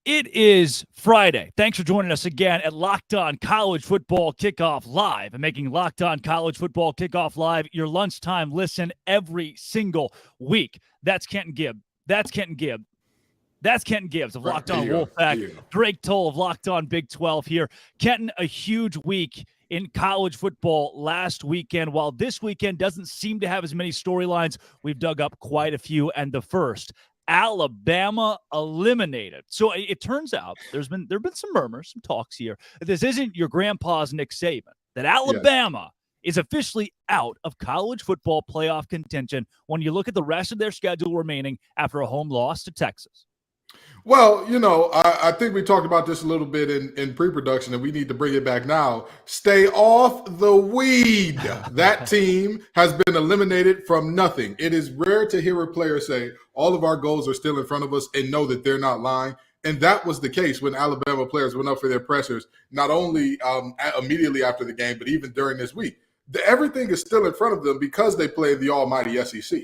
It is Friday. Thanks for joining us again at Locked On College Football Kickoff Live and making Locked On College Football Kickoff Live your lunchtime listen every single week. That's Kenton Gibb. That's Kenton Gibb. That's Kenton Gibbs of Locked On Wolfpack. Drake Toll of Locked On Big 12 here. Kenton, a huge week in college football last weekend. While this weekend doesn't seem to have as many storylines, we've dug up quite a few. And the first, Alabama eliminated. So it turns out there have been some murmurs, some talks here, that this isn't your grandpa's Nick Saban, that Alabama is officially out of college football playoff contention when you look at the rest of their schedule remaining after a home loss to Texas. Well, I think we talked about this a little bit in pre-production, and we need to bring it back now. Stay off the weed. That team has been eliminated from nothing. It is rare to hear a player say, all of our goals are still in front of us, and know that they're not lying. And that was the case when Alabama players went up for their pressers, not only immediately after the game, but even during this week. Everything is still in front of them because they play the almighty SEC.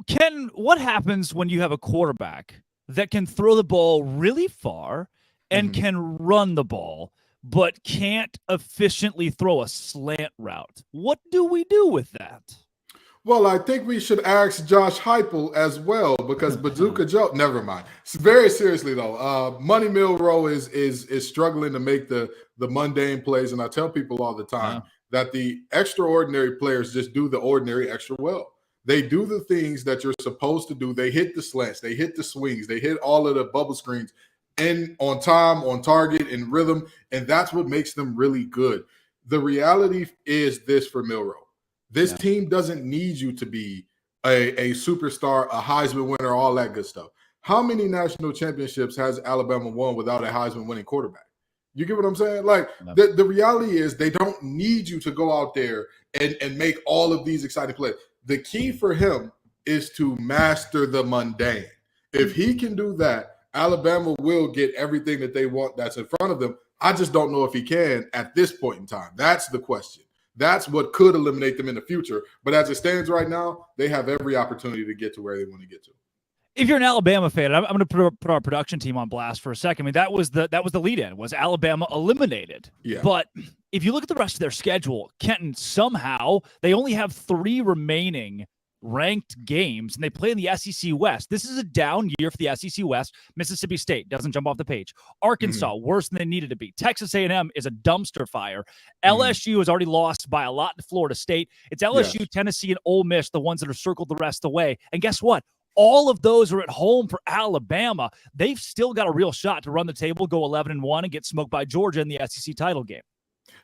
Ken, what happens when you have a quarterback that can throw the ball really far and can run the ball, but can't efficiently throw a slant route? What do we do with that? Well, I think we should ask Josh Heupel as well, because Bazooka Joe. Never mind. Very seriously though, Money Mill Row is struggling to make the mundane plays, and I tell people all the time that the extraordinary players just do the ordinary extra well. They do the things that you're supposed to do. They hit the slants, they hit the swings, they hit all of the bubble screens, and on time, on target, in rhythm, and that's what makes them really good. The reality is this for Milroe. This team doesn't need you to be a superstar, a Heisman winner, all that good stuff. How many national championships has Alabama won without a Heisman winning quarterback? You get what I'm saying? Like, the reality is they don't need you to go out there and make all of these exciting plays. The key for him is to master the mundane. If he can do that, Alabama will get everything that they want that's in front of them. I just don't know if he can at this point in time. That's the question. That's what could eliminate them in the future. But as it stands right now, they have every opportunity to get to where they want to get to. If you're an Alabama fan, I'm going to put our production team on blast for a second. I mean, that was the lead-in, was Alabama eliminated. Yeah. But if you look at the rest of their schedule, Kenton, somehow they only have 3 remaining ranked games, and they play in the SEC West. This is a down year for the SEC West. Mississippi State doesn't jump off the page. Arkansas, worse than they needed to be. Texas A&M is a dumpster fire. LSU has already lost by a lot to Florida State. It's LSU, Tennessee, and Ole Miss, the ones that are circled the rest of the way. And guess what? All of those are at home for Alabama. They've still got a real shot to run the table, go 11-1, and get smoked by Georgia in the SEC title game.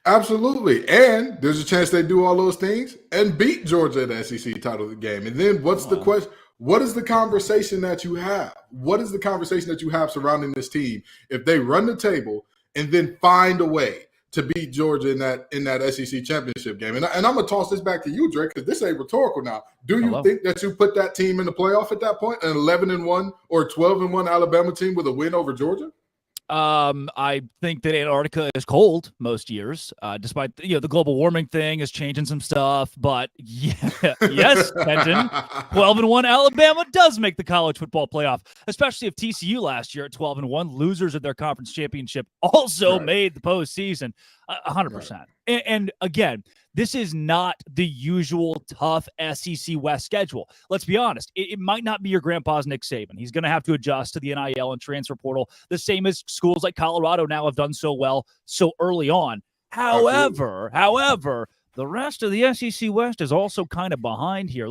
Absolutely. And there's a chance they do all those things and beat Georgia in the SEC title game. And then what's the question? What is the conversation that you have? What is the conversation that you have surrounding this team if they run the table and then find a way to beat Georgia in that SEC championship game? And I'm going to toss this back to you, Drake, because this ain't rhetorical now. Do you think that you put that team in the playoff at that point, an 11-1 or 12-1 Alabama team with a win over Georgia? I think that Antarctica is cold most years, despite the global warming thing is changing some stuff. But yes, Kenton, 12-1 Alabama does make the college football playoff, especially if TCU last year at 12-1, losers of their conference championship, also made the postseason. 100%. And again, this is not the usual tough SEC West schedule. Let's be honest. It might not be your grandpa's Nick Saban. He's going to have to adjust to the NIL and transfer portal, the same as schools like Colorado now have done so well so early on. However, the rest of the SEC West is also kind of behind here.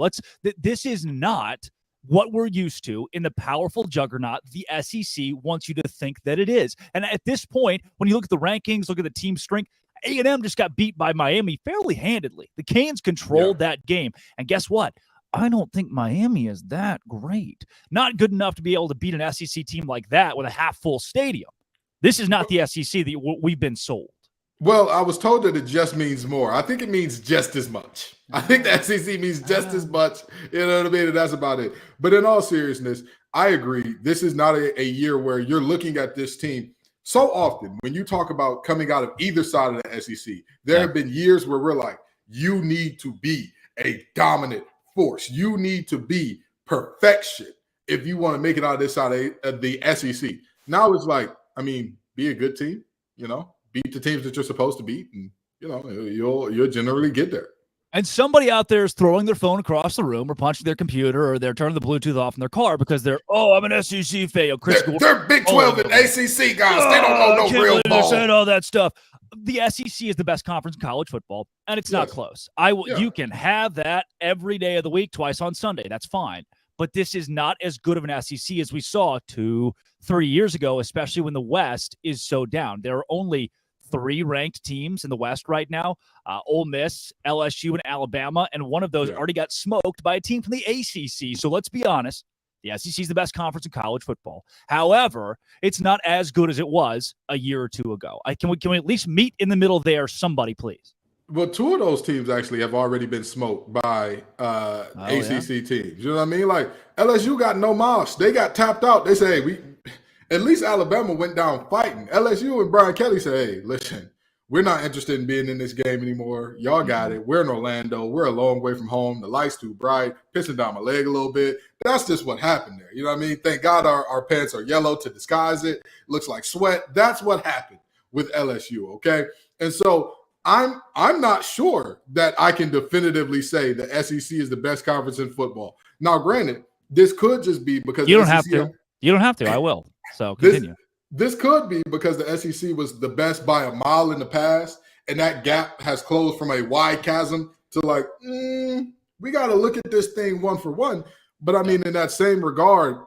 This is not what we're used to in the powerful juggernaut the SEC wants you to think that it is. And at this point, when you look at the rankings, look at the team strength, A&M just got beat by Miami fairly handedly. The Canes controlled that game. And guess what? I don't think Miami is that great. Not good enough to be able to beat an SEC team like that with a half-full stadium. This is not the SEC that we've been sold. Well, I was told that it just means more. I think it means just as much. I think the SEC means just as much. You know what I mean? And that's about it. But in all seriousness, I agree. This is not a year where you're looking at this team. So often when you talk about coming out of either side of the SEC, there have been years where we're like, you need to be a dominant force. You need to be perfection if you want to make it out of this side of the SEC. Now it's like, be a good team, beat the teams that you're supposed to beat, and you'll generally get there. And somebody out there is throwing their phone across the room or punching their computer or they're turning the Bluetooth off in their car because I'm an SEC fan. They're Big 12 and ACC guys. They don't know no real ball. Saying all that stuff. The SEC is the best conference in college football, and it's not close. You can have that every day of the week, twice on Sunday. That's fine. But this is not as good of an SEC as we saw 2-3 years ago, especially when the West is so down. There are only 3 ranked teams in the West right now, Ole Miss, LSU, and Alabama, and one of those already got smoked by a team from the ACC. So let's be honest, the SEC is the best conference in college football. However, it's not as good as it was a year or two ago. Can we at least meet in the middle there, somebody, please? Well, 2 of those teams actually have already been smoked by ACC teams. You know what I mean? Like, LSU got no mouse. They got tapped out. They say, at least Alabama went down fighting. LSU and Brian Kelly say, hey, listen, we're not interested in being in this game anymore. Y'all got it. We're in Orlando. We're a long way from home. The light's too bright, pissing down my leg a little bit. That's just what happened there. You know what I mean? Thank God our pants are yellow to disguise it. Looks like sweat. That's what happened with LSU, okay? And so I'm not sure that I can definitively say the SEC is the best conference in football. Now, granted, this could just be because you don't have to. You don't have to. I will. So continue. This could be because the SEC was the best by a mile in the past, and that gap has closed from a wide chasm to like, we got to look at this thing one for one. But in that same regard,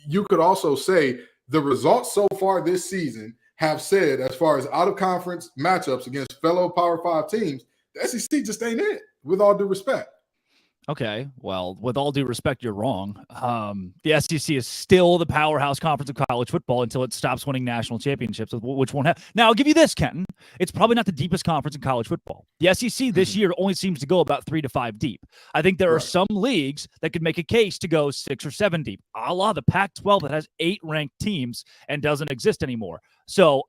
you could also say the results so far this season have said, as far as out-of-conference matchups against fellow Power 5 teams, the SEC just ain't it, with all due respect. Okay, well, with all due respect, you're wrong. The SEC is still the powerhouse conference of college football until it stops winning national championships, which won't happen. Now, I'll give you this, Kenton. It's probably not the deepest conference in college football. The SEC this year only seems to go about 3 to 5 deep. I think there are some leagues that could make a case to go 6 or 7 deep, a la the Pac-12 that has 8 ranked teams and doesn't exist anymore. So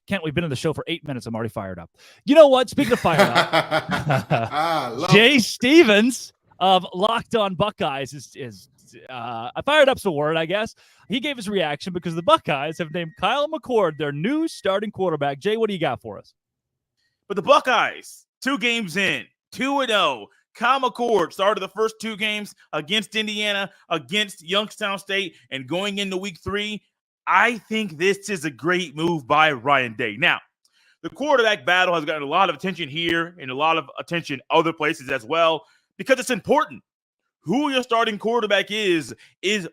Kent, we've been in the show for 8 minutes. I'm already fired up. You know what? Speaking of fired up, Jay Stevens of Locked On Buckeyes is I fired up's the word, I guess. He gave his reaction because the Buckeyes have named Kyle McCord their new starting quarterback. Jay, what do you got for us? But the Buckeyes, 2 games in, 2-0. Kyle McCord started the first 2 games against Indiana, against Youngstown State, and going into week 3, I think this is a great move by Ryan Day. Now, the quarterback battle has gotten a lot of attention here and a lot of attention other places as well because it's important. Who your starting quarterback is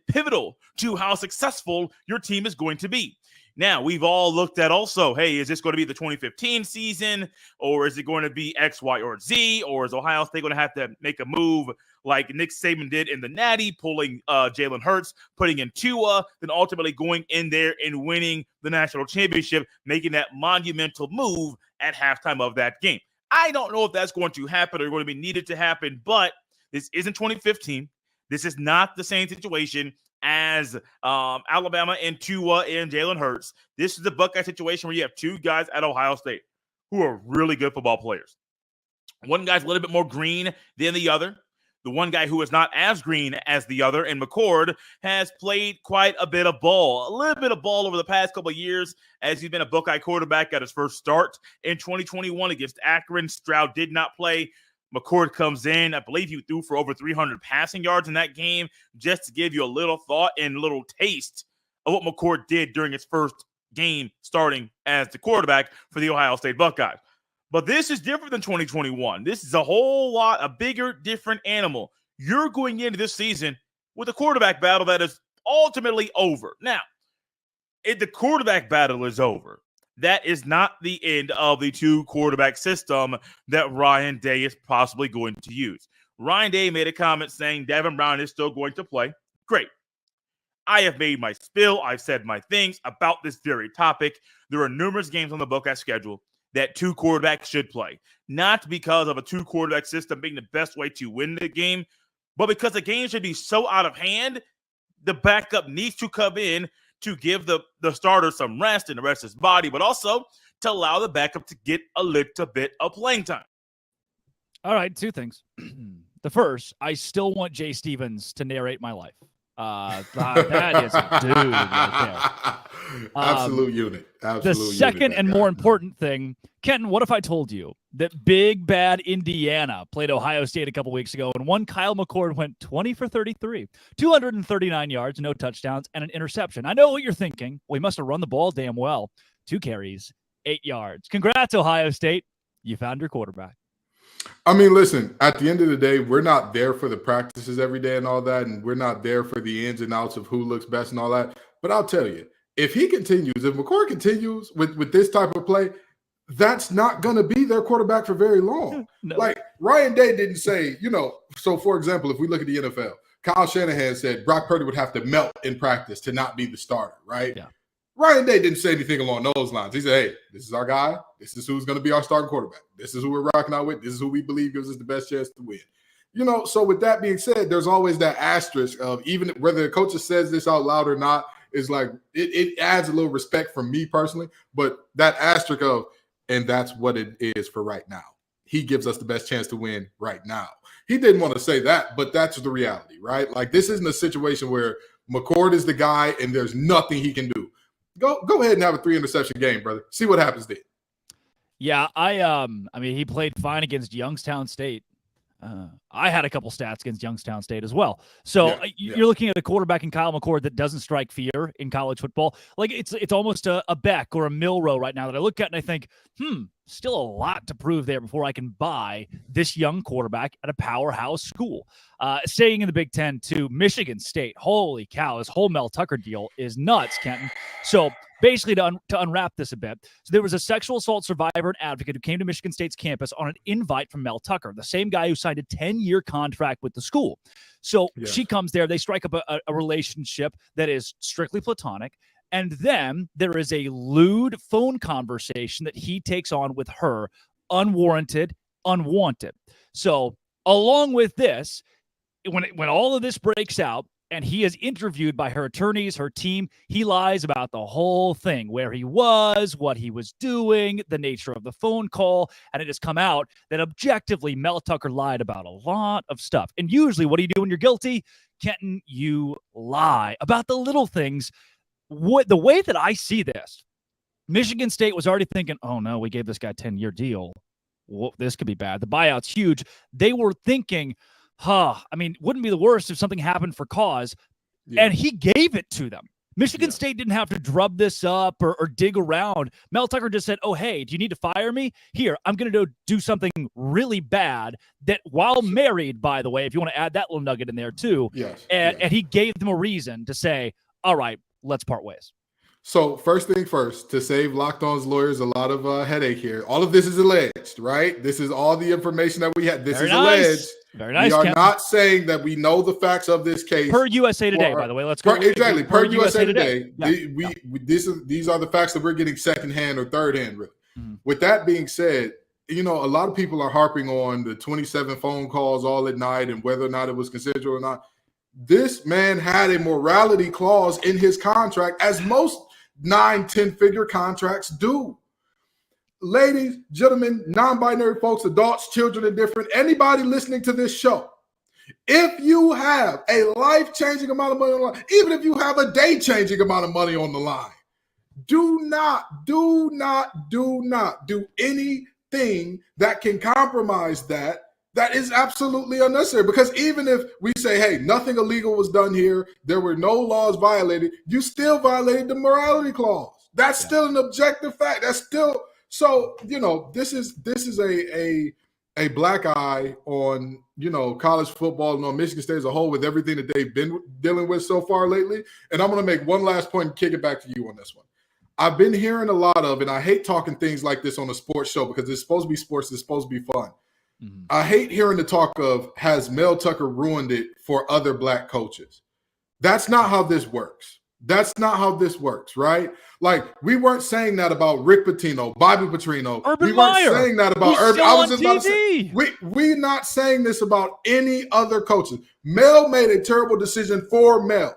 pivotal to how successful your team is going to be. Now, we've all looked at also, hey, is this going to be the 2015 season, or is it going to be X, Y, or Z, or is Ohio State going to have to make a move like Nick Saban did in the Natty, pulling Jalen Hurts, putting in Tua, then ultimately going in there and winning the national championship, making that monumental move at halftime of that game. I don't know if that's going to happen or going to be needed to happen, but this isn't 2015. This is not the same situation as Alabama and Tua and Jalen Hurts. This is the Buckeye situation where you have 2 guys at Ohio State who are really good football players. One guy's a little bit more green than the other. The one guy who is not as green as the other, and McCord, has played quite a bit of ball. A little bit of ball over the past couple of years as he's been a Buckeye quarterback at his first start in 2021 against Akron. Stroud did not play. McCord comes in. I believe he threw for over 300 passing yards in that game, just to give you a little thought and a little taste of what McCord did during his first game starting as the quarterback for the Ohio State Buckeyes. But this is different than 2021. This is a bigger, different animal. You're going into this season with a quarterback battle that is ultimately over. Now, if the quarterback battle is over, that is not the end of the 2 quarterback system that Ryan Day is possibly going to use. Ryan Day made a comment saying Devin Brown is still going to play. Great. I have made my spill. I've said my things about this very topic. There are numerous games on the Buckeye schedule that 2 quarterbacks should play. Not because of a 2 quarterback system being the best way to win the game, but because the game should be so out of hand, the backup needs to come in to give the starter some rest and the rest of his body, but also to allow the backup to get a little bit of playing time. All right, 2 things. The first, I still want Jay Stevens to narrate my life. That is a dude right there. Absolute unit. The second and more important thing, Kenton, what if I told you that big bad Indiana played Ohio State a couple weeks ago, and one Kyle McCord went 20 for 33, 239 yards, no touchdowns, and an interception? I know what you're thinking. We must have run the ball damn well. 2 carries, 8 yards. Congrats, Ohio State. You found your quarterback. I mean, listen, at the end of the day, we're not there for the practices every day and all that, and we're not there for the ins and outs of who looks best and all that. But I'll tell you, if McCord continues with this type of play, that's not going to be their quarterback for very long. No. Like Ryan Day didn't say, so for example, if we look at the NFL, Kyle Shanahan said Brock Purdy would have to melt in practice to not be the starter, right? Yeah. Ryan Day didn't say anything along those lines. He said, hey, this is our guy. This is who's going to be our starting quarterback. This is who we're rocking out with. This is who we believe gives us the best chance to win. So with that being said, there's always that asterisk of even whether the coach says this out loud or not, is like it adds a little respect from me personally. But that asterisk of, and that's what it is for right now. He gives us the best chance to win right now. He didn't want to say that, but that's the reality, right? Like this isn't a situation where McCord is the guy and there's nothing he can do. Go ahead and have a 3-interception game, brother. See what happens then. Yeah, I mean, he played fine against Youngstown State. I had a couple stats against Youngstown State as well. So you're looking at a quarterback in Kyle McCord that doesn't strike fear in college football. Like it's almost a Beck or a Milroe right now that I look at and I think, still a lot to prove there before I can buy this young quarterback at a powerhouse school. Staying in the Big Ten to Michigan State. Holy cow, this whole Mel Tucker deal is nuts, Kenton. So basically to unwrap this a bit, so there was a sexual assault survivor and advocate who came to Michigan State's campus on an invite from Mel Tucker, the same guy who signed a 10-year contract with the school. So she comes there, they strike up a relationship that is strictly platonic. And then there is a lewd phone conversation that he takes on with her, unwarranted, unwanted. So along with this, when all of this breaks out and he is interviewed by her attorneys, her team, he lies about the whole thing, where he was, what he was doing, the nature of the phone call. And it has come out that objectively Mel Tucker lied about a lot of stuff. And usually what do you do when you're guilty? Kenton, you lie about the little things. The way that I see this, Michigan State was already thinking, oh no, we gave this guy a 10-year deal. Well, this could be bad. The buyout's huge. They were thinking, wouldn't be the worst if something happened for cause. Yeah. And he gave it to them. Michigan State didn't have to drub this up or dig around. Mel Tucker just said, oh, hey, do you need to fire me? Here, I'm going to do something really bad that while married, by the way, if you want to add that little nugget in there too. And he gave them a reason to say, all right, let's part ways. So first thing first, to save Locked On's lawyers a lot of headache here. All of this is alleged, right? This is all the information that we have. This is alleged. Very nice. We are not saying that we know the facts of this case. Per USA Today, by the way. Let's go. Exactly. Per USA Today. These are the facts that we're getting secondhand or thirdhand, really. Mm-hmm. With that being said, a lot of people are harping on the 27 phone calls all at night and whether or not it was consensual or not. This man had a morality clause in his contract, as most 9-10-figure contracts do. Ladies, gentlemen, non-binary folks, adults, children, and different, anybody listening to this show, if you have a life-changing amount of money on the line, even if you have a day-changing amount of money on the line, do not do anything that can compromise that. That is absolutely unnecessary, because even if we say, hey, nothing illegal was done here, there were no laws violated, you still violated the morality clause. That's still an objective fact. That's still so, this is a black eye on, college football and on Michigan State as a whole with everything that they've been dealing with so far lately. And I'm going to make one last point and kick it back to you on this one. I've been hearing a lot of, and I hate talking things like this on a sports show because it's supposed to be sports, it's supposed to be fun. Mm-hmm. I hate hearing the talk of, has Mel Tucker ruined it for other black coaches? That's not how this works. That's not how this works, right? Like, we weren't saying that about Rick Pitino, Bobby Petrino. Urban we Meyer. Weren't saying that about Urban. I was just about to say, we're not saying this about any other coaches. Mel made a terrible decision for Mel.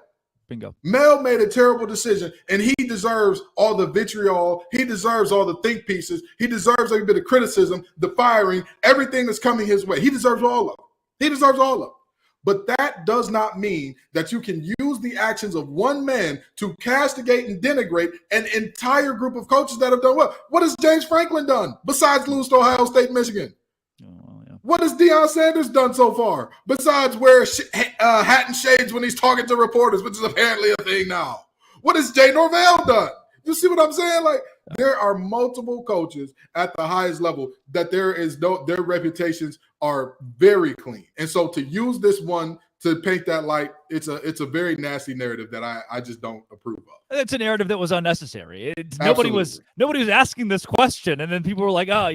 Bingo. Mel made a terrible decision, and he deserves all the vitriol. He deserves all the think pieces. He deserves every bit of criticism, the firing, everything that's coming his way. He deserves all of it. But that does not mean that you can use the actions of one man to castigate and denigrate an entire group of coaches that have done well. What has James Franklin done besides lose to Ohio State and Michigan? What has Deion Sanders done so far besides wear hat and shades when he's talking to reporters, which is apparently a thing now? What has Jay Norvell done? You see what I'm saying? Like, there are multiple coaches at the highest level that their reputations are very clean. And so to use this one to paint that light, it's a very nasty narrative that I just don't approve of. It's a narrative that was unnecessary. Nobody was asking this question, and then people were like, "Oh,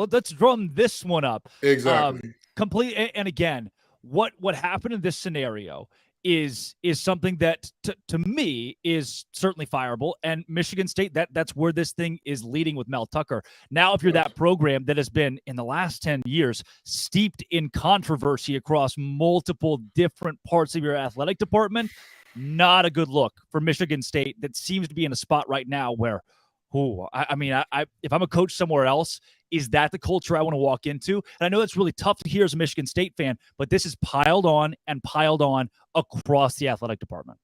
let's drum this one up." Exactly. And again, what happened in this scenario is something that to me is certainly fireable. And Michigan State, that's where this thing is leading with Mel Tucker. Now, if you're that program that has been in the last 10 years steeped in controversy across multiple different parts of your athletic department, not a good look for Michigan State that seems to be in a spot right now where, if I'm a coach somewhere else, is that the culture I want to walk into? And I know that's really tough to hear as a Michigan State fan, but this is piled on across the athletic department.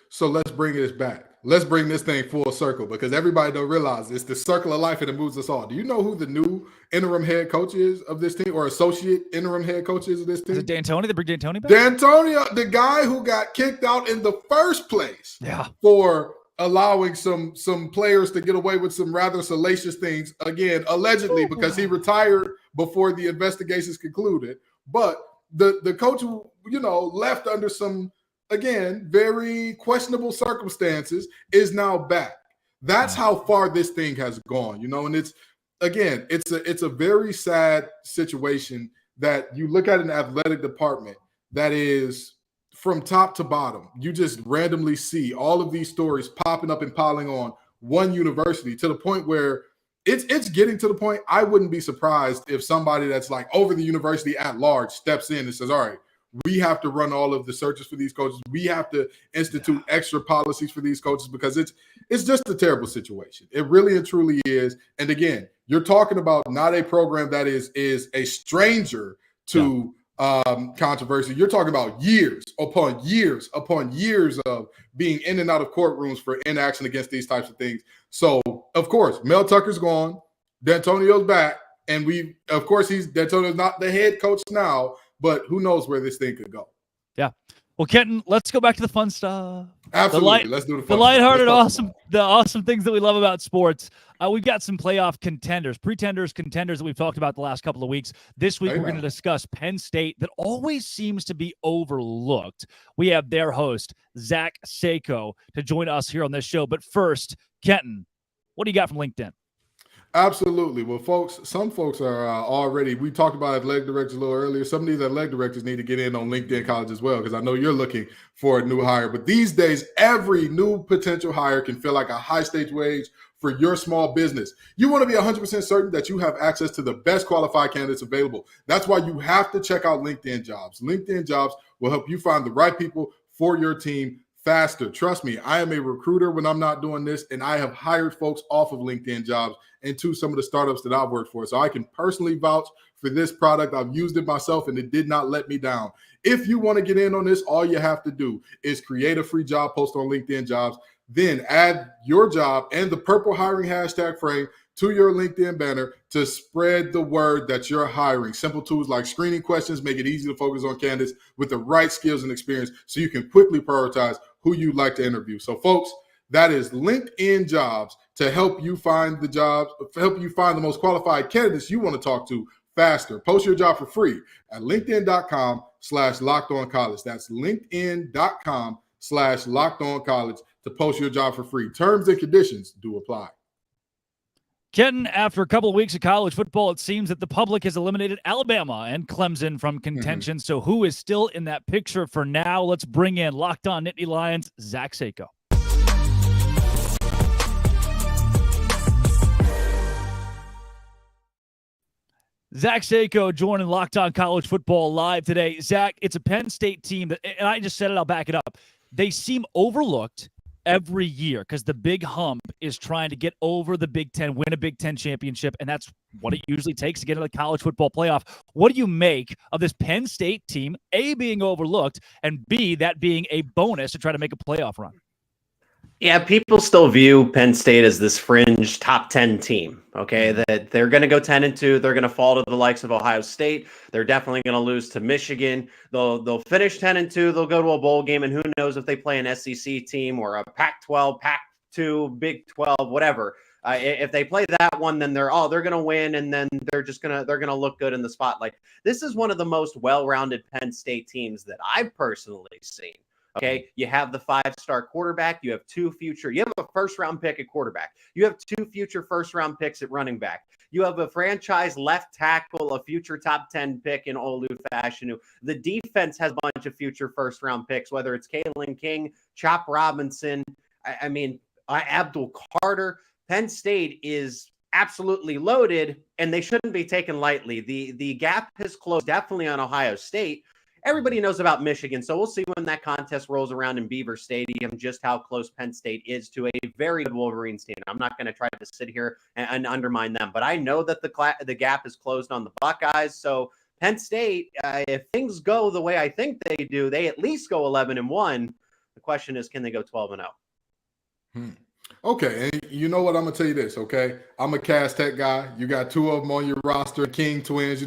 So let's bring this back. Let's bring this thing full circle, because everybody don't realize it's the circle of life and it moves us all. Do you know who the new interim head coach is of this team, or associate interim head coach is of this team? Is it D'Antoni? They bring D'Antoni back? D'Antoni, the guy who got kicked out in the first place for allowing some players to get away with some rather salacious things, again, allegedly, because he retired before the investigations concluded. But the coach who, left under some, again, very questionable circumstances is now back. That's how far this thing has gone, and it's a very sad situation that you look at an athletic department that is from top to bottom. You just randomly see all of these stories popping up and piling on one university, to the point where it's getting to the point I wouldn't be surprised if somebody that's like over the university at large steps in and says, all right, we have to run all of the searches for these coaches. We have to institute extra policies for these coaches, because it's just a terrible situation. It really and truly is. And again, you're talking about not a program that is a stranger to controversy. You're talking about years upon years upon years of being in and out of courtrooms for inaction against these types of things. So, of course, Mel Tucker's gone. D'Antonio's back. And D'Antonio's not the head coach now, but who knows where this thing could go. Yeah. Well, Kenton, let's go back to the fun stuff. Absolutely. Let's do the fun stuff. Lighthearted, awesome things that we love about sports. We've got some playoff contenders, contenders that we've talked about the last couple of weeks. This week, we're going to discuss Penn State, that always seems to be overlooked. We have their host, Zach Sako, to join us here on this show. But first, Kenton, what do you got from LinkedIn? Absolutely. Well, some folks are already, we talked about athletic directors a little earlier. Some of these athletic directors need to get in on LinkedIn College as well, because I know you're looking for a new hire. But these days, every new potential hire can feel like a high-stakes wage for your small business. You want to be 100% certain that you have access to the best qualified candidates available. That's why you have to check out LinkedIn Jobs. LinkedIn Jobs will help you find the right people for your team faster. Trust me, I am a recruiter when I'm not doing this, and I have hired folks off of LinkedIn Jobs into some of the startups that I've worked for. So I can personally vouch for this product. I've used it myself, and it did not let me down. If you want to get in on this, all you have to do is create a free job post on LinkedIn Jobs, then add your job and the purple hiring hashtag frame to your LinkedIn banner to spread the word that you're hiring. Simple tools like screening questions make it easy to focus on candidates with the right skills and experience, so you can quickly prioritize who you'd like to interview. So folks, that is LinkedIn Jobs to help you find the jobs, help you find the most qualified candidates you want to talk to faster. Post your job for free at linkedin.com/lockedoncollege. That's linkedin.com/lockedoncollege to post your job for free. Terms and conditions do apply. Kenton, after a couple of weeks of college football, it seems that the public has eliminated Alabama and Clemson from contention. So who is still in that picture for now? Let's bring in Locked On Nittany Lions, Zach Sako. Zach Sako joining Locked On College Football live today. Zach, it's a Penn State team that, and I just said it, I'll back it up. They seem overlooked every year because the big hump is trying to get over the Big Ten, win a Big Ten championship, and that's what it usually takes to get into the college football playoff. What do you make of this Penn State team, A, being overlooked, and B, that being a bonus to try to make a playoff run? Yeah, people still view Penn State as this fringe top 10 team, okay? That they're going to go 10-2. They're going to fall to the likes of Ohio State. They're definitely going to lose to Michigan. They'll finish 10-2. They'll go to a bowl game, and who knows if they play an SEC team or a Pac-12, Pac-2, Big 12, whatever. If they play that one, then they're going to win, and then they're going to look good in the spotlight. This is one of the most well-rounded Penn State teams that I've personally seen. Okay, you have the 5-star quarterback. You have a first-round pick at quarterback. You have 2 future first-round picks at running back. You have a franchise left tackle, a future top 10 pick in Olu Fashanu. The defense has a bunch of future first-round picks, whether it's Kalen King, Chop Robinson, Abdul Carter. Penn State is absolutely loaded, and they shouldn't be taken lightly. The gap has closed definitely on Ohio State. Everybody knows about Michigan, so we'll see when that contest rolls around in Beaver Stadium just how close Penn State is to a very good Wolverines team. I'm not going to try to sit here and undermine them, but I know that the gap is closed on the Buckeyes. So Penn State, if things go the way I think they do, they at least go 11-1. The question is, can they go 12-0? Okay, and you know what? I'm going to tell you this, okay? I'm a Cass Tech guy. You got 2 of them on your roster, King twins,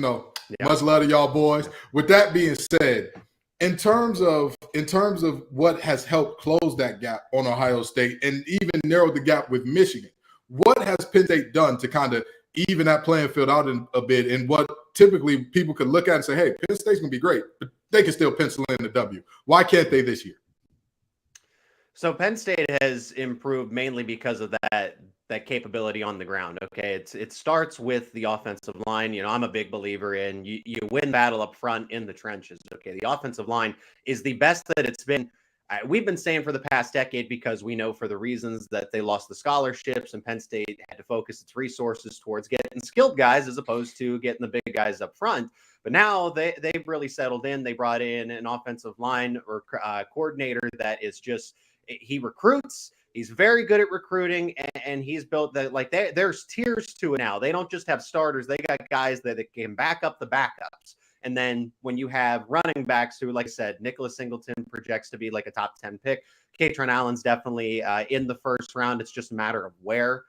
Much love to y'all boys. With that being said, in terms of what has helped close that gap on Ohio State and even narrow the gap with Michigan, what has Penn State done to kind of even that playing field out a bit, and what typically people could look at and say, hey, Penn State's going to be great, but they can still pencil in the W. Why can't they this year? So Penn State has improved mainly because of that capability on the ground. Okay, it starts with the offensive line. I'm a big believer in you win battle up front in the trenches. Okay, the offensive line is the best that it's been. We've been saying for the past decade because we know for the reasons that they lost the scholarships and Penn State had to focus its resources towards getting skilled guys as opposed to getting the big guys up front. But now they've really settled in. They brought in an offensive line or coordinator that is just he recruits. He's very good at recruiting, and he's built that there's tiers to it now. They don't just have starters; they got guys that can back up the backups. And then when you have running backs who, like I said, Nicholas Singleton projects to be like a top 10 pick. Katron Allen's definitely in the first round. It's just a matter of where.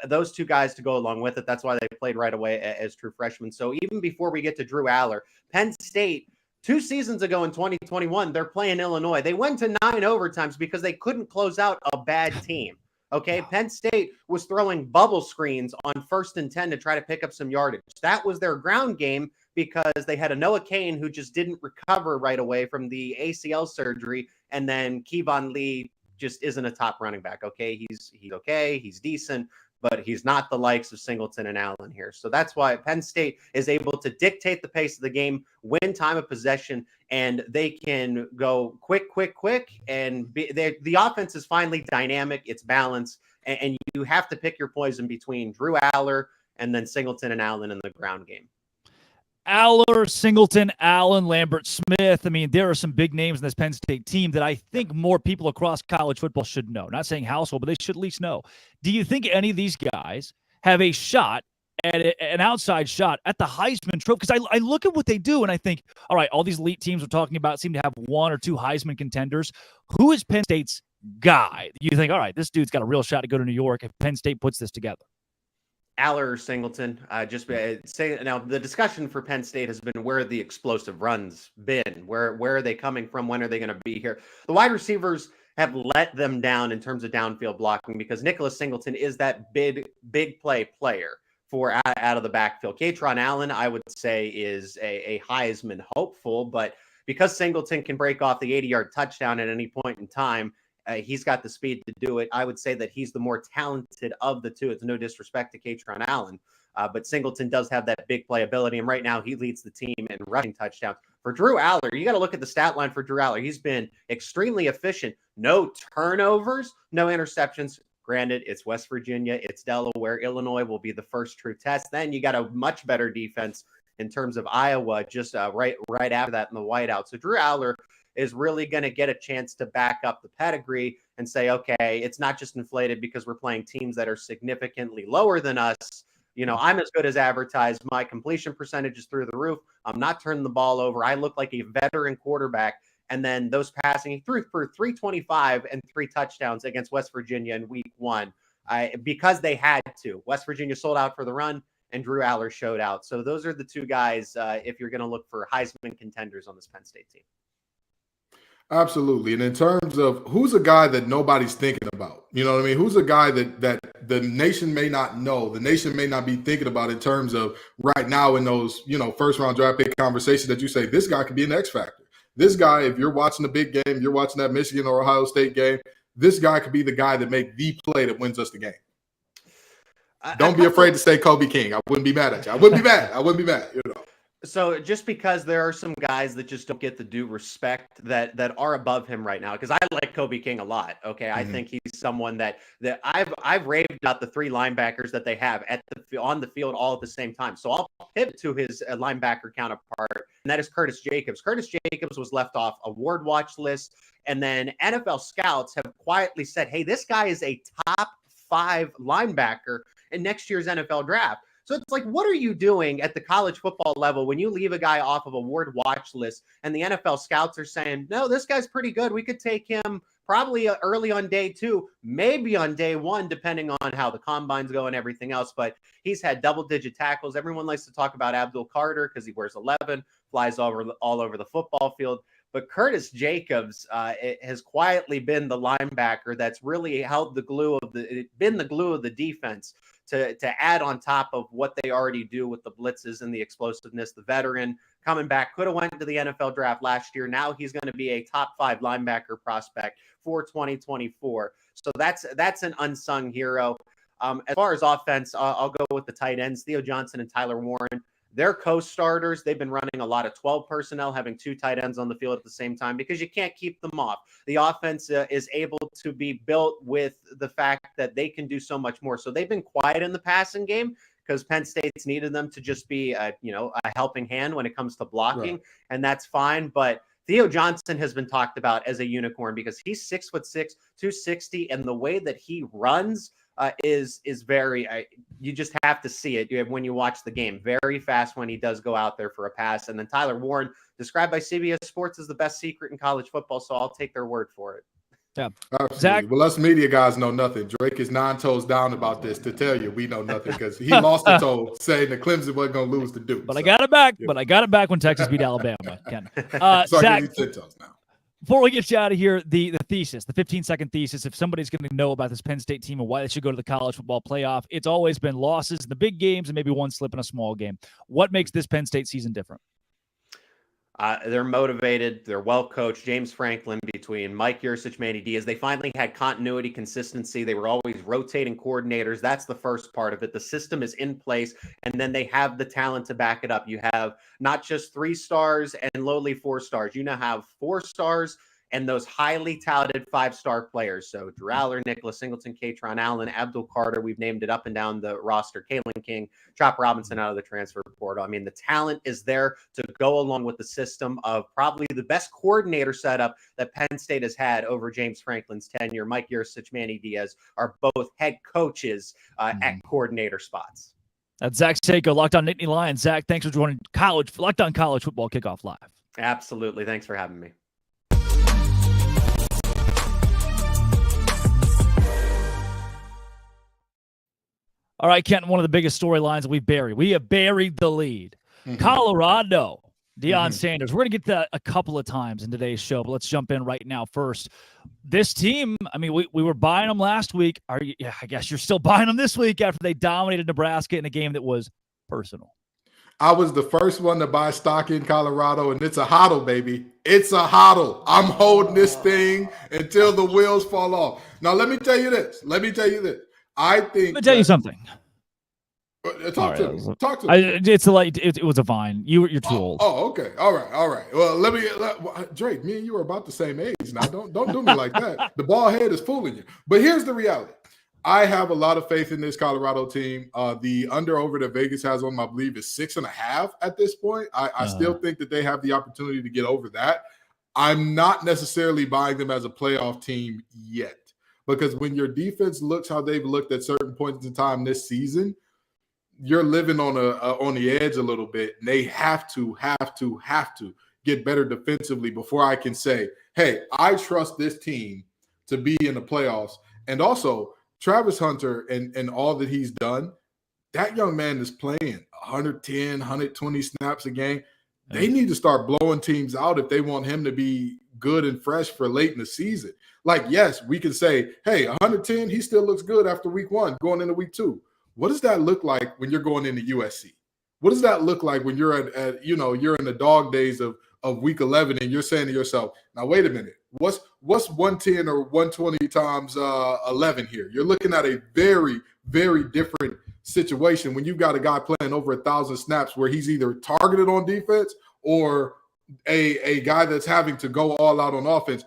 Those 2 guys to go along with it. That's why they played right away as true freshmen. So even before we get to Drew Aller, Penn State, 2 seasons ago in 2021, they're playing Illinois. They went to 9 overtimes because they couldn't close out a bad team. Okay, Penn State was throwing bubble screens on 1st and 10 to try to pick up some yardage. That was their ground game because they had a Noah Kane who just didn't recover right away from the ACL surgery, and then Kevon Lee just isn't a top running back. Okay, he's okay, he's decent, but he's not the likes of Singleton and Allen here. So that's why Penn State is able to dictate the pace of the game, win time of possession, and they can go quick, and the offense is finally dynamic, it's balanced, and you have to pick your poison between Drew Aller and then Singleton and Allen in the ground game. Aller, Singleton, Allen, Lambert, Smith. I mean, there are some big names in this Penn State team that I think more people across college football should know. Not saying household, but they should at least know. Do you think any of these guys have a shot at an outside shot at the Heisman Trophy? Because I look at what they do and I think, all right, all these elite teams we're talking about seem to have 1 or 2 Heisman contenders. Who is Penn State's guy? You think, all right, this dude's got a real shot to go to New York if Penn State puts this together? Aller or Singleton, say now the discussion for Penn State has been where the explosive runs been, where are they coming from, when are they going to be here? The wide receivers have let them down in terms of downfield blocking because Nicholas Singleton is that big play player for out of the backfield. Katron Allen, I would say, is a Heisman hopeful, but because Singleton can break off the 80-yard touchdown at any point in time, he's got the speed to do it. I would say that he's the more talented of the 2. It's no disrespect to Katron Allen, but Singleton does have that big play ability, and right now he leads the team in rushing touchdowns. For Drew Aller, you got to look at the stat line for Drew Aller. He's been extremely efficient. No turnovers, no interceptions. Granted, it's West Virginia, it's Delaware. Illinois will be the first true test. Then you got a much better defense in terms of Iowa just right after that in the whiteout. So Drew Aller is really going to get a chance to back up the pedigree. and say, okay, it's not just inflated because we're playing teams that are significantly lower than us. You know, I'm as good as advertised. My completion percentage is through the roof. I'm not turning the ball over. I look like a veteran quarterback. And then those passing, he threw for 325 and 3 touchdowns against West Virginia in week 1 because they had to. West Virginia sold out for the run, and Drew Aller showed out. So those are the 2 guys if you're going to look for Heisman contenders on this Penn State team. Absolutely. And in terms of who's a guy that nobody's thinking about, you know what I mean? Who's a guy that the nation may not know, the nation may not be thinking about in terms of right now in those, you know, first round draft pick conversations that you say, this guy could be an X factor. This guy, if you're watching a big game, you're watching that Michigan or Ohio State game, this guy could be the guy that make the play that wins us the game. Don't be afraid to say Kobe King. I wouldn't be mad at you. I wouldn't be mad, you know. So just because there are some guys that just don't get the due respect that are above him right now, because I like Kobe King a lot. Okay, I think he's someone that I've raved about the 3 linebackers that they have on the field all at the same time. So I'll pivot to his linebacker counterpart, and that is Curtis Jacobs. Curtis Jacobs was left off award watch list, and then NFL scouts have quietly said, "Hey, this guy is a top 5 linebacker in next year's NFL draft." So it's like, what are you doing at the college football level when you leave a guy off of award watch list and the NFL scouts are saying, no, this guy's pretty good. We could take him probably early on day 2, maybe on day 1, depending on how the combines go and everything else. But he's had double-digit tackles. Everyone likes to talk about Abdul Carter because he wears 11, flies all over the football field. But Curtis Jacobs has quietly been the linebacker that's really held the glue of the defense to add on top of what they already do with the blitzes and the explosiveness. The veteran coming back could have went to the NFL draft last year. Now he's going to be a top 5 linebacker prospect for 2024. So that's an unsung hero. As far as offense, I'll go with the tight ends, Theo Johnson and Tyler Warren. They're co-starters. They've been running a lot of 12 personnel, having 2 tight ends on the field at the same time because you can't keep them off. The offense is able to be built with the fact that they can do so much more. So they've been quiet in the passing game because Penn State's needed them to just be a helping hand when it comes to blocking, right. And that's fine. But Theo Johnson has been talked about as a unicorn because he's 6'6", 260, and the way that he runs is very you just have to see it when you watch the game. Very fast when he does go out there for a pass. And then Tyler Warren, described by CBS Sports as the best secret in college football, so I'll take their word for it. Yeah, absolutely. Zach? Well, us media guys know nothing. Drake is 9 toes down about this to tell you we know nothing because he lost a toe saying that Clemson wasn't going to lose to Duke. But I got it back. Yeah. But I got it back when Texas beat Alabama. Ken. So Zach, 10 toes now. Before we get you out of here, the thesis, the 15-second thesis, if somebody's going to know about this Penn State team and why they should go to the college football playoff, it's always been losses in the big games and maybe one slip in a small game. What makes this Penn State season different? They're motivated. They're well coached. James Franklin, between Mike Yurcich, Manny Diaz, they finally had continuity, consistency. They were always rotating coordinators. That's the first part of it. The system is in place, and then they have the talent to back it up. You have not just 3 stars and lowly 4 stars. You now have 4 stars and those highly touted 5-star players. So Drew Aller, Nicholas Singleton, Katron Allen, Abdul Carter, we've named it up and down the roster, Kalen King, Chop Robinson out of the transfer portal. I mean, the talent is there to go along with the system of probably the best coordinator setup that Penn State has had over James Franklin's tenure. Mike Yurcich, Manny Diaz are both head coaches at coordinator spots. That's Zach Seiko, Locked On Nittany Lions. Zach, thanks for joining Locked On College Football Kickoff Live. Absolutely. Thanks for having me. All right, Kent, one of the biggest storylines that we've buried. We have buried the lead. Colorado, Deion Sanders. We're going to get to that a couple of times in today's show, but let's jump in right now first. This team, I mean, we were buying them last week. I guess you're still buying them this week after they dominated Nebraska in a game that was personal. I was the first one to buy stock in Colorado, and it's a hodl, baby. It's a hodl. I'm holding this thing until the wheels fall off. Now, let me tell you this. I think. Let me tell you something. Talk to me. It was a vine. You're too old. Oh, okay. All right. Well, Drake, me and you are about the same age now. Don't do me like that. The bald head is fooling you. But here's the reality. I have a lot of faith in this Colorado team. The under-over that Vegas has on, I believe, is 6.5 at this point. I still think that they have the opportunity to get over that. I'm not necessarily buying them as a playoff team yet. because when your defense looks how they've looked at certain points in time this season, you're living on the edge a little bit, and they have to get better defensively before I can say, hey, I trust this team to be in the playoffs. And also, Travis Hunter and all that he's done, that young man is playing 110, 120 snaps a game. They need to start blowing teams out if they want him to be good and fresh for late in the season. Like, yes, we can say, hey, 110, he still looks good after week 1, going into week 2. What does that look like when you're going into USC? What does that look like when you're you're in the dog days of week 11 and you're saying to yourself, now, wait a minute, what's 110 or 120 times 11 here? You're looking at a very, very different situation when you've got a guy playing over 1,000 snaps where he's either targeted on defense or a guy that's having to go all out on offense.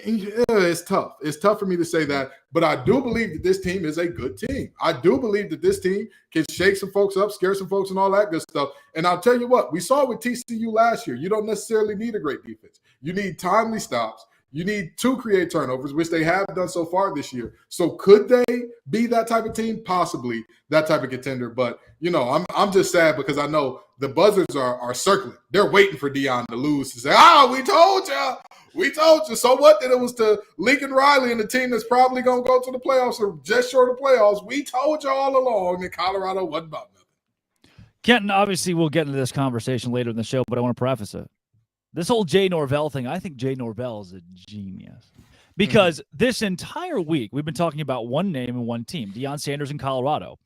Yeah, it's tough. It's tough for me to say that, but I do believe that this team is a good team. I do believe that this team can shake some folks up, scare some folks, and all that good stuff. And I'll tell you what, we saw with TCU last year. You don't necessarily need a great defense. You need timely stops. You need to create turnovers, which they have done so far this year. So could they be that type of team? Possibly that type of contender. But, I'm just sad because I know the buzzards are circling. They're waiting for Deion to lose to say, we told you. We told you. So what? That it was to Lincoln Riley and the team that's probably going to go to the playoffs or just short of playoffs. We told you all along that Colorado wasn't about nothing. Kenton, obviously we'll get into this conversation later in the show, but I want to preface it. This whole Jay Norvell thing, I think Jay Norvell is a genius. Because this entire week, we've been talking about one name and one team, Deion Sanders and Colorado.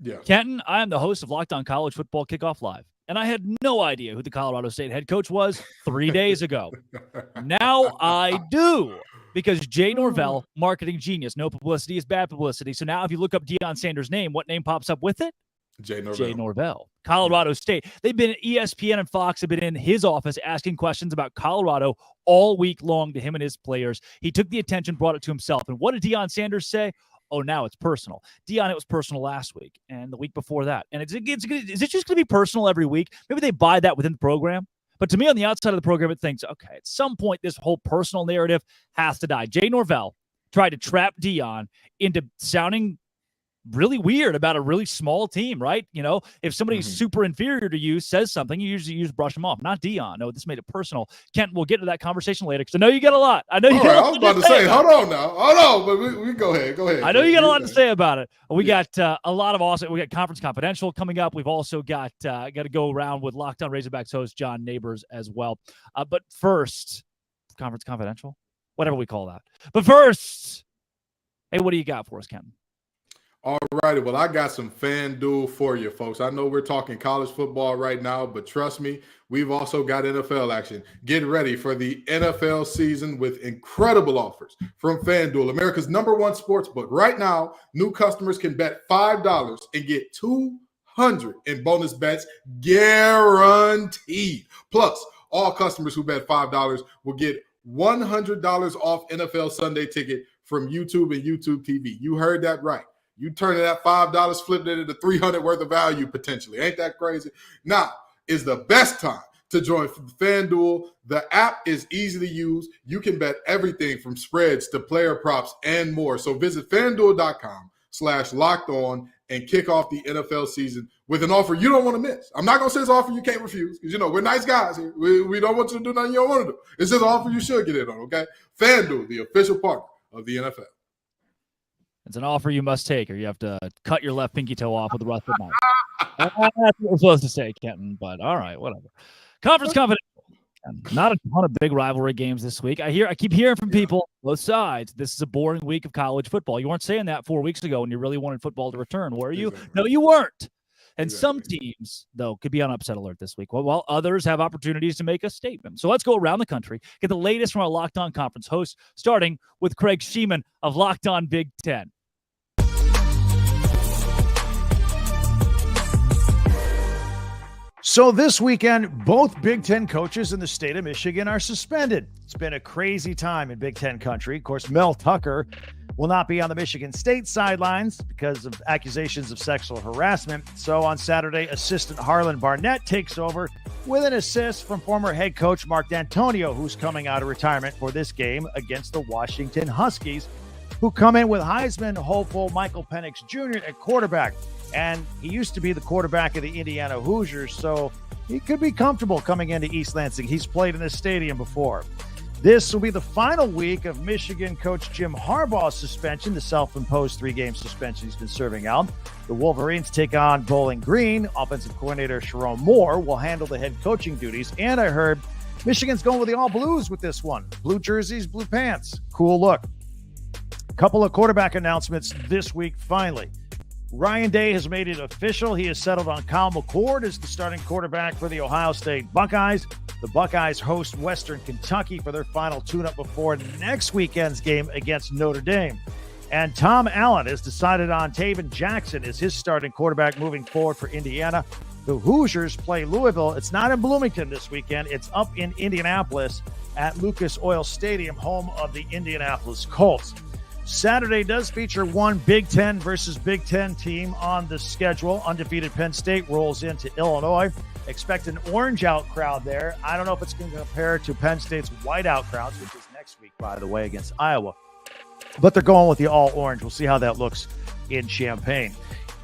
Yeah. Kenton, I am the host of Locked On College Football Kickoff Live, and I had no idea who the Colorado State head coach was 3 days ago. Now I do, because Jay Norvell, marketing genius. No publicity is bad publicity. So now if you look up Deion Sanders' name, what name pops up with it? Jay Norvell. Colorado State. They've been at ESPN and Fox have been in his office asking questions about Colorado all week long to him and his players. He took the attention, brought it to himself. And what did Deion Sanders say? Oh, now it's personal. Deion, it was personal last week and the week before that. And is it just going to be personal every week? Maybe they buy that within the program. But to me, on the outside of the program, it thinks, okay, at some point, this whole personal narrative has to die. Jay Norvell tried to trap Deion into sounding really weird about a really small team, right? If somebody's super inferior to you says something, you usually brush them off. Not Deion. No, this made it personal. Kent, we'll get to that conversation later because I know you got a lot. I know you got a lot. I was about to say, hold on, but we go ahead. I know you got a lot to say about it. We got a lot of awesome. We got Conference Confidential coming up. We've also got to go around with Locked On Razorbacks host John Neighbors as well. But first, Conference Confidential, whatever we call that. But first, hey, what do you got for us, Kent? All righty. Well, I got some FanDuel for you, folks. I know we're talking college football right now, but trust me, we've also got NFL action. Get ready for the NFL season with incredible offers from FanDuel, America's #1 sports book. Right now, new customers can bet $5 and get $200 in bonus bets guaranteed. Plus, all customers who bet $5 will get $100 off NFL Sunday ticket from YouTube and YouTube TV. You heard that right. You turn that $5, flipped it into $300 worth of value potentially. Ain't that crazy? Now is the best time to join FanDuel. The app is easy to use. You can bet everything from spreads to player props and more. So visit FanDuel.com/lockedon and kick off the NFL season with an offer you don't want to miss. I'm not going to say it's an offer you can't refuse because, we're nice guys here. We don't want you to do nothing you don't want to do. It's just an offer you should get in on, okay? FanDuel, the official partner of the NFL. It's an offer you must take, or you have to cut your left pinky toe off with the rest of the knife. That's what we're supposed to say, Kenton, but all right, whatever. Conference Confidential. Not a ton of big rivalry games this week. I keep hearing from people, both sides, this is a boring week of college football. You weren't saying that 4 weeks ago when you really wanted football to return, were you? Exactly. No, you weren't. And some teams, though, could be on upset alert this week, while others have opportunities to make a statement. So let's go around the country, get the latest from our Locked On Conference hosts, starting with Craig Sheeman of Locked On Big Ten. So this weekend, both Big Ten coaches in the state of Michigan are suspended. It's been a crazy time in Big Ten country. Of course, Mel Tucker will not be on the Michigan State sidelines because of accusations of sexual harassment. So on Saturday, assistant Harlan Barnett takes over with an assist from former head coach Mark D'Antonio, who's coming out of retirement for this game against the Washington Huskies, who come in with Heisman hopeful Michael Penix Jr. at quarterback. And he used to be the quarterback of the Indiana Hoosiers, so he could be comfortable coming into East Lansing. He's played in this stadium before. This will be the final week of Michigan coach Jim Harbaugh's suspension, the self-imposed 3-game suspension he's been serving out. The Wolverines take on Bowling Green. Offensive coordinator Sharon Moore will handle the head coaching duties. And I heard Michigan's going with the all blues with this one. Blue jerseys, blue pants. Cool look. Couple of quarterback announcements this week, finally. Ryan Day has made it official. He has settled on Kyle McCord as the starting quarterback for the Ohio State Buckeyes. The Buckeyes host Western Kentucky for their final tune-up before next weekend's game against Notre Dame. And Tom Allen has decided on Taven Jackson as his starting quarterback moving forward for Indiana. The Hoosiers play Louisville. It's not in Bloomington this weekend. It's up in Indianapolis at Lucas Oil Stadium, home of the Indianapolis Colts. Saturday does feature one Big Ten versus Big Ten team on the schedule. Undefeated Penn State rolls into Illinois. Expect an orange-out crowd there. I don't know if it's going to compare to Penn State's white-out crowds, which is next week, by the way, against Iowa. But they're going with the all-orange. We'll see how that looks in Champaign.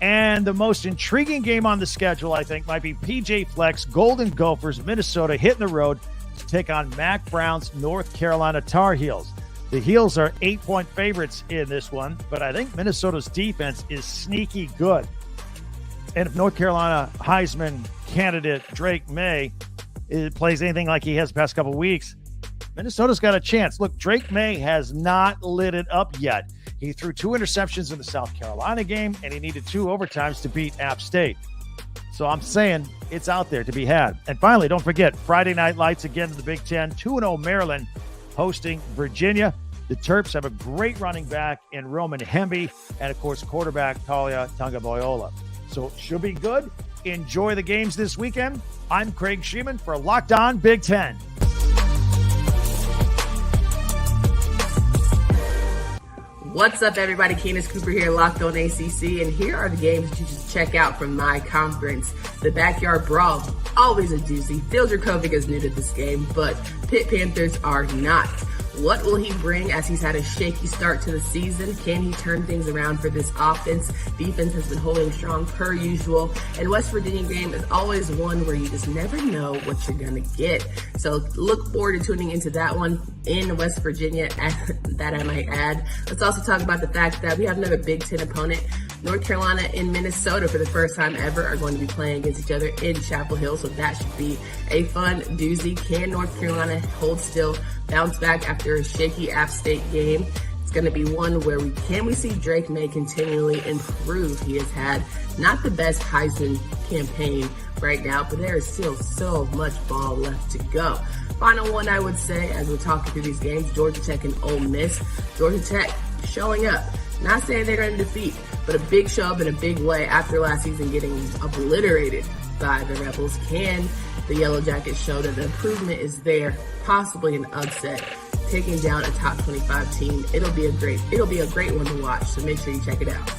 And the most intriguing game on the schedule, I think, might be PJ Fleck's Golden Gophers, Minnesota, hitting the road to take on Mac Brown's North Carolina Tar Heels. The Heels are 8-point favorites in this one, but I think Minnesota's defense is sneaky good. And if North Carolina Heisman candidate Drake May plays anything like he has the past couple of weeks, Minnesota's got a chance. Look, Drake May has not lit it up yet. He threw 2 interceptions in the South Carolina game, and he needed 2 overtimes to beat App State. So I'm saying it's out there to be had. And finally, don't forget, Friday Night Lights again in the Big Ten. 2-0 Maryland hosting Virginia. The Terps have a great running back in Roman Hemby, and, of course, quarterback Talia Tagovailoa. So it should be good. Enjoy the games this weekend. I'm Craig Sheeman for Locked On Big Ten. What's up, everybody? Candace Cooper here, Locked On ACC, and here are the games that you should check out from my conference. The Backyard Brawl, always a doozy. Fielder Kovic is new to this game, but Pitt Panthers are not. What will he bring as he's had a shaky start to the season? Can he turn things around for this offense? Defense has been holding strong per usual. And West Virginia game is always one where you just never know what you're going to get. So look forward to tuning into that one in West Virginia, that I might add. Let's also talk about the fact that we have another Big Ten opponent. North Carolina and Minnesota, for the first time ever, are going to be playing against each other in Chapel Hill. So that should be a fun doozy. Can North Carolina hold still, bounce back after a shaky App State game? It's going to be one where we see Drake May continually improve. He has had not the best Heisman campaign right now, but there is still so much ball left to go. Final one, I would say, as we're talking through these games, Georgia Tech and Ole Miss. Georgia Tech showing up. Not saying they're going to defeat, but a big show up in a big way after last season getting obliterated by the Rebels. Can the Yellow Jackets show that the improvement is there, possibly an upset, taking down a top 25 team? It'll be a great one to watch, so make sure you check it out.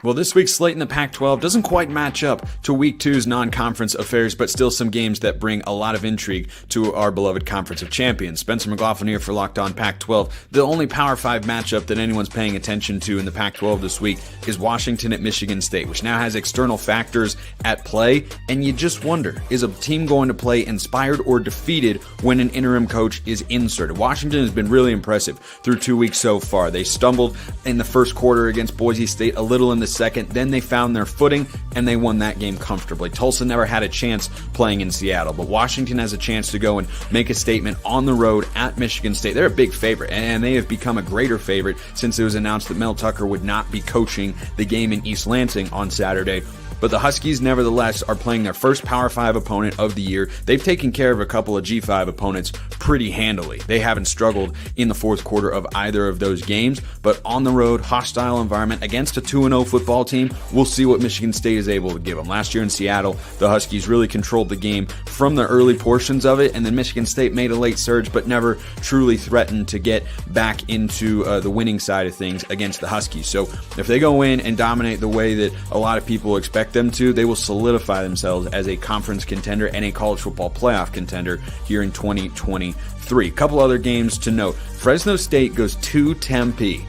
Well, this week's slate in the Pac-12 doesn't quite match up to Week 2's non-conference affairs, but still some games that bring a lot of intrigue to our beloved Conference of Champions. Spencer McLaughlin here for Locked On Pac-12. The only Power 5 matchup that anyone's paying attention to in the Pac-12 this week is Washington at Michigan State, which now has external factors at play, and you just wonder, is a team going to play inspired or defeated when an interim coach is inserted? Washington has been really impressive through 2 weeks so far. They stumbled in the first quarter against Boise State, a little in the second, then they found their footing and they won that game comfortably. Tulsa never had a chance playing in Seattle, but Washington has a chance to go and make a statement on the road at Michigan State. They're a big favorite, and they have become a greater favorite since it was announced that Mel Tucker would not be coaching the game in East Lansing on Saturday. But the Huskies, nevertheless, are playing their first Power 5 opponent of the year. They've taken care of a couple of G5 opponents pretty handily. They haven't struggled in the fourth quarter of either of those games, but on the road, hostile environment against a 2-0 football team, we'll see what Michigan State is able to give them. Last year in Seattle, the Huskies really controlled the game from the early portions of it, and then Michigan State made a late surge, but never truly threatened to get back into the winning side of things against the Huskies. So if they go in and dominate the way that a lot of people expect expect them to, they will solidify themselves as a conference contender and a college football playoff contender here in 2023. A couple other games to note. Fresno State goes to Tempe.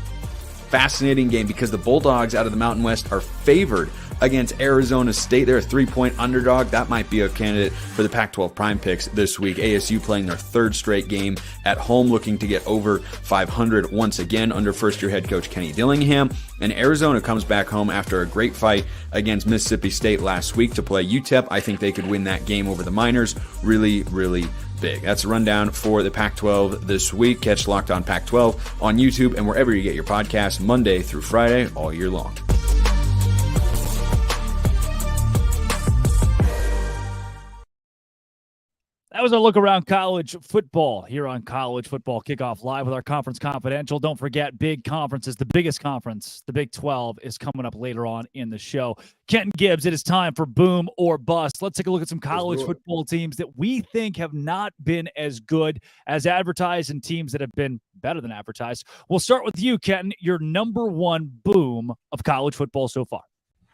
Fascinating game because the Bulldogs out of the Mountain West are favored against Arizona State. They're a 3-point underdog. That might be a candidate for the Pac-12 prime picks this week. ASU playing their third straight game at home, looking to get over 500 once again under first-year head coach Kenny Dillingham. And Arizona comes back home after a great fight against Mississippi State last week to play UTEP. I think they could win that game over the Miners. Really, really big. That's a rundown for the Pac-12 this week. Catch Locked On Pac-12 on YouTube and wherever you get your podcasts Monday through Friday all year long. That was a look around college football here on College Football Kickoff Live with our Conference Confidential. Don't forget, big conferences, the biggest conference, the Big 12, is coming up later on in the show. Kenton Gibbs, it is time for Boom or Bust. Let's take a look at some college football teams that we think have not been as good as advertised and teams that have been better than advertised. We'll start with you, Kenton, your number one boom of college football so far.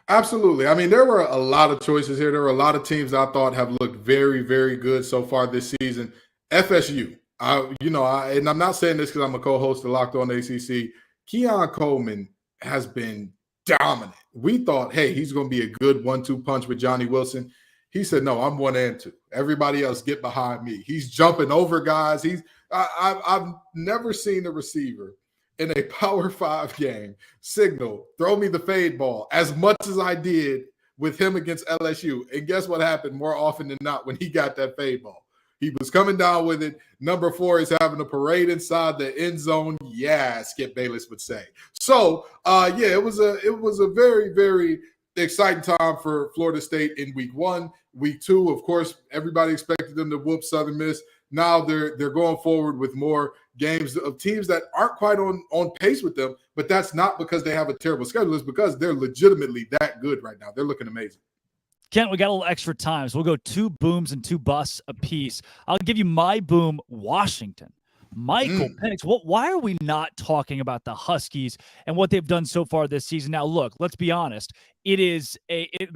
Absolutely. I mean, there were a lot of choices here. There were a lot of teams I thought have looked very, very good so far this season. FSU, and I'm not saying this because I'm a co-host of Locked On ACC. Keon Coleman has been dominant. We thought, hey, he's going to be a good 1-2 punch with Johnny Wilson. He said, no, I'm 1 and 2. Everybody else get behind me. He's jumping over guys. I've never seen a receiver in a Power 5 game signal, throw me the fade ball as much as I did with him against LSU. And guess what happened more often than not when he got that fade ball? He was coming down with it. Number 4 is having a parade inside the end zone. Yeah, Skip Bayless would say. So, it was a very, very exciting time for Florida State in week 1. Week 2, of course, everybody expected them to whoop Southern Miss. Now they're going forward with more games of teams that aren't quite on pace with them, but that's not because they have a terrible schedule. It's because they're legitimately that good right now. They're looking amazing. Kent, we got a little extra time, so we'll go 2 booms and 2 busts apiece. I'll give you my boom, Washington. Michael Penix, why are we not talking about the Huskies and what they've done so far this season? Now, look, let's be honest. The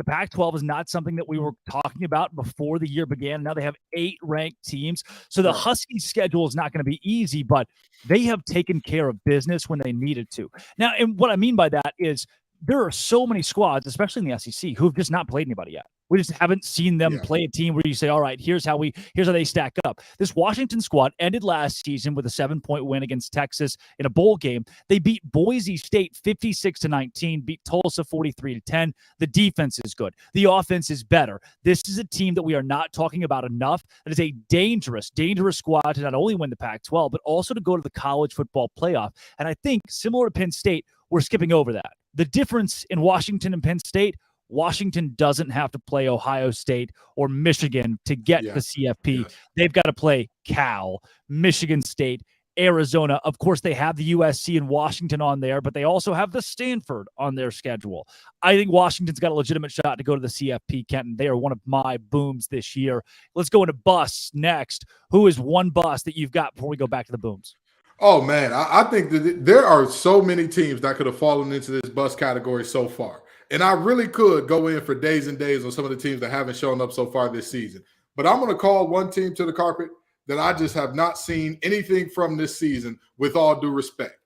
Pac-12 is not something that we were talking about before the year began. Now they have 8 ranked teams. So the Huskies schedule is not going to be easy, but they have taken care of business when they needed to. Now, and what I mean by that is there are so many squads, especially in the SEC, who have just not played anybody yet. We just haven't seen them play a team where you say, all right, here's how they stack up. This Washington squad ended last season with a 7-point win against Texas in a bowl game. They beat Boise State 56-19, beat Tulsa 43-10. The defense is good. The offense is better. This is a team that we are not talking about enough. That is a dangerous, dangerous squad to not only win the Pac-12, but also to go to the college football playoff. And I think similar to Penn State, we're skipping over that. The difference in Washington and Penn State, Washington doesn't have to play Ohio State or Michigan to get the CFP. Yeah. They've got to play Cal, Michigan State, Arizona. Of course, they have the USC and Washington on there, but they also have the Stanford on their schedule. I think Washington's got a legitimate shot to go to the CFP, Kenton. They are one of my booms this year. Let's go into busts next. Who is one bust that you've got before we go back to the booms? Oh, man, I think that there are so many teams that could have fallen into this bust category so far. And I really could go in for days and days on some of the teams that haven't shown up so far this season. But I'm going to call one team to the carpet that I just have not seen anything from this season, with all due respect.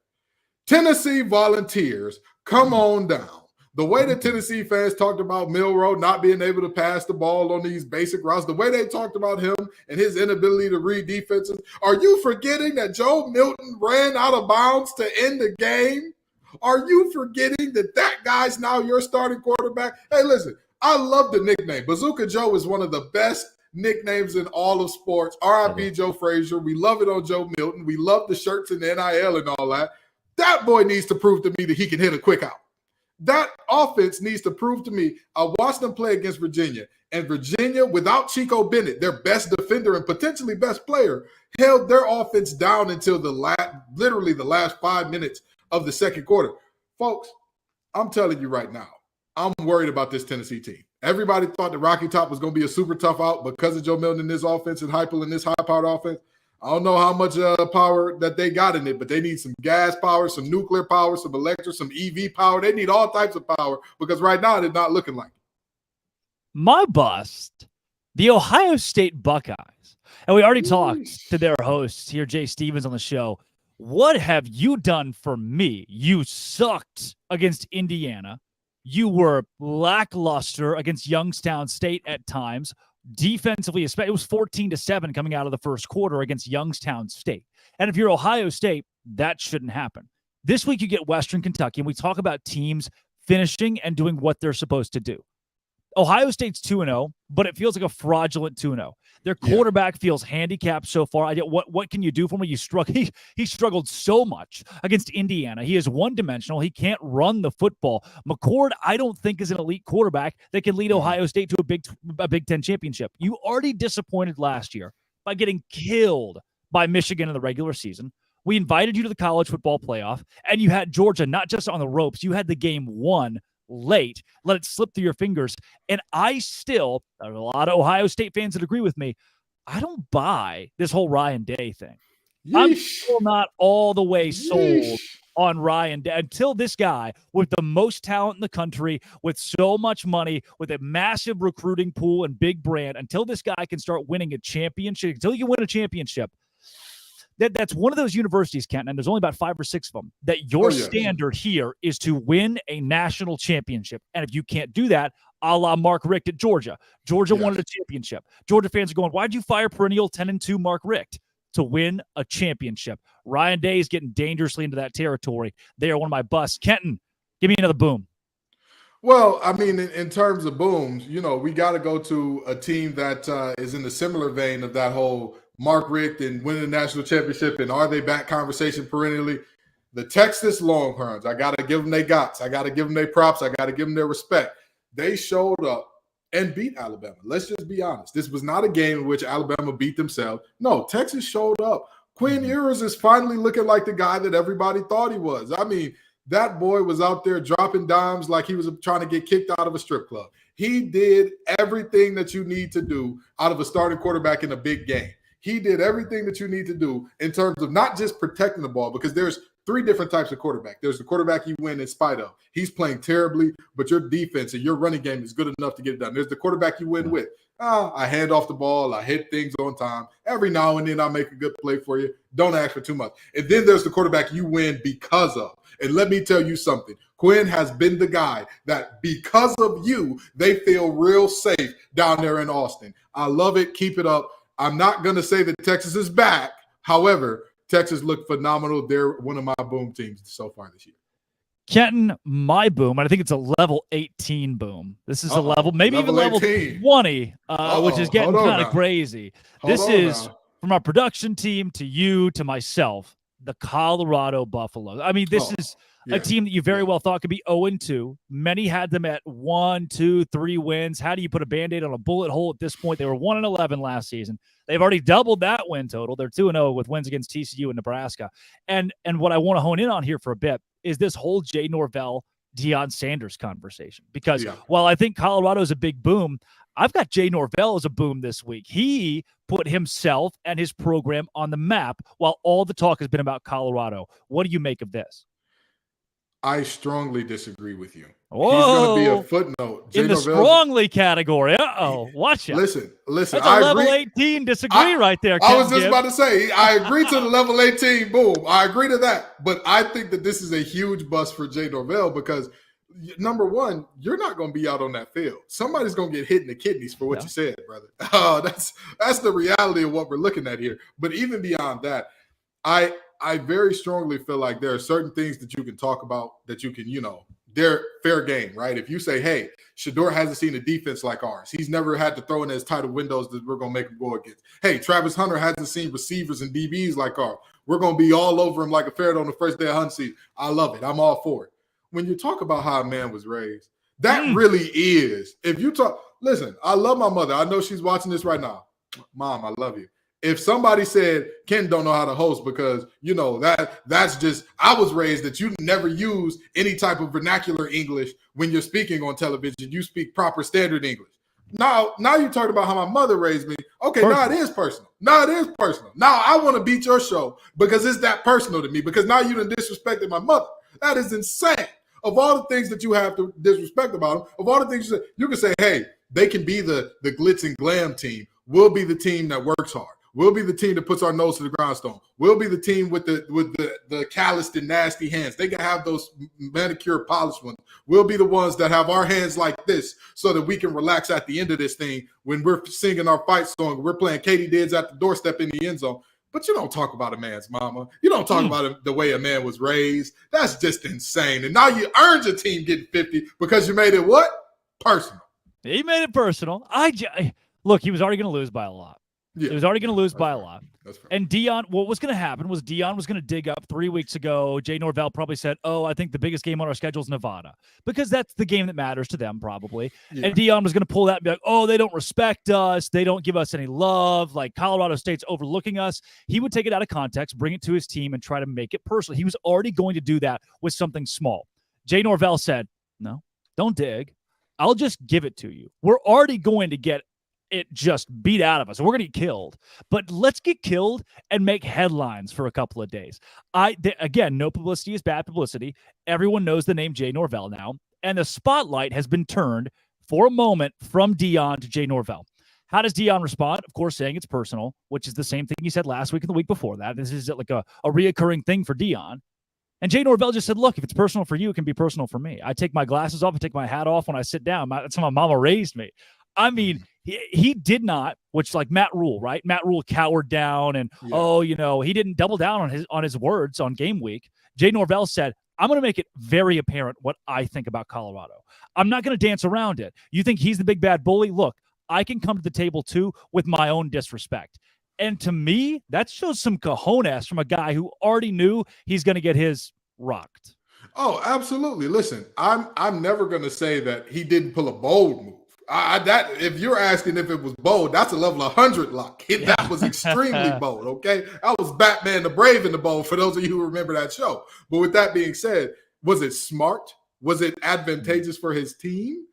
Tennessee Volunteers, come on down. The way that Tennessee fans talked about Milroe not being able to pass the ball on these basic routes, the way they talked about him and his inability to read defenses, are you forgetting that Joe Milton ran out of bounds to end the game? Are you forgetting that guy's now your starting quarterback? Hey, listen, I love the nickname. Bazooka Joe is one of the best nicknames in all of sports. R.I.P. Joe Frazier. We love it on Joe Milton. We love the shirts and the NIL and all that. That boy needs to prove to me that he can hit a quick out. That offense needs to prove to me. I watched them play against Virginia, and Virginia, without Chico Bennett, their best defender and potentially best player, held their offense down until literally the last 5 minutes of the second quarter. Folks, I'm telling you right now, I'm worried about this Tennessee team. Everybody thought the Rocky Top was going to be a super tough out because of Joe Milton and this offense and Heupel and this high-powered offense. I don't know how much power that they got in it, but they need some gas power, some nuclear power, some electric, some EV power. They need all types of power because right now they're not looking like it. My bust, the Ohio State Buckeyes. And we already talked to their hosts here, Jay Stevens, on the show. What have you done for me? You sucked against Indiana. You were lackluster against Youngstown State at times. Defensively, it was 14-7 coming out of the first quarter against Youngstown State. And if you're Ohio State, that shouldn't happen. This week you get Western Kentucky, and we talk about teams finishing and doing what they're supposed to do. Ohio State's 2-0, but it feels like a fraudulent 2-0. Their quarterback feels handicapped so far. What can you do for me? He struggled so much against Indiana. He is one-dimensional. He can't run the football. McCord, I don't think, is an elite quarterback that can lead Ohio State to a Big Ten championship. You already disappointed last year by getting killed by Michigan in the regular season. We invited you to the college football playoff, and you had Georgia not just on the ropes. You had the game won late, let it slip through your fingers. And I still, there are a lot of Ohio State fans that agree with me, I don't buy this whole Ryan Day thing. I'm still not all the way sold on Ryan Day until this guy with the most talent in the country, with so much money, with a massive recruiting pool and big brand, until this guy can start winning a championship, until you win a championship. That's one of those universities, Kenton, and there's only about 5 or 6 of them, that your standard here is to win a national championship. And if you can't do that, a la Mark Richt at Georgia. Georgia wanted a championship. Georgia fans are going, why'd you fire perennial 10-2 Mark Richt? To win a championship. Ryan Day is getting dangerously into that territory. They are one of my busts. Kenton, give me another boom. Well, I mean, in terms of booms, we got to go to a team that is in the similar vein of that whole Mark Richt and winning the national championship and are they back conversation perennially. The Texas Longhorns, I got to give them their guts. I got to give them their props. I got to give them their respect. They showed up and beat Alabama. Let's just be honest. This was not a game in which Alabama beat themselves. No, Texas showed up. Quinn Ewers is finally looking like the guy that everybody thought he was. I mean, that boy was out there dropping dimes like he was trying to get kicked out of a strip club. He did everything that you need to do out of a starting quarterback in a big game. He did everything that you need to do in terms of not just protecting the ball, because there's 3 different types of quarterback. There's the quarterback you win in spite of. He's playing terribly, but your defense and your running game is good enough to get it done. There's the quarterback you win with. I hand off the ball. I hit things on time. Every now and then I make a good play for you. Don't ask for too much. And then there's the quarterback you win because of. And let me tell you something. Quinn has been the guy that because of you, they feel real safe down there in Austin. I love it. Keep it up. I'm not going to say that Texas is back. However, Texas looked phenomenal. They're one of my boom teams so far this year. Kenton, my boom, and I think it's a level 18 boom. This is a level, maybe even level 20, which is getting kind of crazy. This is from our production team to you to myself, the Colorado Buffaloes. I mean, this is a team that you very well thought could be 0-2. Many had them at 1, 2, 3 wins. How do you put a Band-Aid on a bullet hole at this point? They were 1-11 last season. They've already doubled that win total. They're 2-0 with wins against TCU and Nebraska. And what I want to hone in on here for a bit is this whole Jay Norvell, Deion Sanders conversation. Because while I think Colorado is a big boom, I've got Jay Norvell as a boom this week. He put himself and his program on the map while all the talk has been about Colorado. What do you make of this? I strongly disagree with you. Whoa. He's going to be a footnote. In the strongly category. Watch it. Listen. That's a level 18 disagree right there. I was just about to say, I agree to the level 18 boom. I agree to that. But I think that this is a huge bust for Jay Norvell because, number one, you're not going to be out on that field. Somebody's going to get hit in the kidneys for what you said, brother. That's the reality of what we're looking at here. But even beyond that, I very strongly feel like there are certain things that you can talk about that you can, they're fair game, right? If you say, hey, Shedeur hasn't seen a defense like ours. He's never had to throw in as tight of windows that we're going to make him go against. Hey, Travis Hunter hasn't seen receivers and DBs like ours. We're going to be all over him like a ferret on the first day of hunting season. I love it. I'm all for it. When you talk about how a man was raised, that really is. If you talk, listen, I love my mother. I know she's watching this right now. Mom, I love you. If somebody said Ken don't know how to host because, that's just, I was raised that you never use any type of vernacular English when you're speaking on television. You speak proper standard English. Now you talked about how my mother raised me. Okay, now it is personal. Now I want to beat your show because it's that personal to me because now you done disrespected my mother. That is insane. Of all the things that you have to disrespect about him, of all the things you can say, hey, they can be the glitz and glam team. We'll be the team that works hard. We'll be the team that puts our nose to the grindstone. We'll be the team with the calloused and nasty hands. They can have those manicured, polished ones. We'll be the ones that have our hands like this so that we can relax at the end of this thing when we're singing our fight song. We're playing Katie Dids at the doorstep in the end zone. But you don't talk about a man's mama. You don't talk about the way a man was raised. That's just insane. And now you earned your team getting 50 because you made it what? Personal. He made it personal. Look, he was already going to lose by a lot. Yeah. He was already going to lose by a lot. And Deion, what was going to happen was Deion was going to dig up 3 weeks ago. Jay Norvell probably said, I think the biggest game on our schedule is Nevada, because that's the game that matters to them probably. Yeah. And Deion was going to pull that and be like, they don't respect us. They don't give us any love. Like Colorado State's overlooking us. He would take it out of context, bring it to his team, and try to make it personal. He was already going to do that with something small. Jay Norvell said, no, don't dig. I'll just give it to you. We're already going to get it just beat out of us. We're going to get killed. But let's get killed and make headlines for a couple of days. Again, no publicity is bad publicity. Everyone knows the name Jay Norvell now. And the spotlight has been turned for a moment from Deion to Jay Norvell. How does Deion respond? Of course, saying it's personal, which is the same thing he said last week and the week before that. This is like a reoccurring thing for Deion. And Jay Norvell just said, look, if it's personal for you, it can be personal for me. I take my glasses off and take my hat off when I sit down. That's how my mama raised me. I mean, he did not, which like Matt Rule, right? Matt Rule cowered down and, he didn't double down on his words on game week. Jay Norvell said, I'm going to make it very apparent what I think about Colorado. I'm not going to dance around it. You think he's the big bad bully? Look, I can come to the table too with my own disrespect. And to me, that shows some cojones from a guy who already knew he's going to get his rocked. Oh, absolutely. Listen, I'm never going to say that he didn't pull a bold move. That if you're asking if it was bold, that's a level 100 lock. That was extremely bold, okay? I was Batman the Brave in the Bold, for those of you who remember that show. But with that being said, was it smart? Was it advantageous for his team?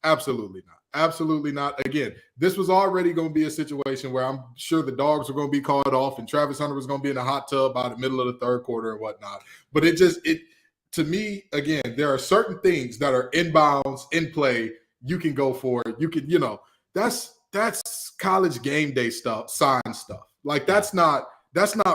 Absolutely not. Absolutely not. Again, this was already going to be a situation where I'm sure the dogs were going to be called off and Travis Hunter was going to be in a hot tub by the middle of the third quarter and whatnot. But to me, again, there are certain things that are inbounds, in play. You can go for it. You can, that's college game day stuff, sign stuff. Like that's not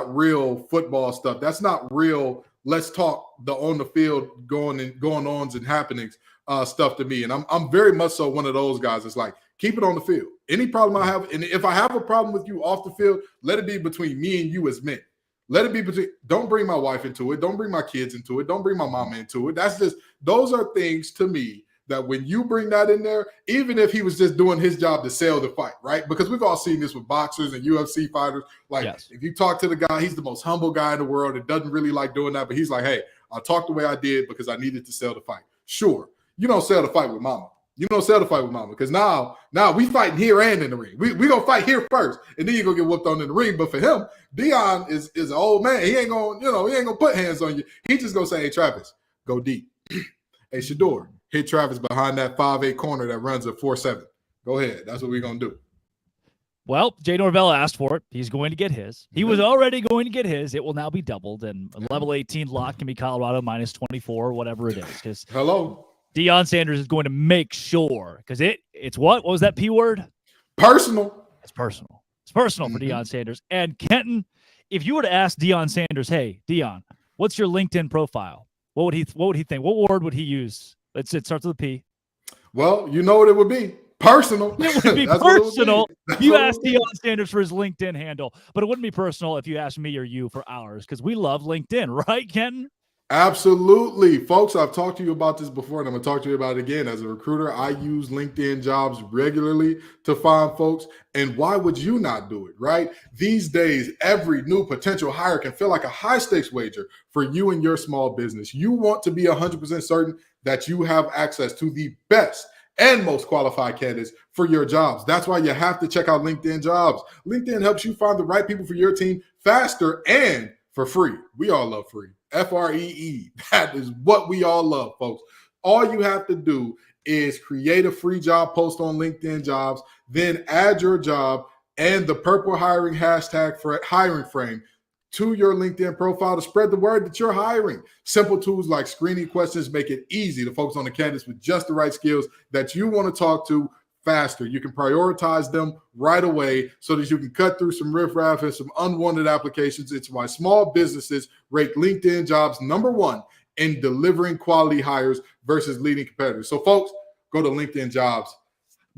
real football stuff. That's not real. Let's talk the on the field going ons and happenings stuff to me. And I'm very much so one of those guys. It's like, keep it on the field. Any problem I have, and if I have a problem with you off the field, let it be between me and you as men. Let it be between. Don't bring my wife into it. Don't bring my kids into it. Don't bring my mama into it. Those are things to me that when you bring that in there, even if he was just doing his job to sell the fight, right? Because we've all seen this with boxers and UFC fighters. Like, If you talk to the guy, he's the most humble guy in the world and doesn't really like doing that. But he's like, hey, I talked the way I did because I needed to sell the fight. Sure, you don't sell the fight with mama. You don't sell the fight with mama because now we fighting here and in the ring. We gonna fight here first, and then you're gonna get whooped on in the ring. But for him, Deion is an old man. He ain't gonna put hands on you. He just gonna say, hey, Travis, go deep. Hey, Shador, hit Travis behind that 5'8" corner that runs a 4.7. Go ahead. That's what we're going to do. Well, Jay Norvell asked for it. He's going to get his. He was already going to get his. It will now be doubled, and a level 18 lock can be Colorado minus 24 or whatever it is. Because Deion Sanders is going to make sure, because it's what? What was that P word? Personal. It's personal. It's personal for Deion Sanders. And Kenton, if you were to ask Deion Sanders, hey, Deion, what's your LinkedIn profile? What would he think? What word would he use? It starts with a P. Well, you know what it would be. Personal. It would be personal if you asked Deion Sanders for his LinkedIn handle, but it wouldn't be personal if you asked me or you for ours, because we love LinkedIn, right, Kenton? Absolutely. Folks, I've talked to you about this before, and I'm going to talk to you about it again. As a recruiter, I use LinkedIn Jobs regularly to find folks. And why would you not do it, right? These days, every new potential hire can feel like a high-stakes wager for you and your small business. You want to be 100% certain that you have access to the best and most qualified candidates for your jobs. That's why you have to check out LinkedIn Jobs. LinkedIn helps you find the right people for your team faster and for free. We all love free. Free. That is what we all love, folks. All you have to do is create a free job post on LinkedIn Jobs, then add your job and the purple hiring hashtag for hiring frame to your LinkedIn profile to spread the word that you're hiring. Simple tools like screening questions make it easy to focus on the candidates with just the right skills that you want to talk to faster. You can prioritize them right away so that you can cut through some riffraff and some unwanted applications. It's why small businesses rate LinkedIn Jobs #1 in delivering quality hires versus leading competitors. So, folks, go to LinkedIn Jobs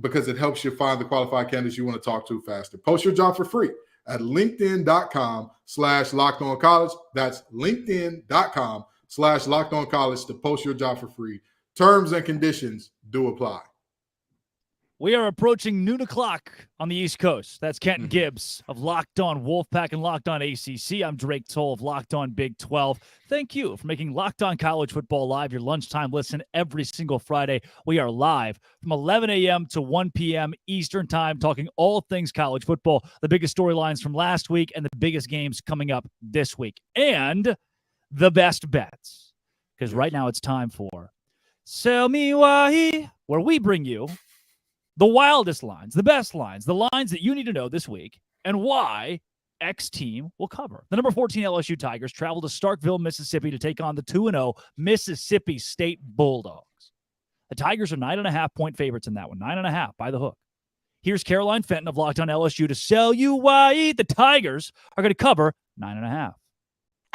because it helps you find the qualified candidates you want to talk to faster. Post your job for free at linkedin.com/lockedoncollege. That's linkedin.com/lockedoncollege to post your job for free. Terms and conditions do apply. We are approaching noon o'clock on the East Coast. That's Kenton Gibbs of Locked On Wolfpack and Locked On ACC. I'm Drake Toll of Locked On Big 12. Thank you for making Locked On College Football Live your lunchtime listen every single Friday. We are live from 11 a.m. to 1 p.m. Eastern Time, talking all things college football, the biggest storylines from last week and the biggest games coming up this week, and the best bets. Because right now it's time for Sell Me Why, where we bring you the wildest lines, the best lines, the lines that you need to know this week, and why X team will cover. The number 14 LSU Tigers travel to Starkville, Mississippi to take on the 2-0 Mississippi State Bulldogs. The Tigers are 9.5-point favorites in that one, 9.5 by the hook. Here's Caroline Fenton of Locked On LSU to sell you why the Tigers are going to cover 9.5.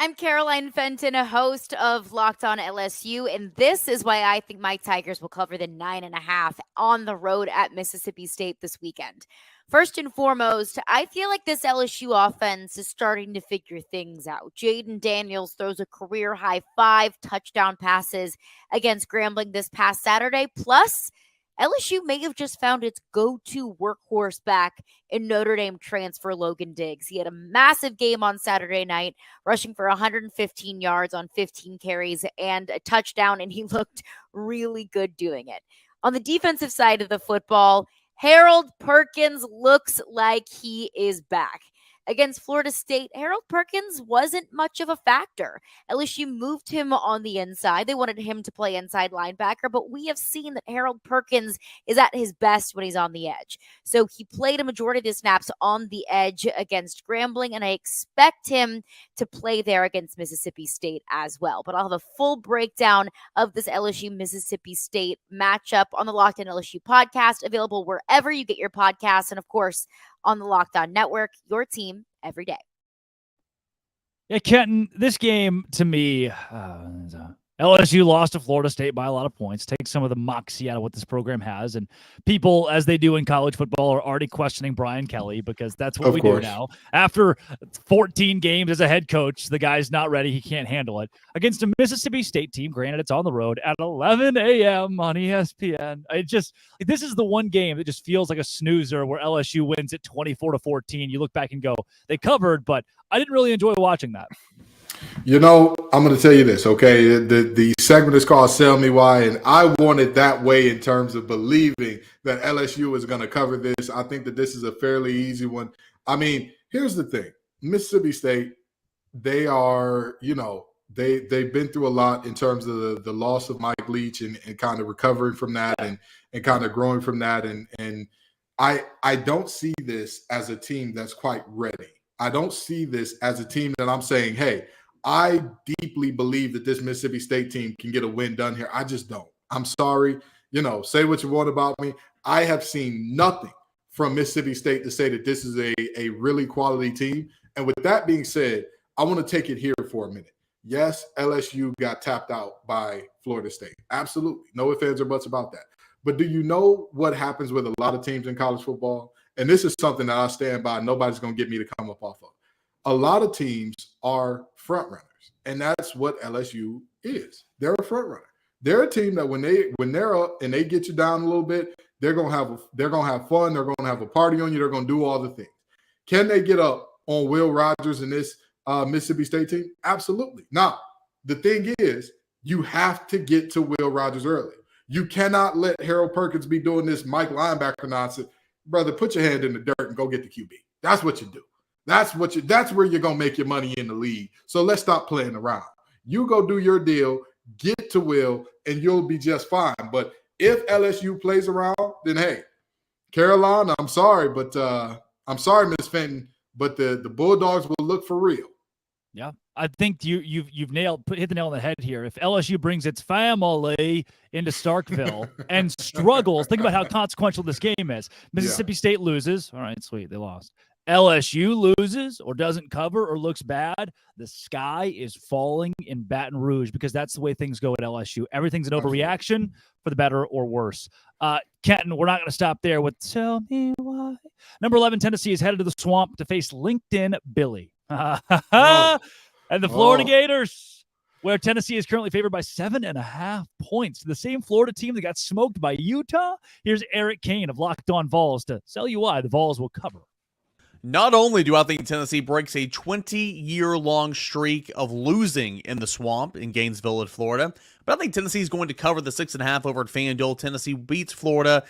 I'm Caroline Fenton, a host of Locked On LSU, and this is why I think my Tigers will cover the 9.5 on the road at Mississippi State this weekend. First and foremost, I feel like this LSU offense is starting to figure things out. Jaden Daniels throws a career-high 5 touchdown passes against Grambling this past Saturday, plus LSU may have just found its go-to workhorse back in Notre Dame transfer Logan Diggs. He had a massive game on Saturday night, rushing for 115 yards on 15 carries and a touchdown, and he looked really good doing it. On the defensive side of the football, Harold Perkins looks like he is back. Against Florida State, Harold Perkins wasn't much of a factor. LSU moved him on the inside. They wanted him to play inside linebacker, but we have seen that Harold Perkins is at his best when he's on the edge. So he played a majority of the snaps on the edge against Grambling, and I expect him to play there against Mississippi State as well. But I'll have a full breakdown of this LSU-Mississippi State matchup on the Locked On LSU podcast, available wherever you get your podcasts, and of course, on the Locked On Network, your team every day. Yeah, Kenton, this game to me, LSU lost to Florida State by a lot of points. Take some of the moxie out of what this program has. And people, as they do in college football, are already questioning Brian Kelly because that's what we do now. After 14 games as a head coach, the guy's not ready. He can't handle it. Against a Mississippi State team, granted it's on the road, at 11 a.m. on ESPN. This is the one game that just feels like a snoozer where LSU wins at 24-14. You look back and go, they covered, but I didn't really enjoy watching that. You know, I'm going to tell you this, okay? The segment is called Sell Me Why, and I want it that way in terms of believing that LSU is going to cover this. I think that this is a fairly easy one. I mean, here's the thing. Mississippi State, they are, they've been through a lot in terms of the loss of Mike Leach and kind of recovering from that and kind of growing from that. And I don't see this as a team that's quite ready. I don't see this as a team that I'm saying, hey, I deeply believe that this Mississippi State team can get a win done here. I just don't. I'm sorry. Say what you want about me. I have seen nothing from Mississippi State to say that this is a really quality team. And with that being said, I want to take it here for a minute. Yes, LSU got tapped out by Florida State. Absolutely. No ifs, ands, or buts about that. But do you know what happens with a lot of teams in college football? And this is something that I stand by. Nobody's going to get me to come up off of. A lot of teams are front runners, and that's what LSU is. They're a front runner. They're a team that when they're up and they get you down a little bit, they're gonna have fun. They're gonna have a party on you. They're gonna do all the things. Can they get up on Will Rogers and this Mississippi State team? Absolutely. Now, the thing is, you have to get to Will Rogers early. You cannot let Harold Perkins be doing this Mike linebacker nonsense. Brother, put your hand in the dirt and go get the QB. That's what you do. That's where you're going to make your money in the league. So let's stop playing around. You go do your deal, get to Will, and you'll be just fine. But if LSU plays around, then hey, Caroline, I'm sorry, but I'm sorry, Miss Fenton, but the Bulldogs will look for real. Yeah, I think you've hit the nail on the head here. If LSU brings its family into Starkville and struggles, think about how consequential this game is. Mississippi State loses. All right, sweet, they lost. LSU loses or doesn't cover or looks bad, the sky is falling in Baton Rouge because that's the way things go at LSU. Everything's an overreaction for the better or worse. Kenton, we're not going to stop there with tell me why. Number 11, Tennessee is headed to the Swamp to face LinkedIn Billy. And the Florida Gators, where Tennessee is currently favored by 7.5 points. The same Florida team that got smoked by Utah. Here's Eric Kane of Locked On Vols to tell you why the Vols will cover. Not only do I think Tennessee breaks a 20-year-long streak of losing in the Swamp in Gainesville, Florida, but I think Tennessee is going to cover the 6.5 over at FanDuel. Tennessee beats Florida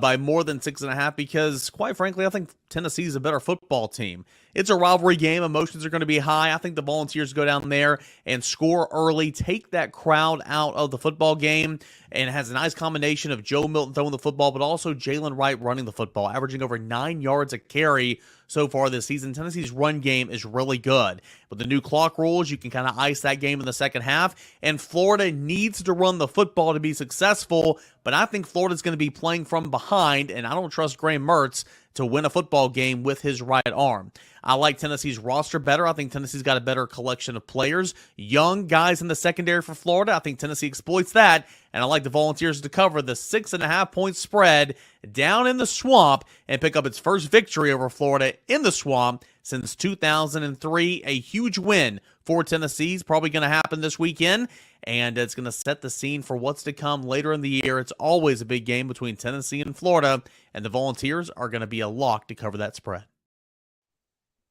by more than 6.5 because, quite frankly, I think Tennessee is a better football team. It's a rivalry game. Emotions are going to be high. I think the Volunteers go down there and score early, take that crowd out of the football game, and it has a nice combination of Joe Milton throwing the football, but also Jalen Wright running the football, averaging over 9 yards a carry so far this season. Tennessee's run game is really good. With the new clock rules, you can kind of ice that game in the second half, and Florida needs to run the football to be successful, but I think Florida's going to be playing from behind, and I don't trust Graham Mertz to win a football game with his right arm. I like Tennessee's roster better. I think Tennessee's got a better collection of players. Young guys in the secondary for Florida. I think Tennessee exploits that. And I like the Volunteers to cover the 6.5 point spread down in the Swamp and pick up its first victory over Florida in the Swamp since 2003. A huge win for Tennessee is probably going to happen this weekend. And it's going to set the scene for what's to come later in the year. It's always a big game between Tennessee and Florida. And the Volunteers are going to be a lock to cover that spread.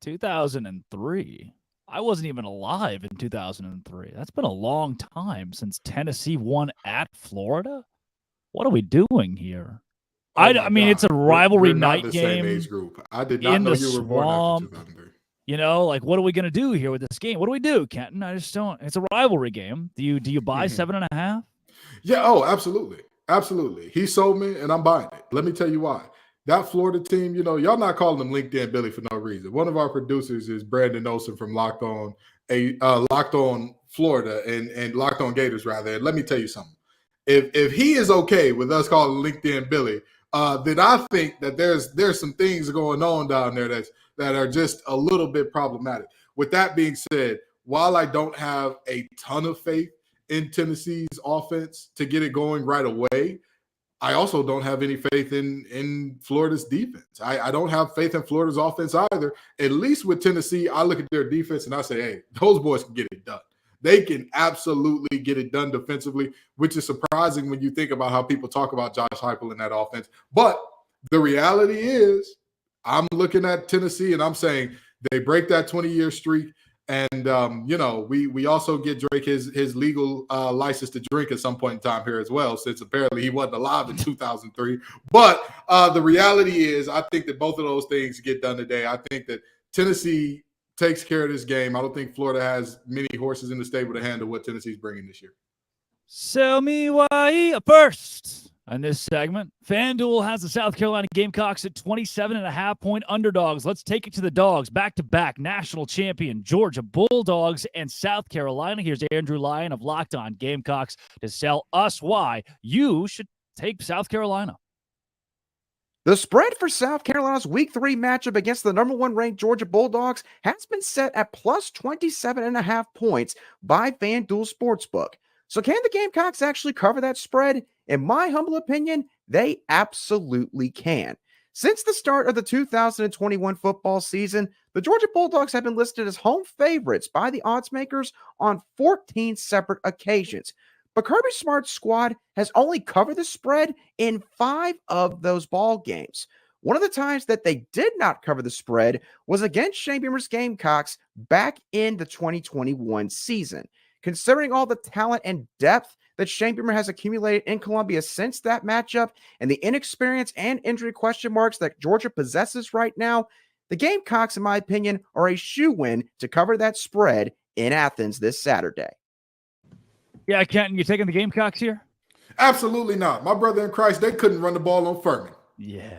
2003. I wasn't even alive in 2003. That's been a long time since Tennessee won at Florida. What are we doing here? I mean, it's a rivalry night game. Same age group. I did not know you were born after 2003. You know, like, what are we going to do here with this game? What do we do, Kenton? I just don't. It's a rivalry game. Do you buy 7.5? Yeah. Oh, absolutely. Absolutely. He sold me and I'm buying it. Let me tell you why. That Florida team, you know, y'all not calling them LinkedIn Billy for no reason. One of our producers is Brandon Olson from Locked On Florida and Locked On Gators, rather. And let me tell you something. If he is okay with us calling LinkedIn Billy, then I think that there's some things going on down there that are just a little bit problematic. With that being said, while I don't have a ton of faith in Tennessee's offense to get it going right away, I also don't have any faith in Florida's defense. I don't have faith in Florida's offense either. At least with Tennessee, I look at their defense and I say, hey, those boys can get it done. They can absolutely get it done defensively, which is surprising when you think about how people talk about Josh Heupel in that offense. But the reality is, I'm looking at Tennessee and I'm saying they break that 20-year streak. And, you know, we also get Drake his legal license to drink at some point in time here as well, since apparently he wasn't alive in 2003. But the reality is, I think that both of those things get done today. I think that Tennessee takes care of this game. I don't think Florida has many horses in the stable to handle what Tennessee's bringing this year. Sell me why first. In this segment, FanDuel has the South Carolina Gamecocks at 27.5 point underdogs. Let's take it to the dogs. Back-to-back national champion Georgia Bulldogs and South Carolina. Here's Andrew Lyon of Locked On Gamecocks to sell us why you should take South Carolina. The spread for South Carolina's Week 3 matchup against the number 1 ranked Georgia Bulldogs has been set at plus 27.5 points by FanDuel Sportsbook. So can the Gamecocks actually cover that spread? In my humble opinion, they absolutely can. Since the start of the 2021 football season, the Georgia Bulldogs have been listed as home favorites by the odds makers on 14 separate occasions. But Kirby Smart's squad has only covered the spread in 5 of those ball games. One of the times that they did not cover the spread was against Shane Beamer's Gamecocks back in the 2021 season. Considering all the talent and depth that Shane Beamer has accumulated in Columbia since that matchup and the inexperience and injury question marks that Georgia possesses right now, the Gamecocks, in my opinion, are a shoo-in to cover that spread in Athens this Saturday. Yeah, Kenton, you taking the Gamecocks here? Absolutely not. My brother in Christ, they couldn't run the ball on Furman. Yeah.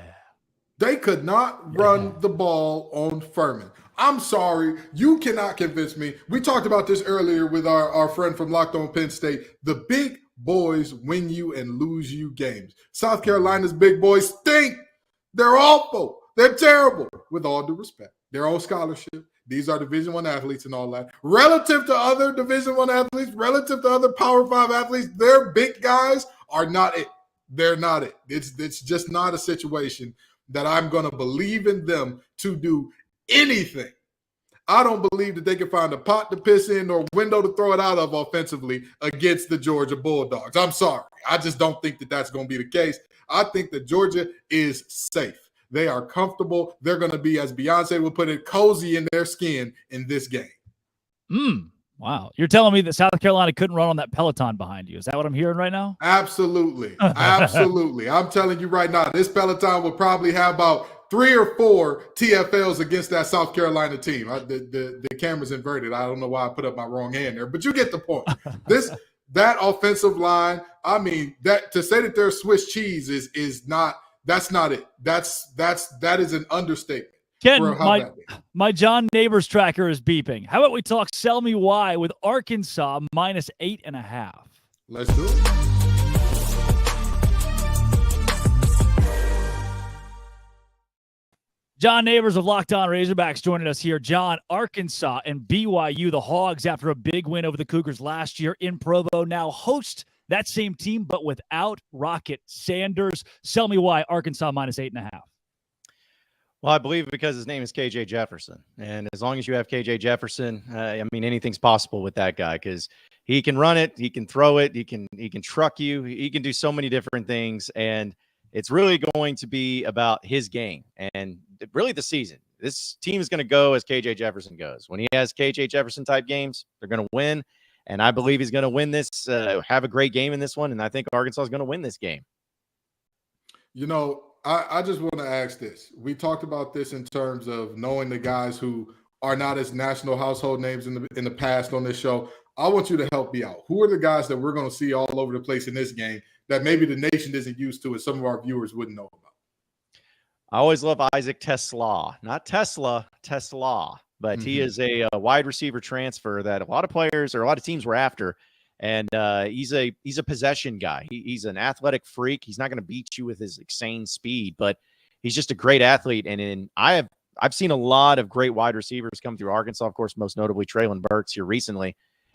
They could not run the ball on Furman. I'm sorry. You cannot convince me. We talked about this earlier with our friend from Locked On Penn State. The big boys win you and lose you games. South Carolina's big boys stink. They're awful. They're terrible, with all due respect. They're on scholarship. These are Division I athletes and all that. Relative to other Division I athletes, relative to other Power 5 athletes, their big guys are not it. They're not it. It's just not a situation that I'm going to believe in them to do anything. I don't believe that they can find a pot to piss in or a window to throw it out of offensively against the Georgia Bulldogs. I'm sorry. I just don't think that that's going to be the case. I think that Georgia is safe. They are comfortable. They're going to be, as Beyonce would put it, cozy in their skin in this game. Wow. You're telling me that South Carolina couldn't run on that Peloton behind you. Is that what I'm hearing right now? Absolutely. Absolutely. I'm telling you right now, this Peloton will probably have about 3 or 4 TFLs against that South Carolina team. The camera's inverted. I don't know why I put up my wrong hand there, but you get the point. That offensive line, I mean, that to say that they're Swiss cheese is not. That's not it. That is an understatement. Ken, my John Neighbors tracker is beeping. How about we talk Sell Me Why with Arkansas minus 8.5? Let's do it. John Neighbors of Locked On Razorbacks joining us here. John, Arkansas and BYU, the Hogs, after a big win over the Cougars last year in Provo, now host that same team, but without Rocket Sanders. Sell me why Arkansas minus 8.5. Well, I believe because his name is KJ Jefferson. And as long as you have KJ Jefferson, I mean, anything's possible with that guy because he can run it, he can throw it, he can truck you, he can do so many different things. And it's really going to be about his game and really the season. This team is going to go as KJ Jefferson goes. When he has KJ Jefferson type games, they're going to win. And I believe he's going to win this, have a great game in this one. And I think Arkansas is going to win this game. You know, I just want to ask this. We talked about this in terms of knowing the guys who are not as national household names in the past on this show. I want you to help me out. Who are the guys that we're going to see all over the place in this game that maybe the nation isn't used to and some of our viewers wouldn't know about? I always love Isaac Tesla, not Tesla, Tesla. But he is a wide receiver transfer that a lot of players or a lot of teams were after. And he's a possession guy. He's an athletic freak. He's not going to beat you with his insane speed, but he's just a great athlete. And I've seen a lot of great wide receivers come through Arkansas, of course, most notably Traylon Burks here recently.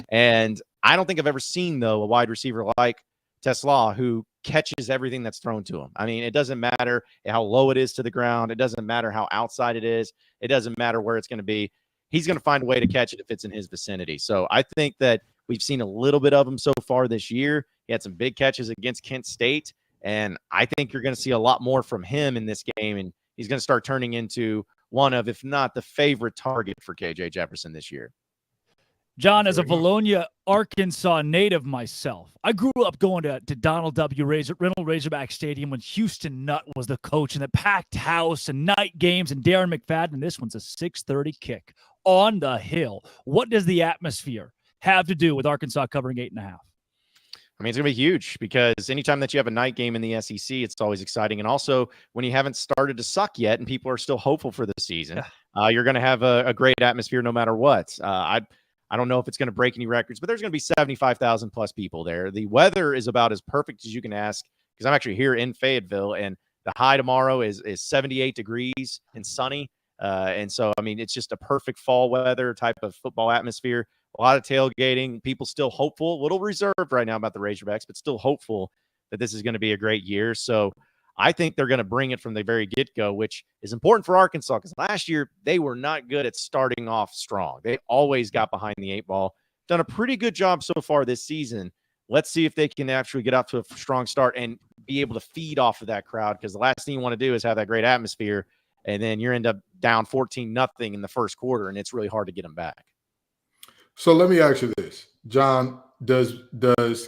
And I don't think I've ever seen, though, a wide receiver like Tesla who catches everything that's thrown to him. I mean, it doesn't matter how low it is to the ground. It doesn't matter how outside it is. It doesn't matter where it's going to be. He's going to find a way to catch it if it's in his vicinity. So I think that we've seen a little bit of him so far this year. He had some big catches against Kent State, and I think you're going to see a lot more from him in this game, and he's going to start turning into one of, if not the favorite target for KJ Jefferson this year. John, as a Valonia, Arkansas native myself, I grew up going to Donald W. Reynolds Razorback Stadium when Houston Nutt was the coach, and the packed house and night games and Darren McFadden. And this one's a 6:30 kick on the hill. What does the atmosphere have to do with Arkansas covering 8.5? I mean, it's going to be huge because anytime that you have a night game in the SEC, it's always exciting. And also when you haven't started to suck yet and people are still hopeful for the season, you're going to have a great atmosphere no matter what. I don't know if it's going to break any records, but there's going to be 75,000 plus people there. The weather is about as perfect as you can ask because I'm actually here in Fayetteville, and the high tomorrow is 78 degrees and sunny. And so, I mean, it's just a perfect fall weather type of football atmosphere. A lot of tailgating, people still hopeful, a little reserved right now about the Razorbacks, but still hopeful that this is going to be a great year. So I think they're going to bring it from the very get-go, which is important for Arkansas because last year they were not good at starting off strong. They always got behind the 8 ball. Done a pretty good job so far this season. Let's see if they can actually get off to a strong start and be able to feed off of that crowd, because the last thing you want to do is have that great atmosphere, and then you end up down 14-0 in the first quarter, and it's really hard to get them back. So let me ask you this, John. Does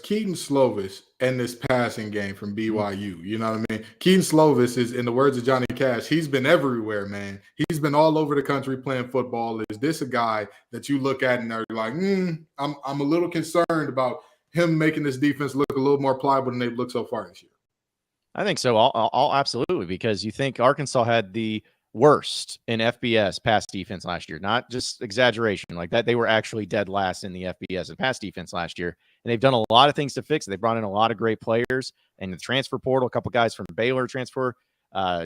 Keaton Slovis end this passing game from BYU? You know what I mean? Keaton Slovis is, in the words of Johnny Cash, he's been everywhere, man. He's been all over the country playing football. Is this a guy that you look at and are like, I'm a little concerned about him making this defense look a little more pliable than they've looked so far this year? I think so. I'll absolutely, because you think Arkansas had the worst in FBS pass defense last year, not just exaggeration like that. They were actually dead last in the FBS and pass defense last year, and they've done a lot of things to fix it. They brought in a lot of great players, and the transfer portal, a couple guys from Baylor transfer,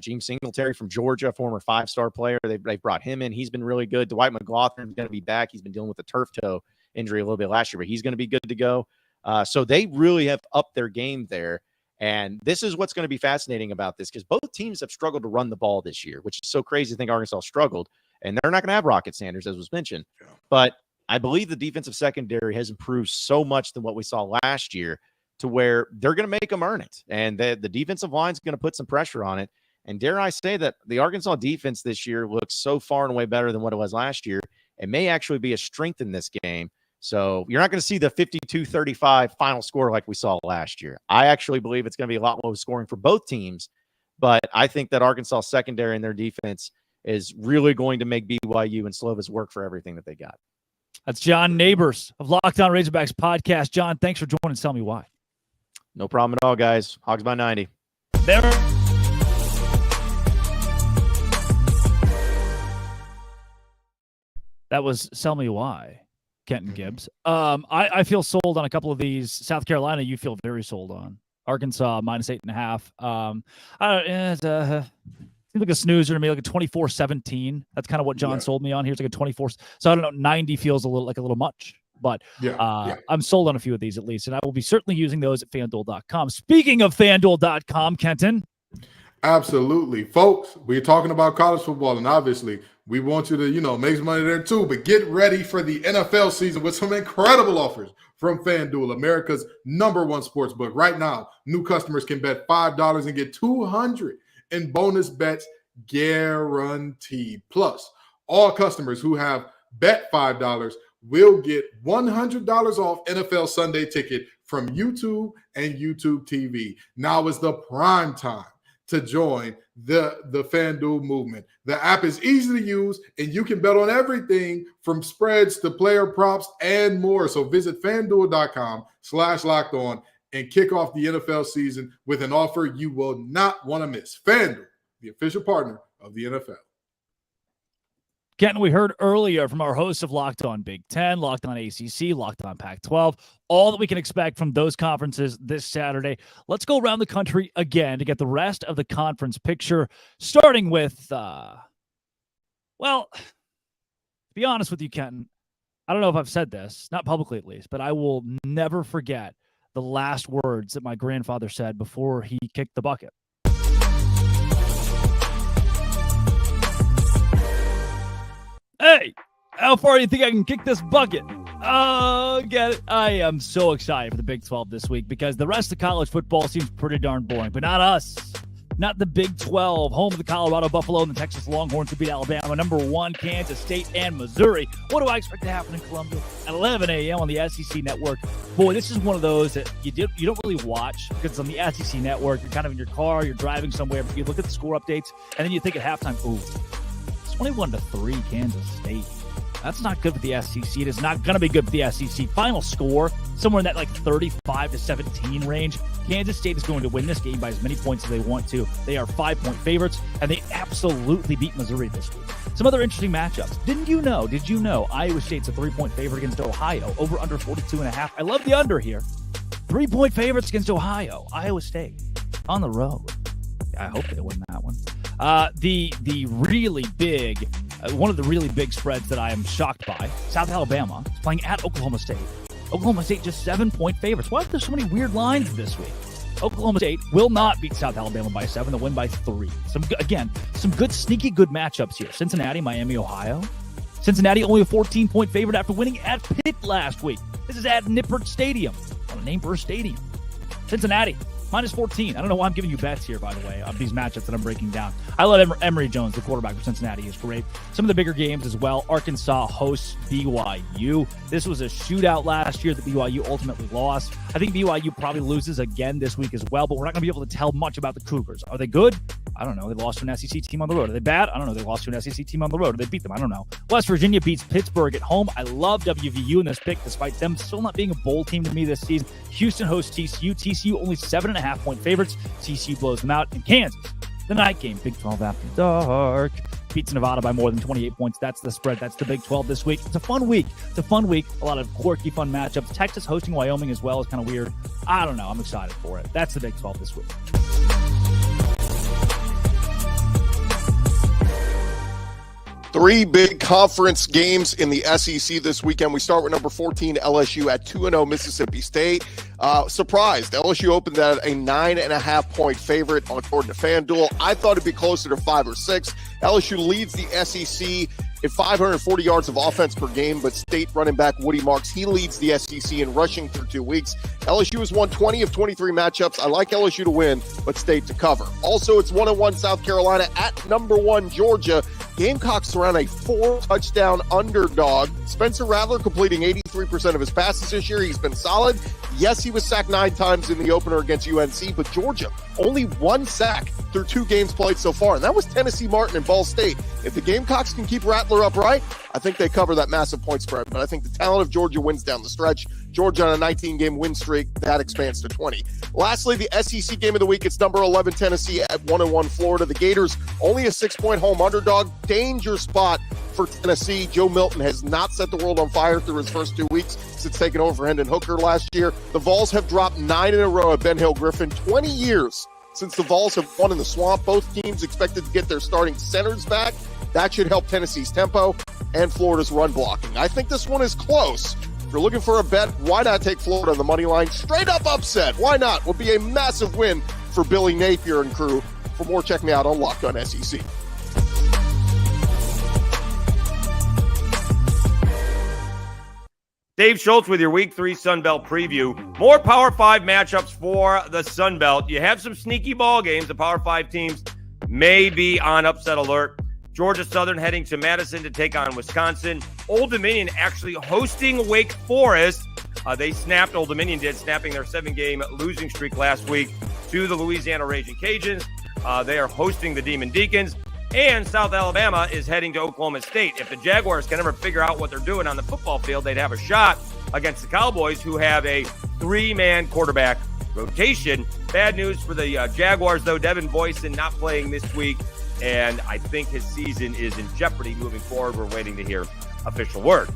James Singletary from Georgia, former 5-star player. They've brought him in. He's been really good. Dwight McLaughlin's going to be back. He's been dealing with a turf toe injury a little bit last year, but he's going to be good to go. So they really have upped their game there. And this is what's going to be fascinating about this, because both teams have struggled to run the ball this year, which is so crazy to think Arkansas struggled. And they're not going to have Rocket Sanders, as was mentioned. But I believe the defensive secondary has improved so much than what we saw last year, to where they're going to make them earn it. And the defensive line is going to put some pressure on it. And dare I say that the Arkansas defense this year looks so far and away better than what it was last year. It may actually be a strength in this game. So you're not going to see the 52-35 final score like we saw last year. I actually believe it's going to be a lot low scoring for both teams, but I think that Arkansas secondary and their defense is really going to make BYU and Slovis work for everything that they got. That's John Neighbors of Locked On Razorbacks podcast. John, thanks for joining. Tell me why. No problem at all, guys. Hogs by 90. There. That was Sell Me Why. Kenton Gibbs. I feel sold on a couple of these. South Carolina, you feel very sold on. Arkansas, -8.5. Seems like a snoozer to me, like a 24-17. That's kind of what John sold me on here. It's like a 24. So I don't know. 90 feels a little much, but I'm sold on a few of these at least, and I will be certainly using those at FanDuel.com. Speaking of FanDuel.com, Kenton. Absolutely. Folks, we're talking about college football, and obviously we want you to, make some money there too, but get ready for the NFL season with some incredible offers from FanDuel, America's #1 sports book. Right now, new customers can bet $5 and get $200 in bonus bets guaranteed. Plus, all customers who have bet $5 will get $100 off NFL Sunday Ticket from YouTube and YouTube TV. Now is the prime time to join the FanDuel movement. The app is easy to use, and you can bet on everything from spreads to player props and more. So visit FanDuel.com/lockedon and kick off the NFL season with an offer you will not want to miss. FanDuel, the official partner of the NFL. Kenton, we heard earlier from our hosts of Locked On Big Ten, Locked On ACC, Locked On Pac-12, all that we can expect from those conferences this Saturday. Let's go around the country again to get the rest of the conference picture, starting with, to be honest with you, Kenton, I don't know if I've said this, not publicly at least, but I will never forget the last words that my grandfather said before he kicked the bucket. Hey, how far do you think I can kick this bucket? Oh, get it. I am so excited for the Big 12 this week because the rest of college football seems pretty darn boring, but not us. Not the Big 12, home of the Colorado Buffalo and the Texas Longhorns to beat Alabama, #1 Kansas State and Missouri. What do I expect to happen in Columbia at 11 a.m. on the SEC Network? Boy, this is one of those that you don't really watch because it's on the SEC Network. You're kind of in your car, you're driving somewhere, but you look at the score updates, and then you think at halftime, ooh, 21-3 Kansas State. That's not good for the SEC. It is not going to be good for the SEC. Final score, somewhere in that 35-17 range. Kansas State is going to win this game by as many points as they want to. They are 5-point favorites, and they absolutely beat Missouri this week. Some other interesting matchups. Did you know Iowa State's a 3-point favorite against Ohio, over under 42.5? I love the under here. 3-point favorites against Ohio. Iowa State on the road. I hope they win that one. The really big, one of the really big spreads that I am shocked by, South Alabama is playing at Oklahoma State. Oklahoma State just 7-point favorites. Why are there so many weird lines this week? Oklahoma State will not beat South Alabama by 7. They'll win by 3. Some good, sneaky good matchups here. Cincinnati, Miami, Ohio. Cincinnati only a 14-point favorite after winning at Pitt last week. This is at Nippert Stadium. What a name for a stadium. Cincinnati. -14. I don't know why I'm giving you bets here, by the way, on these matchups that I'm breaking down. I love Emory Jones, the quarterback for Cincinnati, is great. Some of the bigger games as well. Arkansas hosts BYU. This was a shootout last year that BYU ultimately lost. I think BYU probably loses again this week as well, but we're not going to be able to tell much about the Cougars. Are they good? I don't know. They lost to an SEC team on the road. Are they bad? I don't know. They lost to an SEC team on the road. They beat them. I don't know. West Virginia beats Pittsburgh at home. I love WVU in this pick, despite them still not being a bowl team to me this season. Houston hosts TCU. TCU only 7.5-point favorites. TCU blows them out. And Kansas, the night game, Big 12 after dark, beats Nevada by more than 28 points. That's the spread. That's the Big 12 this week. It's a fun week. A lot of quirky, fun matchups. Texas hosting Wyoming as well is kind of weird. I don't know. I'm excited for it. That's the Big 12 this week. Three big conference games in the SEC this weekend. We start with number 14, LSU at 2-0 Mississippi State. Surprised. LSU opened at a 9.5-point favorite on according to FanDuel. I thought it'd be closer to 5 or 6. LSU leads the SEC at 540 yards of offense per game, but State running back Woody Marks, he leads the SEC in rushing through 2 weeks. LSU has won 20 of 23 matchups. I like LSU to win, but State to cover. Also, it's 1-1 South Carolina at number 1 Georgia. Gamecocks around a 4-touchdown underdog. Spencer Rattler completing 83% of his passes this year. He's been solid. Yes, he was sacked 9 times in the opener against UNC, but Georgia only 1 sack through 2 games played so far, and that was Tennessee Martin and Ball State. If the Gamecocks can keep Rattler upright, I think they cover that massive point spread, but I think the talent of Georgia wins down the stretch. Georgia on a 19-game win streak, that expands to 20. Lastly, the SEC game of the week, it's number 11 Tennessee at 1-1 Florida. The Gators only a 6-point home underdog. Danger spot for Tennessee. Joe Milton has not set the world on fire through his first 2 weeks since taking over for Hendon Hooker last year. The Vols have dropped 9 in a row at Ben Hill Griffin. 20 years since the Vols have won in the Swamp. Both teams expected to get their starting centers back. That should help Tennessee's tempo and Florida's run blocking. I think this one is close. If you're looking for a bet, why not take Florida on the money line? Straight up upset. Why not? Would be a massive win for Billy Napier and crew. For more, check me out on Locked On SEC. Dave Schultz with your Week 3 Sun Belt preview. More Power 5 matchups for the Sun Belt. You have some sneaky ball games. The Power 5 teams may be on upset alert. Georgia Southern heading to Madison to take on Wisconsin. Old Dominion actually hosting Wake Forest. They snapped, Old Dominion did, snapping their 7-game losing streak last week to the Louisiana Raging Cajuns. They are hosting the Demon Deacons. And South Alabama is heading to Oklahoma State. If the Jaguars can ever figure out what they're doing on the football field, they'd have a shot against the Cowboys, who have a 3-man quarterback rotation. Bad news for the Jaguars, though. Devin Boyson not playing this week, and I think his season is in jeopardy moving forward. We're waiting to hear official word.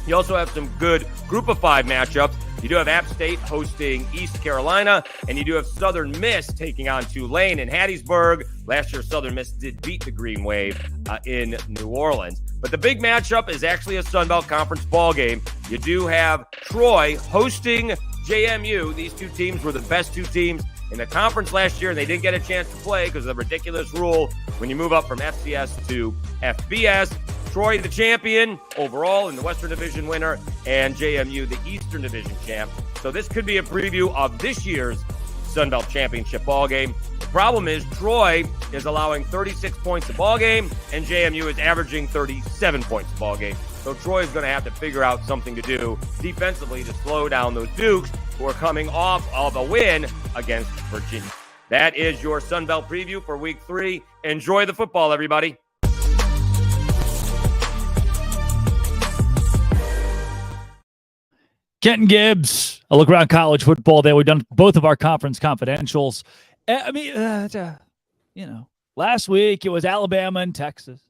You also have some good Group of 5 matchups. You do have App State hosting East Carolina, and you do have Southern Miss taking on Tulane in Hattiesburg. Last year, Southern Miss did beat the Green Wave in New Orleans. But the big matchup is actually a Sun Belt Conference ball game. You do have Troy hosting JMU. These 2 teams were the best 2 teams in the conference last year, and they didn't get a chance to play because of the ridiculous rule when you move up from FCS to FBS. Troy, the champion overall in the Western Division winner, and JMU, the Eastern Division champ. So this could be a preview of this year's Sun Belt Championship ball game. The problem is Troy is allowing 36 points a ball game, and JMU is averaging 37 points a ball game. So Troy is going to have to figure out something to do defensively to slow down those Dukes, who are coming off of a win against Virginia. That is your Sun Belt preview for Week 3. Enjoy the football, everybody. Kenton Gibbs, a look around college football there. We've done both of our conference confidentials. I mean, last week it was Alabama and Texas.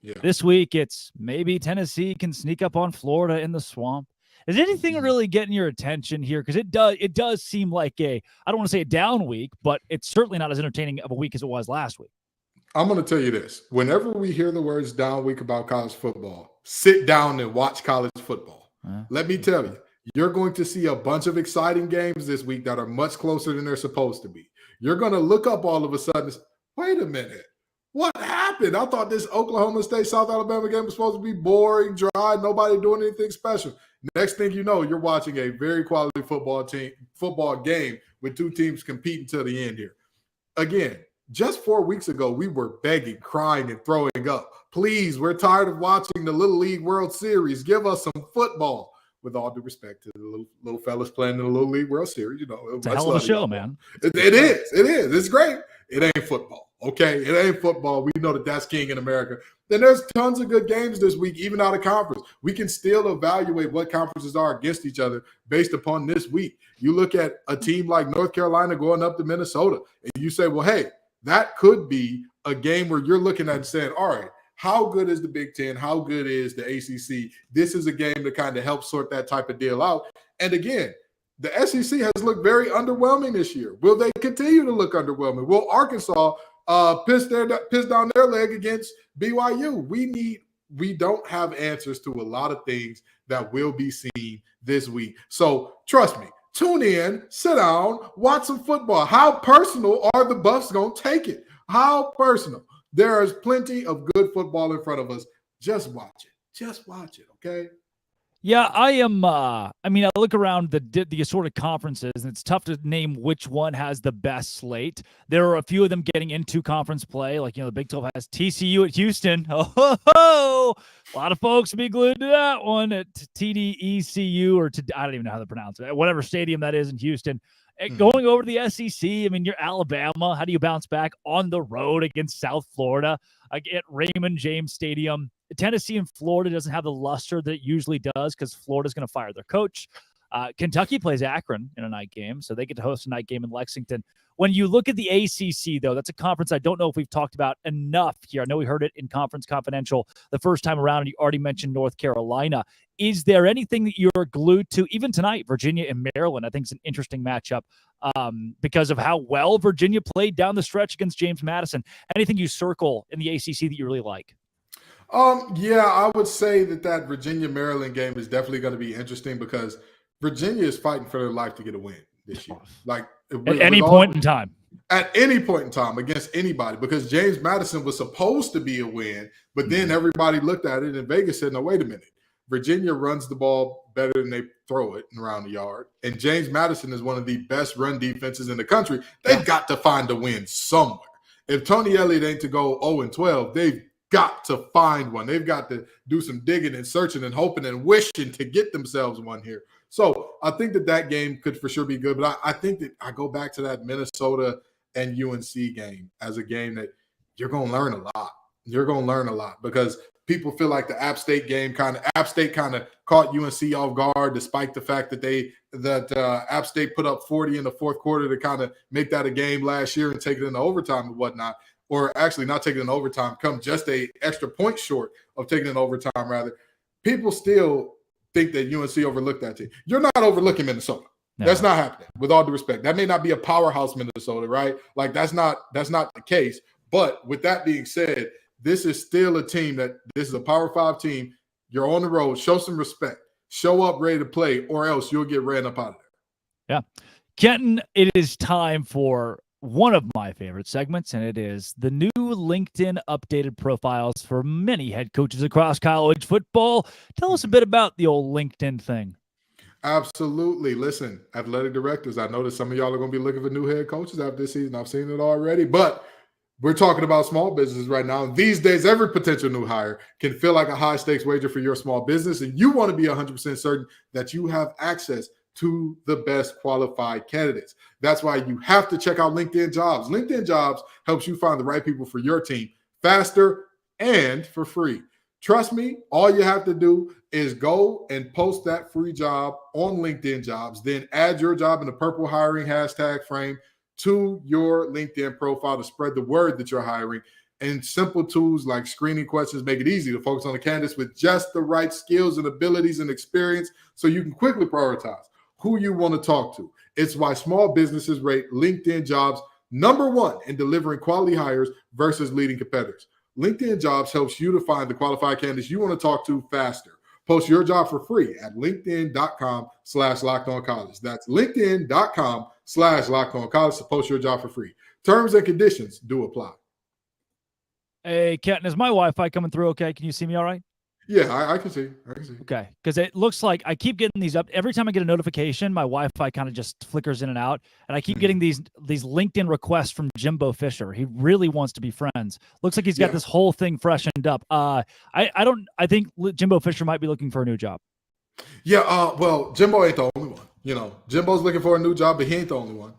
Yeah. This week it's maybe Tennessee can sneak up on Florida in the Swamp. Is anything really getting your attention here? Because it does seem like I don't want to say a down week, but it's certainly not as entertaining of a week as it was last week. I'm going to tell you this. Whenever we hear the words down week about college football, sit down and watch college football. Let me tell you. You're going to see a bunch of exciting games this week that are much closer than they're supposed to be. You're going to look up all of a sudden, wait a minute, what happened? I thought this Oklahoma State, South Alabama game was supposed to be boring, dry, nobody doing anything special. Next thing you know, you're watching a very quality football game with 2 teams competing to the end here. Again, just 4 weeks ago, we were begging, crying, and throwing up. Please, we're tired of watching the Little League World Series. Give us some football. With all due respect to the little fellas playing in the Little League World Series, it's a hell of a show, man. It is. It's great. It ain't football. Okay, it ain't football. We know that that's king in America. Then there's tons of good games this week, even out of conference. We can still evaluate what conferences are against each other based upon this week. You look at a team like North Carolina going up to Minnesota, and you say, well, hey, that could be a game where you're looking at and saying, all right, how good is the Big Ten? How good is the ACC? This is a game to kind of help sort that type of deal out. And again, the SEC has looked very underwhelming this year. Will they continue to look underwhelming? Will Arkansas piss down their leg against BYU? We don't have answers to a lot of things that will be seen this week. So trust me, tune in, sit down, watch some football. How personal are the Buffs going to take it? How personal? There is plenty of good football in front of us. Just watch it. Just watch it, okay? Yeah, I am. I look around the assorted conferences, and it's tough to name which one has the best slate. There are a few of them getting into conference play, like the Big 12 has TCU at Houston. Oh, a lot of folks will be glued to that one at TDECU, or I don't even know how to pronounce it. Whatever stadium that is in Houston. Going over to the SEC, you're Alabama. How do you bounce back on the road against South Florida at Raymond James Stadium? Tennessee and Florida doesn't have the luster that it usually does because Florida's going to fire their coach. Kentucky plays Akron in a night game, so they get to host a night game in Lexington. When you look at the ACC, though, that's a conference I don't know if we've talked about enough here. I know we heard it in Conference Confidential the first time around, and you already mentioned North Carolina. Is there anything that you're glued to? Even tonight, Virginia and Maryland, I think is an interesting matchup because of how well Virginia played down the stretch against James Madison. Anything you circle in the ACC that you really like? Yeah, I would say that Virginia-Maryland game is definitely going to be interesting because Virginia is fighting for their life to get a win this year. At any point in time. At any point in time against anybody, because James Madison was supposed to be a win, but then everybody looked at it and Vegas said, no, wait a minute. Virginia runs the ball better than they throw it around the yard. And James Madison is one of the best run defenses in the country. They've got to find a win somewhere. If Tony Elliott ain't to go 0-12, they've got to find one. They've got to do some digging and searching and hoping and wishing to get themselves one here. So I think that game could for sure be good. But I think that I go back to that Minnesota and UNC game as a game that you're going to learn a lot. You're going to learn a lot because people feel like the App State game App State kind of caught UNC off guard, despite the fact that App State put up 40 in the fourth quarter to kind of make that a game last year and take it into overtime and whatnot. Or actually not taking it in overtime, come just a extra point short of taking it in overtime, rather. People still think that UNC overlooked that team. You're not overlooking Minnesota. No. That's not happening, with all due respect. That may not be a powerhouse Minnesota, right? Like that's not the case. But with that being said, this is still a team this is a Power 5 team. You're on the road. Show some respect. Show up ready to play, or else you'll get ran up out of there. Yeah. Kenton, it is time for one of my favorite segments, and it is the new LinkedIn updated profiles for many head coaches across college football. Tell us a bit about the old LinkedIn thing. Absolutely. Listen, athletic directors, I know that some of y'all are going to be looking for new head coaches after this season. I've seen it already, but we're talking about small businesses right now. These days, every potential new hire can feel like a high-stakes wager for your small business, and you want to be 100% certain that you have access to the best qualified candidates. That's why you have to check out LinkedIn Jobs. LinkedIn Jobs helps you find the right people for your team faster and for free. Trust me, all you have to do is go and post that free job on LinkedIn Jobs, then add your job in the purple hiring hashtag frame to your LinkedIn profile to spread the word that you're hiring. And simple tools like screening questions make it easy to focus on the candidates with just the right skills and abilities and experience so you can quickly prioritize who you want to talk to. It's why small businesses rate LinkedIn Jobs #1 in delivering quality hires versus leading competitors. LinkedIn Jobs helps you to find the qualified candidates you want to talk to faster. Post your job for free at linkedin.com/lockedoncollege. That's linkedin.com/lockedoncollege to post your job for free. Terms and conditions do apply. Hey, Kenton, is my Wi-Fi coming through okay? Can you see me all right? Yeah, I can see. Okay, because it looks like I keep getting these up. Every time I get a notification, my Wi-Fi kind of just flickers in and out, and I keep getting these LinkedIn requests from Jimbo Fisher. He really wants to be friends. Looks like he's got this whole thing freshened up. I think Jimbo Fisher might be looking for a new job. Yeah, well, Jimbo ain't the only one. Jimbo's looking for a new job, but he ain't the only one.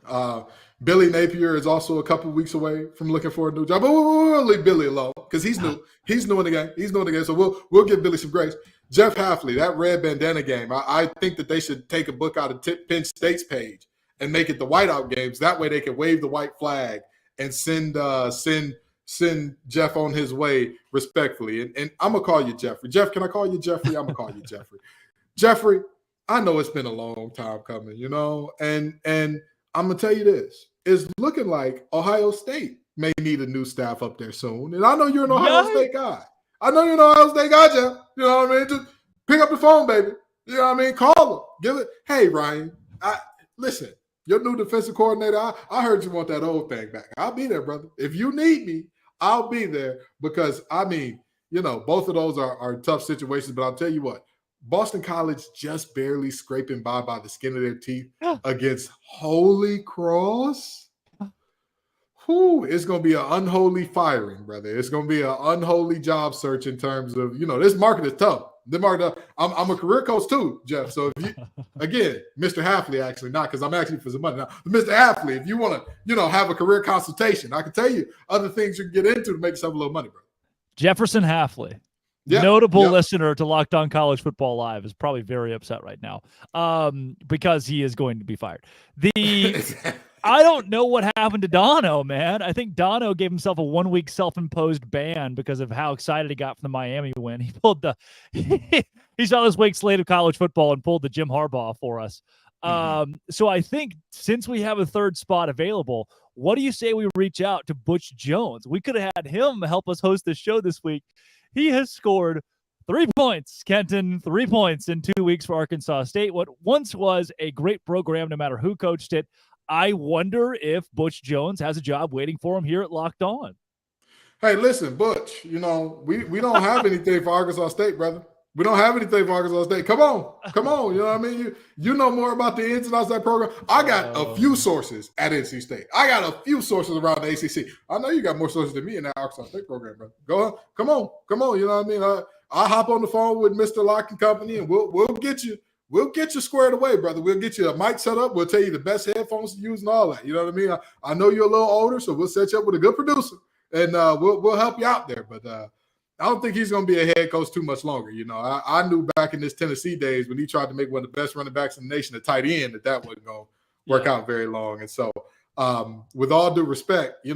Billy Napier is also a couple weeks away from looking for a new job. But we'll leave Billy alone because he's new. He's new in the game. So we'll give Billy some grace. Jeff Hafley, that red bandana game, I think that they should take a book out of Penn State's page and make it the whiteout games. That way they can wave the white flag and send Jeff on his way respectfully. And I'm going to call you Jeffrey. Jeff, can I call you Jeffrey? I'm going to call you Jeffrey. Jeffrey, I know it's been a long time coming, and I'm going to tell you this. It's looking like Ohio State may need a new staff up there soon. And I know you're an Ohio State guy. Jeff. You know what I mean? Just pick up the phone, baby. You know what I mean? Call him. Give it. Hey, Ryan, listen, your new defensive coordinator, I heard you want that old thing back. I'll be there, brother. If you need me, I'll be there because, both of those are tough situations. But I'll tell you what, Boston College just barely scraping by the skin of their teeth against Holy Cross. It's going to be an unholy firing, brother. It's going to be an unholy job search in terms of, this market is tough. I'm a career coach too, Jeff. So if you, again, Mr. Hafley, actually, not because I'm actually for some money now. Mr. Hafley, if you want to, have a career consultation, I can tell you other things you can get into to make yourself a little money, bro. Jefferson Hafley. Notable listener to Locked On College Football Live is probably very upset right now because he is going to be fired. I don't know what happened to Dono, man. I think Dono gave himself a 1-week self-imposed ban because of how excited he got from the Miami win. He pulled he saw this week's slate of college football and pulled the Jim Harbaugh for us. So I think since we have a third spot available, what do you say we reach out to Butch Jones? We could have had him help us host the show this week. He has scored 3 points, Kenton, 3 points in 2 weeks for Arkansas State. What once was a great program, no matter who coached it. I wonder if Butch Jones has a job waiting for him here at Locked On. Hey, listen, Butch, we don't have anything for Arkansas State, brother. We don't have anything for Arkansas State. Come on. You know what I mean? You know more about the ins and outs of that program. I got a few sources at NC State. I got a few sources around the ACC. I know you got more sources than me in that Arkansas State program, brother. Go on. Come on. You know what I mean? I'll hop on the phone with Mr. Lock and Company, and we'll get you. We'll get you squared away, brother. We'll get you a mic set up. We'll tell you the best headphones to use and all that. You know what I mean? I know you're a little older, so we'll set you up with a good producer, and we'll help you out there. But I don't think he's going to be a head coach too much longer. I knew back in his Tennessee days when he tried to make one of the best running backs in the nation a tight end that wasn't going to work out very long. And so with all due respect,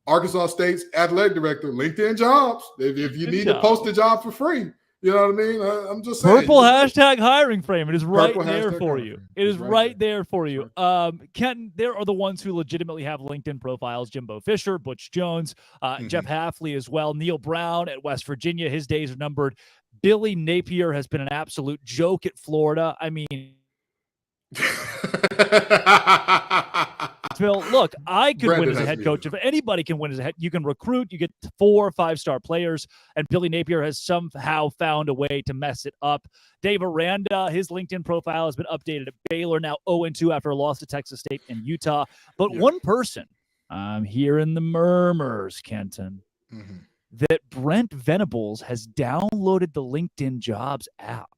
Arkansas State's athletic director, LinkedIn Jobs, if you need to post a job for free, you know what I mean? I'm just saying. Purple hashtag hiring frame. It is right there for you. It is right there for you. Kenton, there are the ones who legitimately have LinkedIn profiles. Jimbo Fisher, Butch Jones, Jeff Hafley as well. Neil Brown at West Virginia. His days are numbered. Billy Napier has been an absolute joke at Florida. I mean, Phil, look, I could win as a head coach. If anybody can win as a head, you can recruit, you get 4 or 5-star players, and Billy Napier has somehow found a way to mess it up. Dave Aranda, his LinkedIn profile has been updated at Baylor, now 0-2 after a loss to Texas State and Utah. But one person, I'm hearing the murmurs, Kenton, that Brent Venables has downloaded the LinkedIn Jobs app.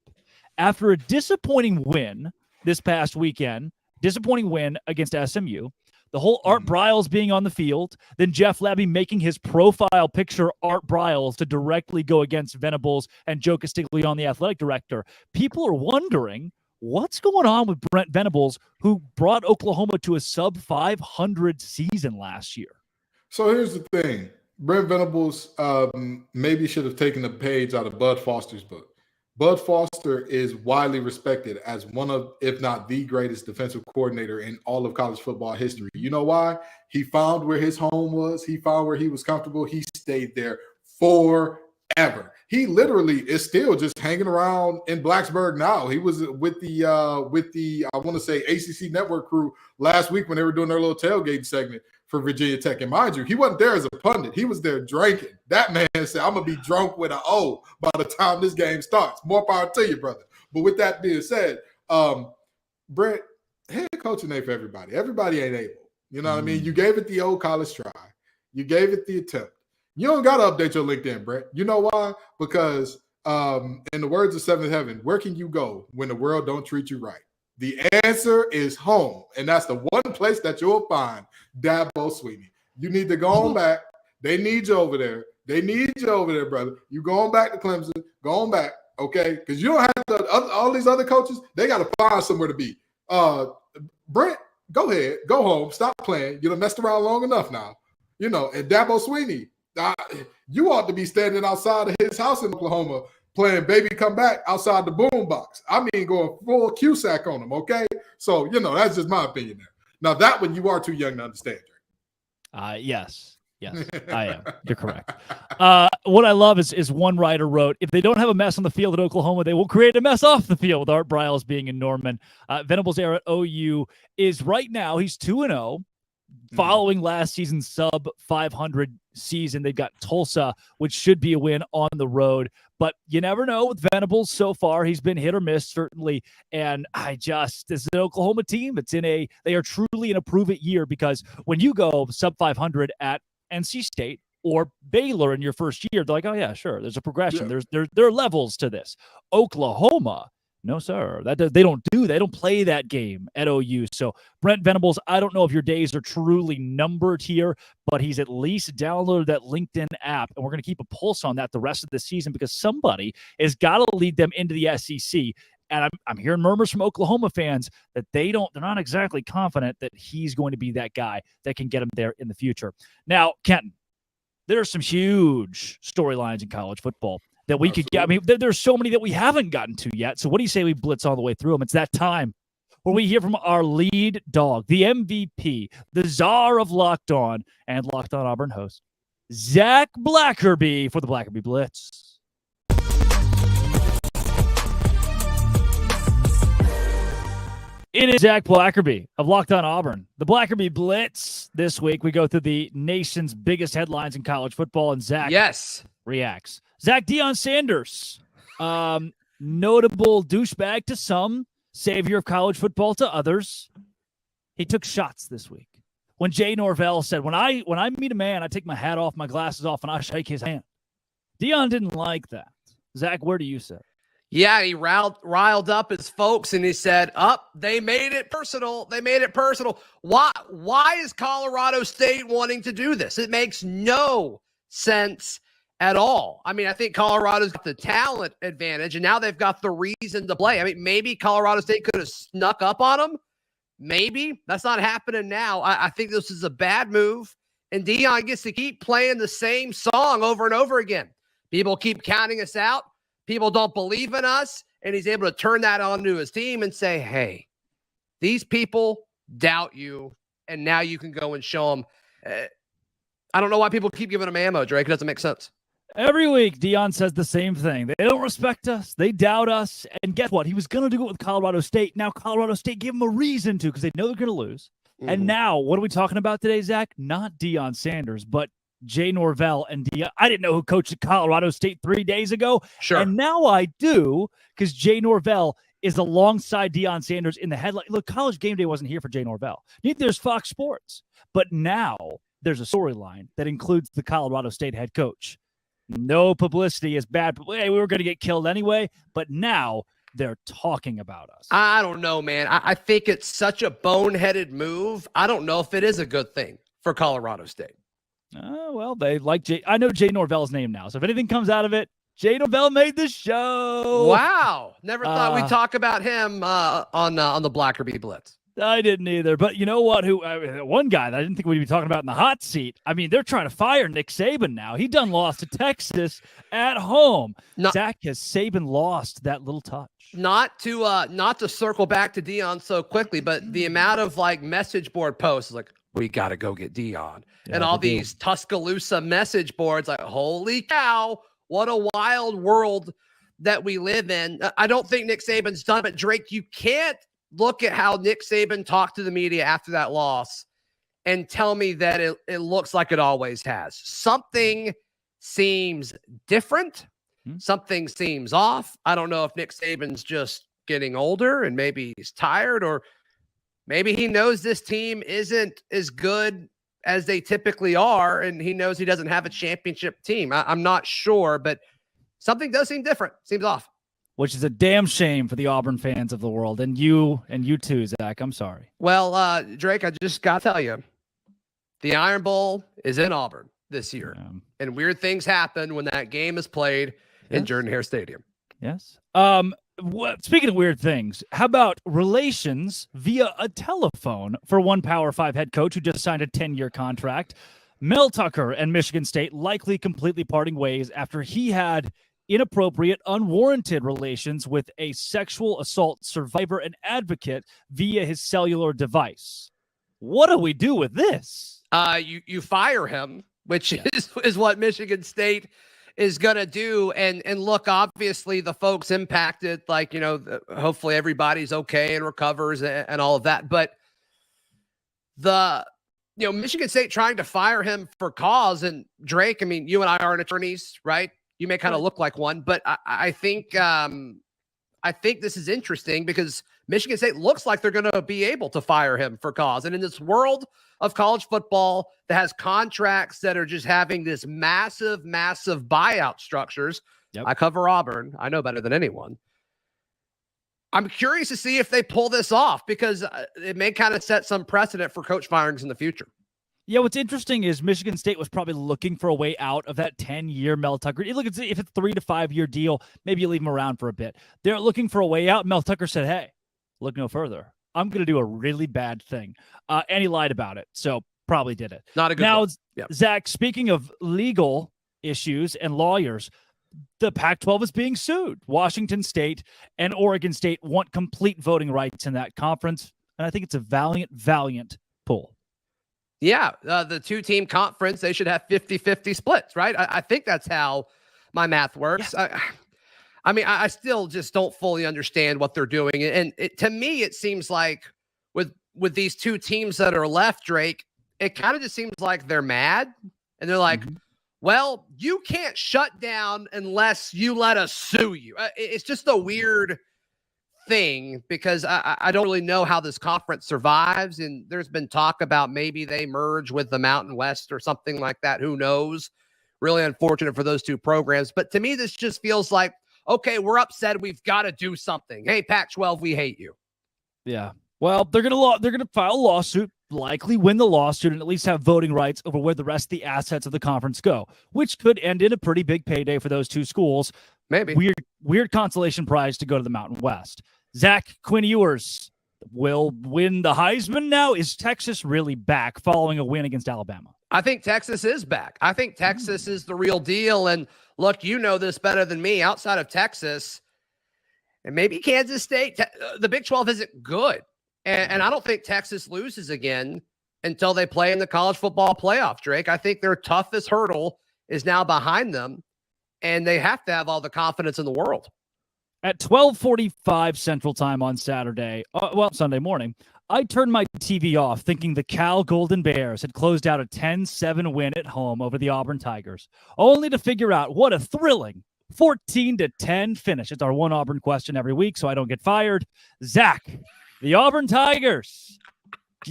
After a disappointing win this past weekend, against SMU, the whole Art Briles being on the field, then Jeff Labby making his profile picture Art Briles to directly go against Venables and Joe Castiglione, the athletic director. People are wondering what's going on with Brent Venables, who brought Oklahoma to a sub-500 season last year. So here's the thing. Brent Venables maybe should have taken a page out of Bud Foster's book. Bud Foster is widely respected as one of, if not the greatest defensive coordinator in all of college football history. You know why? He found where his home was. He found where he was comfortable. He stayed there forever. He literally is still just hanging around in Blacksburg now. He was with the I want to say ACC Network crew last week when they were doing their little tailgate segment for Virginia Tech. And mind you, he wasn't there as a pundit. He was there drinking. That man said, I'm going to be drunk with an O by the time this game starts. More power to you, brother. But with that being said, Brent, head coaching ain't for everybody. Everybody ain't able. You know what I mean? You gave it the old college try. You gave it the attempt. You don't got to update your LinkedIn, Brent. You know why? Because in the words of Seventh Heaven, where can you go when the world don't treat you right? The answer is home, and that's the one place that you'll find Dabo Swinney. You need to go on back. They need you over there. They need you over there, brother. You going back to Clemson, going back, okay? Because you don't have to, all these other coaches, they got to find somewhere to be. Brent, go ahead. Go home. Stop playing. You done messed around long enough now. And Dabo Swinney, you ought to be standing outside of his house in Oklahoma playing Baby Come Back outside the boombox. I mean, going full Cusack on him, okay? So, that's just my opinion there. Now, that one you are too young to understand, Drake. Yes, I am. You're correct. What I love is one writer wrote, if they don't have a mess on the field at Oklahoma, they will create a mess off the field with Art Briles being in Norman. Venables' era at OU is right now, he's 2-0. Following last season's sub 500 season, they've got Tulsa, which should be a win on the road. But you never know with Venables so far. He's been hit or miss, certainly. And this is an Oklahoma team. They are truly in a prove-it year, because when you go sub 500 at NC State or Baylor in your first year, they're like, oh, yeah, sure. There's a progression. Yeah. There are levels to this. Oklahoma, no, sir. They don't play that game at OU. So Brent Venables, I don't know if your days are truly numbered here, but he's at least downloaded that LinkedIn app, and we're going to keep a pulse on that the rest of the season, because somebody has got to lead them into the SEC. And I'm hearing murmurs from Oklahoma fans that they're not exactly confident that he's going to be that guy that can get them there in the future. Now, Kenton, there are some huge storylines in college football that we could get. I mean, there's so many that we haven't gotten to yet. So what do you say we blitz all the way through them? It's that time where we hear from our lead dog, the MVP, the czar of Locked On and Locked On Auburn host, Zach Blackerby, for the Blackerby Blitz. It is Zach Blackerby of Locked On Auburn. The Blackerby Blitz. This week, we go through the nation's biggest headlines in college football, and Zach reacts. Zach, Deion Sanders, notable douchebag to some, savior of college football to others. He took shots this week. When Jay Norvell said, when I meet a man, I take my hat off, my glasses off, and I shake his hand. Deion didn't like that. Zach, where do you sit? Yeah, he riled up his folks, and he said, they made it personal. They made it personal. Why is Colorado State wanting to do this? It makes no sense at all. I mean, I think Colorado's got the talent advantage, and now they've got the reason to play. I mean, maybe Colorado State could have snuck up on them. Maybe. That's not happening now. I think this is a bad move, and Deion gets to keep playing the same song over and over again. People keep counting us out. People don't believe in us, and he's able to turn that on to his team and say, hey, these people doubt you, and now you can go and show them. I don't know why people keep giving him ammo, Drake. It doesn't make sense. Every week, Deion says the same thing. They don't respect us. They doubt us. And guess what? He was going to do it with Colorado State. Now Colorado State gave him a reason to, because they know they're going to lose. Mm-hmm. And now, what are we talking about today, Zach? Not Deion Sanders, but Jay Norvell and Deion. I didn't know who coached at Colorado State 3 days ago. Sure. And now I do, because Jay Norvell is alongside Deion Sanders in the headline. Look, College Game Day wasn't here for Jay Norvell. Neither is Fox Sports. But now there's a storyline that includes the Colorado State head coach. No publicity is bad. Hey, we were going to get killed anyway, but now they're talking about us. I don't know, man. I think it's such a boneheaded move. I don't know if it is a good thing for Colorado State. Well, they like Jay. I know Jay Norvell's name now, so if anything comes out of it, Jay Norvell made the show. Wow. Never thought we'd talk about him on the Blackerby Blitz. I didn't either. But you know what? One guy that I didn't think we'd be talking about in the hot seat. I mean, they're trying to fire Nick Saban now. He done lost to Texas at home. Zach, has Saban lost that little touch? Not to circle back to Deion so quickly, but the amount of message board posts like, we got to go get Deion. Yeah, and all these Tuscaloosa message boards like, holy cow, what a wild world that we live in. I don't think Nick Saban's done, but Drake, you can't look at how Nick Saban talked to the media after that loss and tell me that it looks like it always has. Something seems different. Something seems off. I don't know if Nick Saban's just getting older and maybe he's tired, or maybe he knows this team isn't as good as they typically are, and he knows he doesn't have a championship team. I'm not sure, but something does seem different. Seems off. which is a damn shame for the Auburn fans of the world. And you too, Zach. I'm sorry. Well, Drake, I just got to tell you, the Iron Bowl is in Auburn this year. And weird things happen when that game is played in Jordan-Hare Stadium. Yes. Speaking of weird things, how about relations via a telephone for one Power 5 head coach who just signed a 10-year contract? Mel Tucker and Michigan State likely completely parting ways after he had inappropriate, unwarranted relations with a sexual assault survivor and advocate via his cellular device. What do we do with this? You fire him, which is what Michigan State is going to do. And look, obviously the folks impacted, hopefully everybody's okay and recovers and all of that. But Michigan State trying to fire him for cause, and Drake, I mean, you and I aren't attorneys, right? You may kind of look like one, but I think this is interesting because Michigan State looks like they're going to be able to fire him for cause. And in this world of college football that has contracts that are just having this massive buyout structures, I cover Auburn. I know better than anyone. I'm curious to see if they pull this off because it may kind of set some precedent for coach firings in the future. Yeah, what's interesting is Michigan State was probably looking for a way out of that 10-year Mel Tucker. Look, if it's a 3 to 5 year deal, maybe you leave him around for a bit. They're looking for a way out. Mel Tucker said, hey, look no further. I'm going to do a really bad thing. And he lied about it, so probably did it. Not a good Now, one. Yep. Zach, speaking of legal issues and lawyers, the Pac-12 is being sued. Washington State and Oregon State want complete voting rights in that conference, and I think it's a valiant pull. Yeah, the two-team conference, they should have 50-50 splits, right? I think that's how my math works. Yeah. I still just don't fully understand what they're doing. And to me, it seems like with these two teams that are left, Drake, it kind of just seems like they're mad. And they're like, well, you can't shut down unless you let us sue you. It's just a weird thing because I don't really know how this conference survives. And there's been talk about maybe they merge with the Mountain West or something like that. Who knows? Really unfortunate for those two programs. But to me, this just feels like, okay, we're upset. We've got to do something. Hey, Pac-12, we hate you. Yeah. Well, they're gonna file a lawsuit, likely win the lawsuit, and at least have voting rights over where the rest of the assets of the conference go, which could end in a pretty big payday for those two schools. Maybe. Weird consolation prize to go to the Mountain West. Zach, Quinn Ewers will win the Heisman now. Is Texas really back following a win against Alabama? I think Texas is back. I think Texas is the real deal. And look, you know this better than me. Outside of Texas and maybe Kansas State, the Big 12 isn't good. And I don't think Texas loses again until they play in the college football playoff, Drake. I think their toughest hurdle is now behind them, and they have to have all the confidence in the world. At 12:45 Central Time on Saturday, Sunday morning, I turned my TV off thinking the Cal Golden Bears had closed out a 10-7 win at home over the Auburn Tigers, only to figure out what a thrilling 14-10 finish. It's our one Auburn question every week, so I don't get fired. Zach, the Auburn Tigers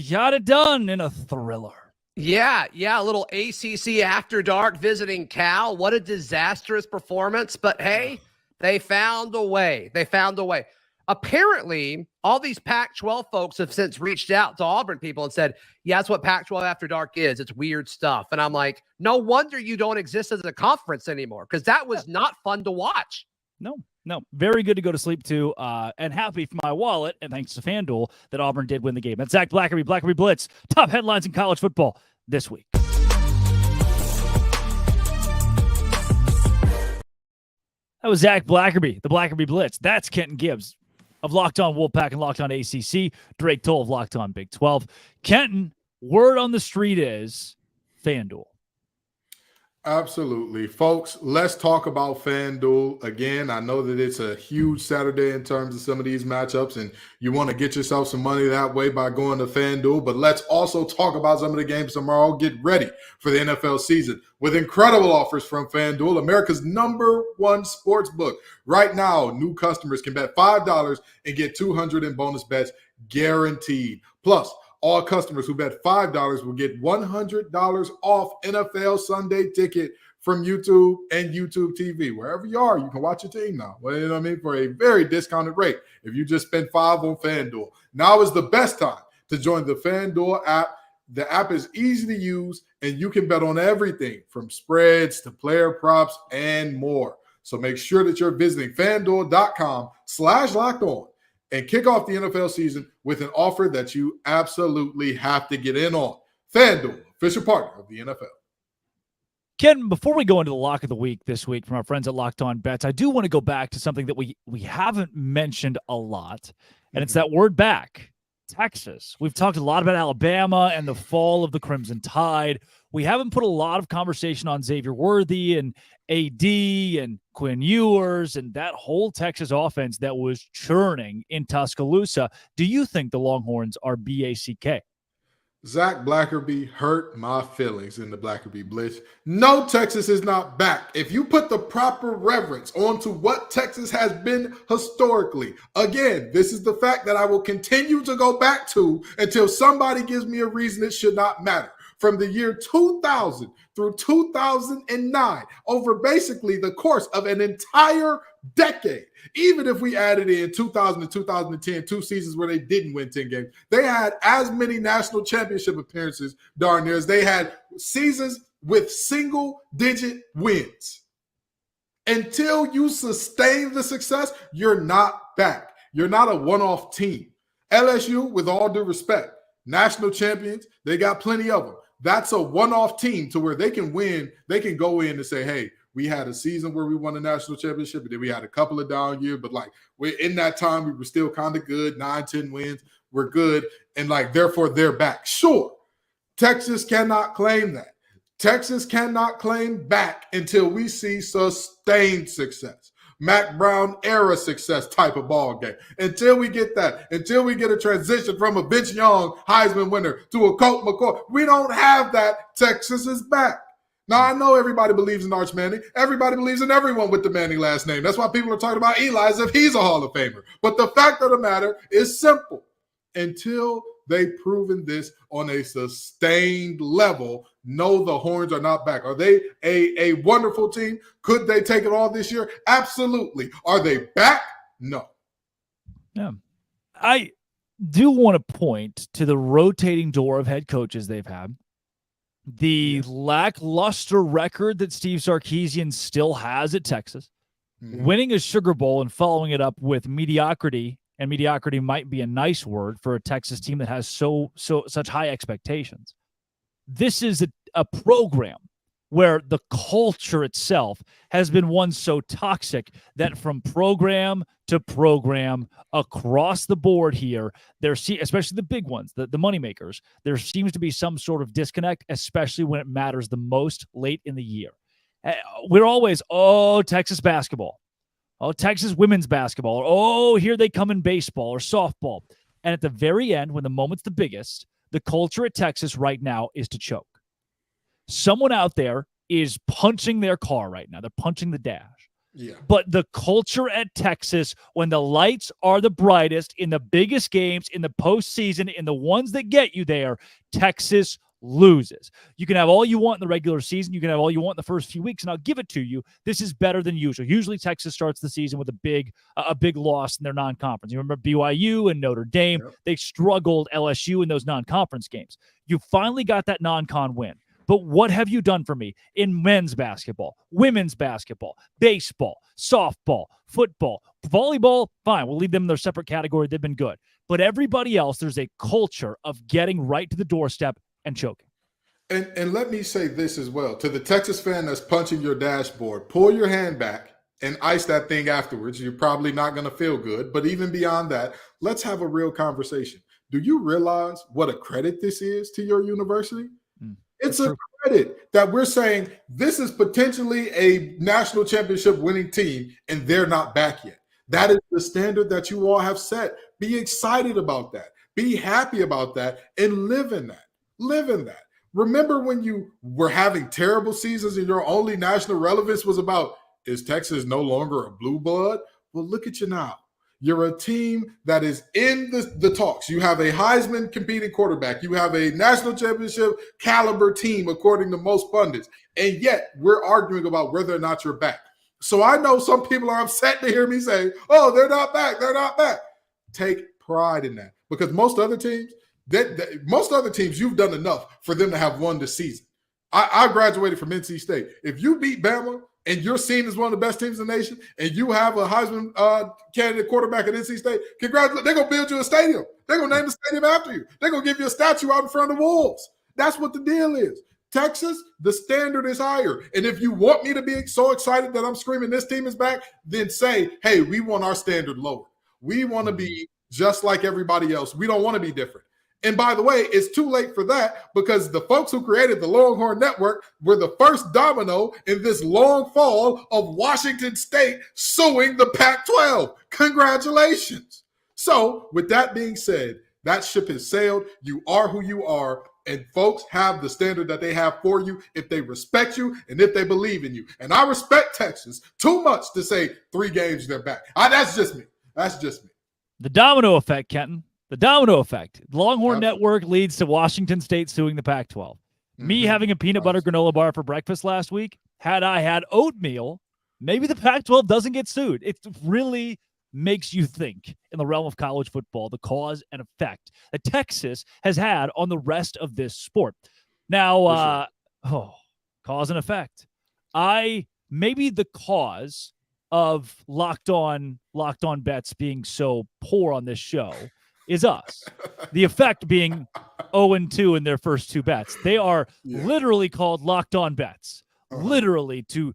got it done in a thriller. Yeah, a little ACC after dark visiting Cal. What a disastrous performance, but hey, they found a way. Apparently, all these Pac-12 folks have since reached out to Auburn people and said, yeah, that's what Pac-12 After Dark is. It's weird stuff. And I'm like, no wonder you don't exist as a conference anymore because that was not fun to watch. No. Very good to go to sleep to, and happy for my wallet, and thanks to FanDuel, that Auburn did win the game. That's Zach Blackerby, Blackerby Blitz. Top headlines in college football this week. That was Zach Blackerby, the Blackerby Blitz. That's Kenton Gibbs of Locked On Wolfpack and Locked On ACC. Drake Toll of Locked On Big 12. Kenton, word on the street is FanDuel. Absolutely. Folks, let's talk about FanDuel. Again, I know that it's a huge Saturday in terms of some of these matchups, and you want to get yourself some money that way by going to FanDuel. But let's also talk about some of the games tomorrow. Get ready for the NFL season with incredible offers from FanDuel, America's #1 sports book. Right now, new customers can bet $5 and get $200 in bonus bets guaranteed. Plus, all customers who bet $5 will get $100 off NFL Sunday ticket from YouTube and YouTube TV. Wherever you are, you can watch your team now. Well, you know what I mean? For a very discounted rate. If you just spend $5 on FanDuel. Now is the best time to join the FanDuel app. The app is easy to use, and you can bet on everything from spreads to player props and more. So make sure that you're visiting FanDuel.com/lockedon and kick off the NFL season with an offer that you absolutely have to get in on. FanDuel, official partner of the NFL. Ken, before we go into the lock of the week this week from our friends at Locked On Bets, I do want to go back to something that we haven't mentioned a lot, and it's that word back, Texas. We've talked a lot about Alabama and the fall of the Crimson Tide. We haven't put a lot of conversation on Xavier Worthy and AD and Quinn Ewers and that whole Texas offense that was churning in Tuscaloosa. Do you think the Longhorns are BACK? Zach Blackerby hurt my feelings in the Blackerby Blitz. No, Texas is not back. If you put the proper reverence onto what Texas has been historically, again, this is the fact that I will continue to go back to until somebody gives me a reason it should not matter. From the year 2000 through 2009, over basically the course of an entire decade, even if we added in 2000 and 2010, 2 seasons where they didn't win 10 games, they had as many national championship appearances, darn near, as they had seasons with single-digit wins. Until you sustain the success, you're not back. You're not a one-off team. LSU, with all due respect, national champions, they got plenty of them. That's a one-off team to where they can win. They can go in and say, hey, we had a season where we won a national championship, and then we had a couple of down years, but like we're in that time, we were still kind of good, 9-10 wins. We're good. And like, therefore they're back. Sure. Texas cannot claim that. Texas cannot claim back until we see sustained success. Mac Brown era success type of ball game. Until we get that, until we get a transition from a Vince Young Heisman winner to a Colt McCoy, we don't have that. Texas is back. Now, I know everybody believes in Arch Manning. Everybody believes in everyone with the Manning last name. That's why people are talking about Eli as if he's a Hall of Famer. But the fact of the matter is simple. Until they've proven this on a sustained level, no, the Horns are not back. Are they a wonderful team? Could they take it all this year? Absolutely. Are they back? No. Yeah. I do want to point to the rotating door of head coaches they've had. The lackluster record that Steve Sarkisian still has at Texas, winning a Sugar Bowl and following it up with mediocrity, and mediocrity might be a nice word for a Texas team that has such high expectations. This is a program where the culture itself has been one so toxic that from program to program across the board here, especially the big ones, the moneymakers, there seems to be some sort of disconnect, especially when it matters the most late in the year. We're always, Texas basketball. Texas women's basketball. Or, here they come in baseball or softball. And at the very end, when the moment's the biggest, the culture at Texas right now is to choke. Someone out there is punching their car right now. They're punching the dash. Yeah. But the culture at Texas, when the lights are the brightest in the biggest games, in the postseason, in the ones that get you there, Texas loses. You can have all you want in the regular season. You can have all you want in the first few weeks, and I'll give it to you. This is better than usual. Usually Texas starts the season with a big loss in their non-conference. You remember BYU and Notre Dame. Yep. They struggled LSU in those non-conference games. You finally got that non-con win. But what have you done for me in men's basketball, women's basketball, baseball, softball, football, volleyball? Fine, we'll leave them in their separate category. They've been good. But everybody else, there's a culture of getting right to the doorstep and choking. And let me say this as well. To the Texas fan that's punching your dashboard, pull your hand back and ice that thing afterwards. You're probably not going to feel good. But even beyond that, let's have a real conversation. Do you realize what a credit this is to your university? It's a credit that we're saying this is potentially a national championship winning team and they're not back yet. That is the standard that you all have set. Be excited about that. Be happy about that and live in that. Live in that. Remember when you were having terrible seasons and your only national relevance was about, is Texas no longer a blue blood? Well, look at you now. You're a team that is in the talks. You have a Heisman competing quarterback. You have a national championship caliber team, according to most pundits. And yet we're arguing about whether or not you're back. So I know some people are upset to hear me say, oh, they're not back. They're not back. Take pride in that, because most other teams, you've done enough for them to have won this season. I graduated from NC State. If you beat Bama and you're seen as one of the best teams in the nation, and you have a Heisman candidate quarterback at NC State, congratulations. They're going to build you a stadium. They're going to name the stadium after you. They're going to give you a statue out in front of the walls. That's what the deal is. Texas, the standard is higher. And if you want me to be so excited that I'm screaming this team is back, then say, hey, we want our standard lower. We want to be just like everybody else. We don't want to be different. And by the way, it's too late for that, because the folks who created the Longhorn Network were the first domino in this long fall of Washington State suing the Pac-12. Congratulations. So with that being said, that ship has sailed. You are who you are. And folks have the standard that they have for you if they respect you and if they believe in you. And I respect Texas too much to say 3 games they're back. That's just me. That's just me. The domino effect, Kenton. The domino effect. Longhorn Network leads to Washington State suing the Pac-12. Me having a peanut butter granola bar for breakfast last week, had I had oatmeal, maybe the Pac-12 doesn't get sued. It really makes you think in the realm of college football, the cause and effect that Texas has had on the rest of this sport. Now, cause and effect. Maybe the cause of locked on bets being so poor on this show is us. The effect being 0-2 in their first 2 bets. They are literally called locked on bets, literally to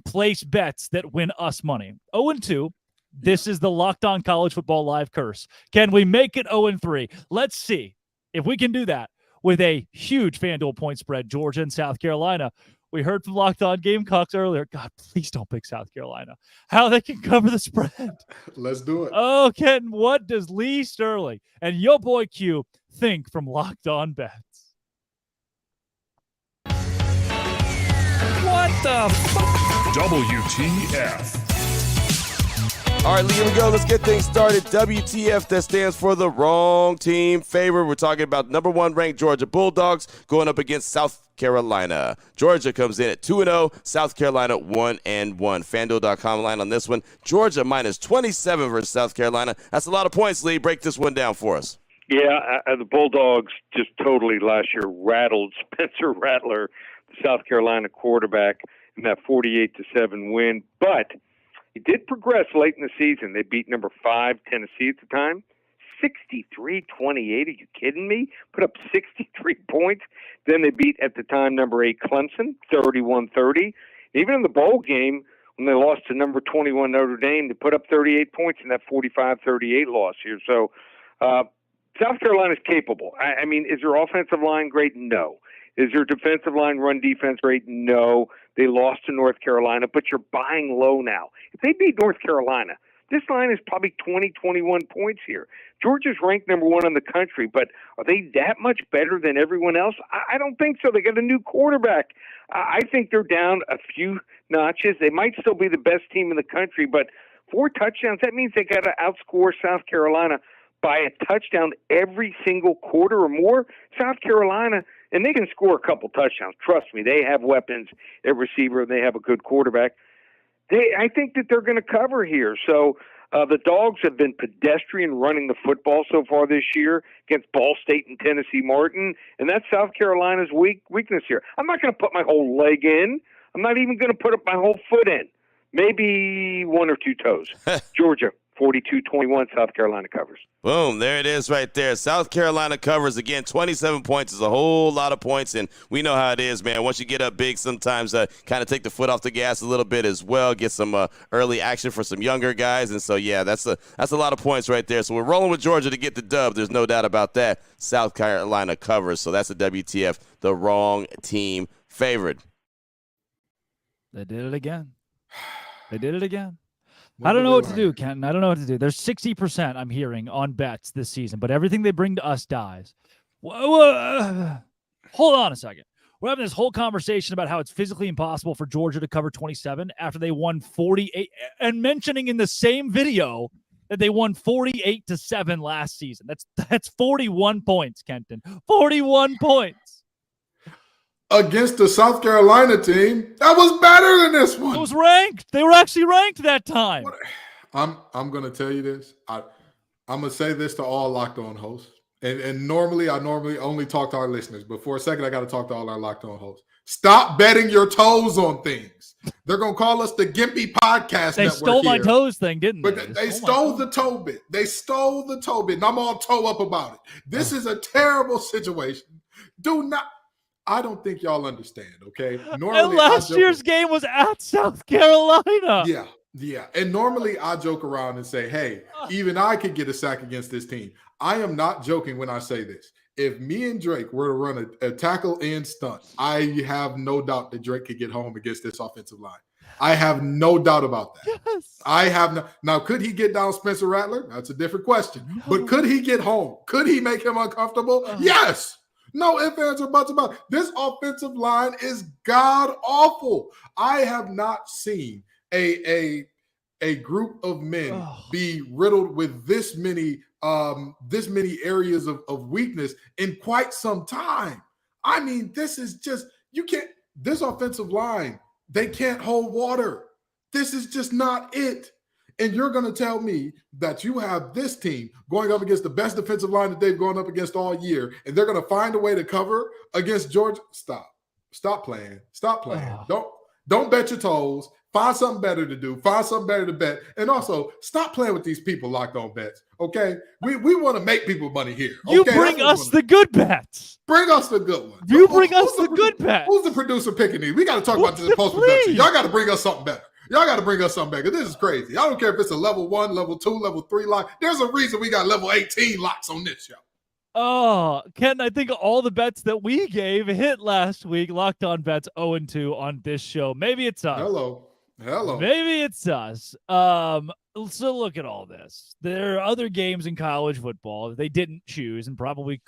place bets that win us money. 0-2. This is the Locked On College Football Live curse. Can we make it 0-3? Let's see if we can do that with a huge FanDuel point spread, Georgia and South Carolina. We heard from Locked On Gamecocks earlier. God, please don't pick South Carolina. How they can cover the spread. Let's do it. Oh, Ken, what does Lee Sterling and your boy Q think from Locked On Bets? What the WTF? All right, Lee, here we go. Let's get things started. WTF, that stands for the wrong team favorite. We're talking about number 1 ranked Georgia Bulldogs going up against South Carolina. Georgia comes in at 2-0, South Carolina 1-1. FanDuel.com line on this one. Georgia minus 27 versus South Carolina. That's a lot of points, Lee. Break this one down for us. Yeah, the Bulldogs just totally last year rattled Spencer Rattler, the South Carolina quarterback, in that 48-7 win. But he did progress late in the season. They beat number 5 Tennessee at the time, 63-28. Are you kidding me? Put up 63 points. Then they beat, at the time, number 8 Clemson, 31-30. Even in the bowl game, when they lost to number 21 Notre Dame, they put up 38 points in that 45-38 loss here. So South Carolina's capable. I mean, is their offensive line great? No. Is their defensive line run defense great? No. They lost to North Carolina, but you're buying low now. If they beat North Carolina, this line is probably 20, 21 points here. Georgia's ranked number 1 in the country, but are they that much better than everyone else? I don't think so. They got a new quarterback. I think they're down a few notches. They might still be the best team in the country, but 4 touchdowns, that means they got to outscore South Carolina by a touchdown every single quarter or more. South Carolina, and they can score a couple touchdowns. Trust me, they have weapons at receiver, and they have a good quarterback. I think that they're going to cover here. So the Dogs have been pedestrian running the football so far this year against Ball State and Tennessee Martin, and that's South Carolina's weakness here. I'm not going to put my whole leg in. I'm not even going to put up my whole foot in. Maybe 1 or 2 toes. Georgia, 42-21, South Carolina covers. Boom, there it is right there. South Carolina covers. Again, 27 points is a whole lot of points, and we know how it is, man. Once you get up big, sometimes kind of take the foot off the gas a little bit as well, get some early action for some younger guys. And so, yeah, that's a lot of points right there. So we're rolling with Georgia to get the dub. There's no doubt about that. South Carolina covers, so that's a WTF, the wrong team favored. They did it again. They did it again. I don't know what to do, Kenton. I don't know what to do. There's 60% I'm hearing on bets this season, but everything they bring to us dies. Hold on a second. We're having this whole conversation about how it's physically impossible for Georgia to cover 27 after they won 48, and mentioning in the same video that they won 48-7 last season. That's 41 points, Kenton. 41 points. Against the South Carolina team, that was better than this one. It was ranked. They were actually ranked that time. I'm going to tell you this. I'm going to say this to all Locked On hosts. And normally only talk to our listeners. But for a second, I got to talk to all our Locked On hosts. Stop betting your toes on things. They're going to call us the Gimpy Podcast They Network stole my here. toes thing, didn't they? But they stole the toe bit. They stole the toe bit. And I'm all toe up about it. This is a terrible situation. I don't think y'all understand, okay? Normally, and last year's game was at South Carolina. Yeah. And normally I joke around and say, hey, even I could get a sack against this team. I am not joking when I say this. If me and Drake were to run a tackle and stunt, I have no doubt that Drake could get home against this offensive line. I have no doubt about that. Yes. I have no. Now, could he get down Spencer Rattler? That's a different question. No. But could he get home? Could he make him uncomfortable? Yes. No ifs, ands, or buts about it. This offensive line is god awful. I have not seen a group of men be riddled with this many areas of weakness in quite some time. I mean, this is just, this offensive line, they can't hold water. This is just not it. And you're going to tell me that you have this team going up against the best defensive line that they've gone up against all year, and they're going to find a way to cover against Georgia? Stop playing. Don't bet your toes. Find something better to do. Find something better to bet. And also, stop playing with these people Locked On Bets, okay? We want to make people money here. Okay? You bring us the good bets. Bring us the good ones. You bring us the good bets. Who's the producer picking these? We got to talk about this in post-production. Y'all got to bring us something better. Y'all got to bring us something better. This is crazy. I don't care if it's a level 1, level 2, level 3 lock. There's a reason we got level 18 locks on this show. Oh, Ken, I think all the bets that we gave hit last week. Locked On Bets 0-2 on this show. Maybe it's us. Hello. Maybe it's us. So look at all this. There are other games in college football they didn't choose and probably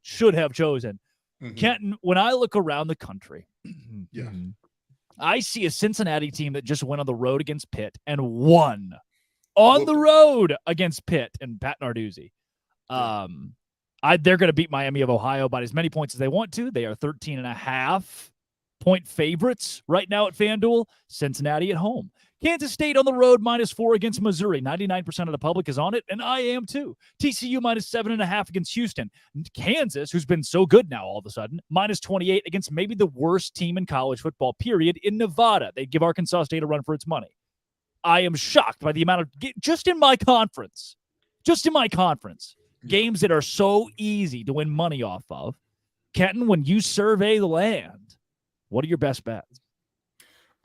should have chosen. Mm-hmm. Kenton, when I look around the country, I see a Cincinnati team that just went on the road against Pitt and won on the road against Pitt and Pat Narduzzi. They're going to beat Miami of Ohio by as many points as they want to. They are 13.5-point favorites right now at FanDuel. Cincinnati at home. Kansas State on the road -4 against Missouri. 99% of the public is on it, and I am too. TCU -7.5 against Houston. Kansas, who's been so good now all of a sudden, -28 against maybe the worst team in college football, period, in Nevada. They give Arkansas State a run for its money. I am shocked by the amount of, just in my conference, games that are so easy to win money off of. Kenton, when you survey the land, what are your best bets?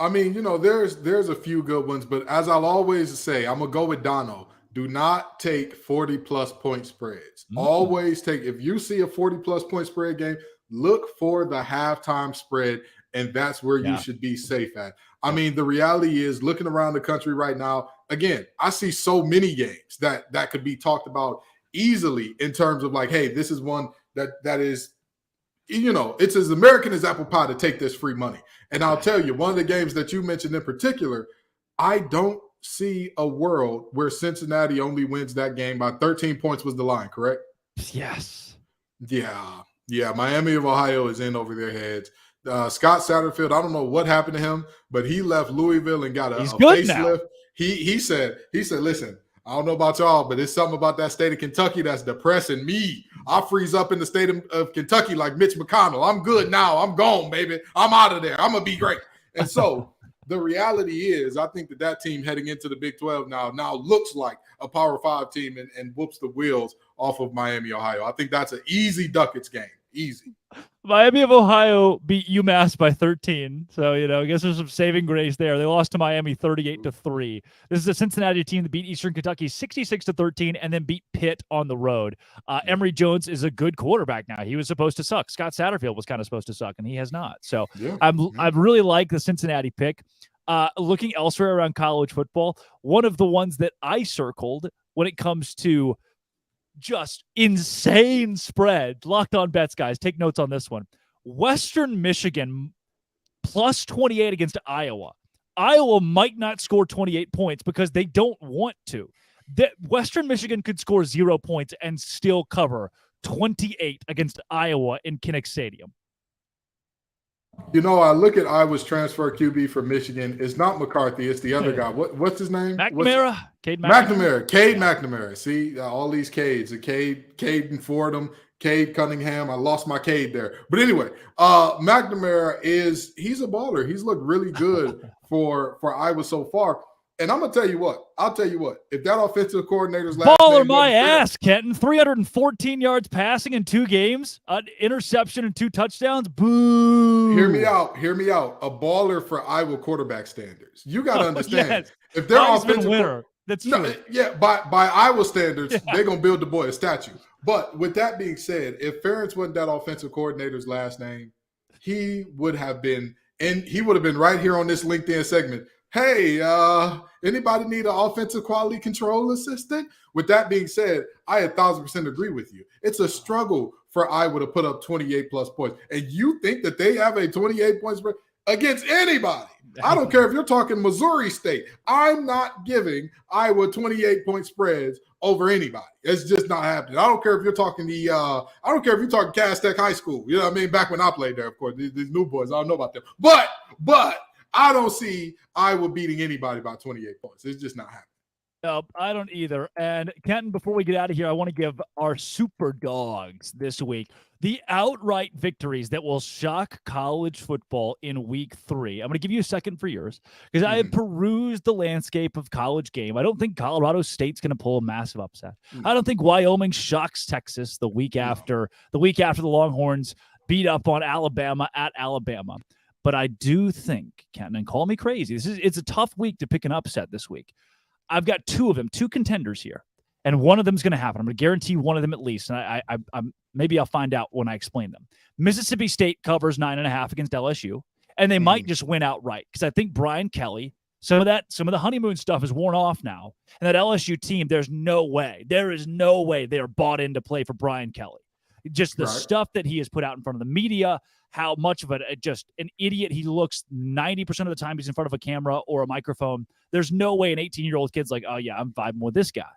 I mean, there's a few good ones, but as I'll always say, I'm going to go with Dono. Do not take 40-plus point spreads. Mm-hmm. Always take, if you see a 40-plus point spread game, look for the halftime spread, and that's where you should be safe at. I mean, the reality is, looking around the country right now, again, I see so many games that could be talked about easily in terms of like, hey, this is one that is, it's as American as apple pie to take this free money. And I'll tell you, one of the games that you mentioned in particular, I don't see a world where Cincinnati only wins that game by 13 points was the line, correct? Yes. Yeah. Miami of Ohio is in over their heads. Scott Satterfield, I don't know what happened to him, but he left Louisville and got a facelift. He said, listen, I don't know about y'all, but it's something about that state of Kentucky that's depressing me. I freeze up in the state of Kentucky like Mitch McConnell. I'm good now. I'm gone, baby. I'm out of there. I'm going to be great. And so the reality is, I think that team heading into the Big 12 now looks like a Power 5 team and whoops the wheels off of Miami, Ohio. I think that's an easy Ducats game. Easy. Miami of Ohio beat UMass by 13. So, I guess there's some saving grace there. They lost to Miami 38-3. This is a Cincinnati team that beat Eastern Kentucky 66-13 and then beat Pitt on the road. Emory Jones is a good quarterback now. He was supposed to suck. Scott Satterfield was kind of supposed to suck, and he has not. So I really like the Cincinnati pick. Looking elsewhere around college football, one of the ones that I circled when it comes to just insane spread. Locked On Bets, guys. Take notes on this one. Western Michigan +28 against Iowa. Iowa might not score 28 points because they don't want to. that Western Michigan could score 0 points and still cover 28 against Iowa in Kinnick Stadium. You know, I look at Iowa's transfer QB for Michigan. It's not McCarthy. It's the other guy. What's his name? McNamara. Cade McNamara. Cade McNamara. See, all these Cades. Cade and Fordham, Cade Cunningham. I lost my Cade there. But anyway, McNamara he's a baller. He's looked really good for Iowa so far. And I'm going to tell you what. I'll tell you what. If that offensive coordinator's last baller name my ass, Kenton. 314 yards passing in 2 games, an interception and 2 touchdowns. Boo. Hear me out. A baller for Iowa quarterback standards. You got to understand. Yes. If they're Heisman offensive winner. That's true. Yeah, by Iowa standards, they're going to build the boy a statue. But with that being said, if Ferentz wasn't that offensive coordinator's last name, he would have been right here on this LinkedIn segment. Hey, anybody need an offensive quality control assistant? With that being said, I 1,000% agree with you. It's a struggle for Iowa to put up 28 plus points. And you think that they have a 28 points against anybody? I don't care if you're talking Missouri State. I'm not giving Iowa 28-point spreads over anybody. It's just not happening. I don't care if you're talking Cass Tech High School. You know what I mean? Back when I played there, of course. These new boys, I don't know about them. But I don't see Iowa beating anybody by 28 points. It's just not happening. No, I don't either. And Kenton, before we get out of here, I want to give our super dogs this week the outright victories that will shock college football in week 3. I'm going to give you a second for yours because I have perused the landscape of college game. I don't think Colorado State's going to pull a massive upset. I don't think Wyoming shocks Texas the week after the Longhorns beat up on Alabama at Alabama. But I do think, Kenton, and call me crazy, it's a tough week to pick an upset this week. I've got 2 of them, 2 contenders here, and one of them is going to happen. I'm going to guarantee one of them at least, and I'm maybe I'll find out when I explain them. Mississippi State covers 9.5 against LSU, and they might just win outright because I think Brian Kelly, some of the honeymoon stuff is worn off now, and that LSU team, there is no way they are bought in to play for Brian Kelly. Just the stuff that he has put out in front of the media, how much of just an idiot he looks 90% of the time he's in front of a camera or a microphone. There's no way an 18-year-old kid's like, oh yeah, I'm vibing with this guy.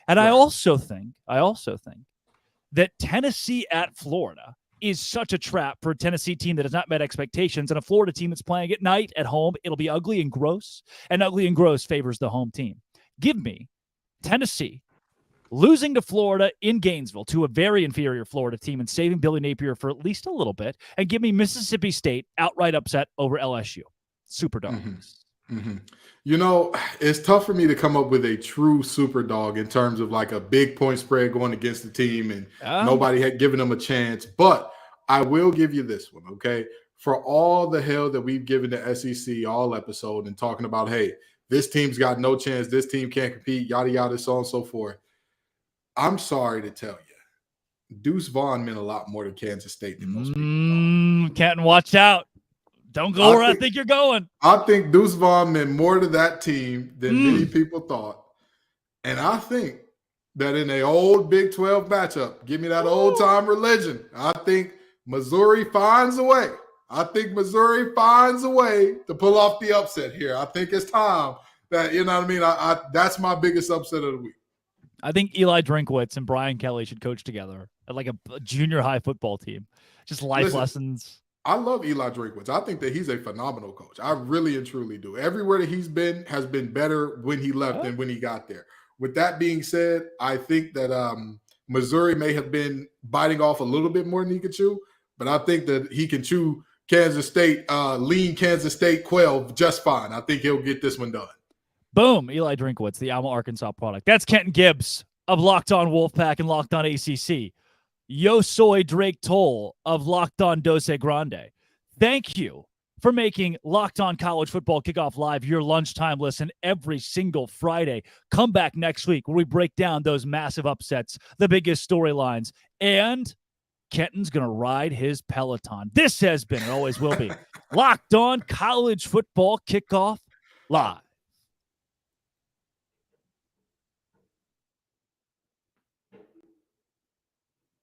And I also think that Tennessee at Florida is such a trap for a Tennessee team that has not met expectations and a Florida team that's playing at night at home. It'll be ugly and gross, and ugly and gross favors the home team. Give me Tennessee losing to Florida in Gainesville to a very inferior Florida team and saving Billy Napier for at least a little bit, and give me Mississippi State outright upset over LSU. Super dogs. You know, it's tough for me to come up with a true super dog in terms of like a big point spread going against the team and nobody had given them a chance. But I will give you this one, okay? For all the hell that we've given the SEC all episode and talking about, hey, this team's got no chance, this team can't compete, yada, yada, so on and so forth. I'm sorry to tell you, Deuce Vaughn meant a lot more to Kansas State than most people. Canton, watch out. Don't go where I think you're going. I think Deuce Vaughn meant more to that team than many people thought. And I think that in an old Big 12 matchup, give me that old-time religion, I think Missouri finds a way. To pull off the upset here. I think it's time that, you know what I mean? That's my biggest upset of the week. I think Eli Drinkwitz and Brian Kelly should coach together at like a junior high football team. Just life lessons. I love Eli Drinkwitz. I think that he's a phenomenal coach. I really and truly do. Everywhere that he's been has been better when he left than when he got there. With that being said, I think that Missouri may have been biting off a little bit more than he could chew, but I think that he can chew Kansas State, lean Kansas State quail just fine. I think he'll get this one done. Boom. Eli Drinkwitz, the Alma, Arkansas product. That's Kenton Gibbs of Locked On Wolfpack and Locked On ACC. Yo soy Drake Toll of Locked On Dose Grande. Thank you for making Locked On College Football Kickoff Live your lunchtime listen every single Friday. Come back next week where we break down those massive upsets, the biggest storylines, and Kenton's going to ride his Peloton. This has been and always will be Locked On College Football Kickoff Live.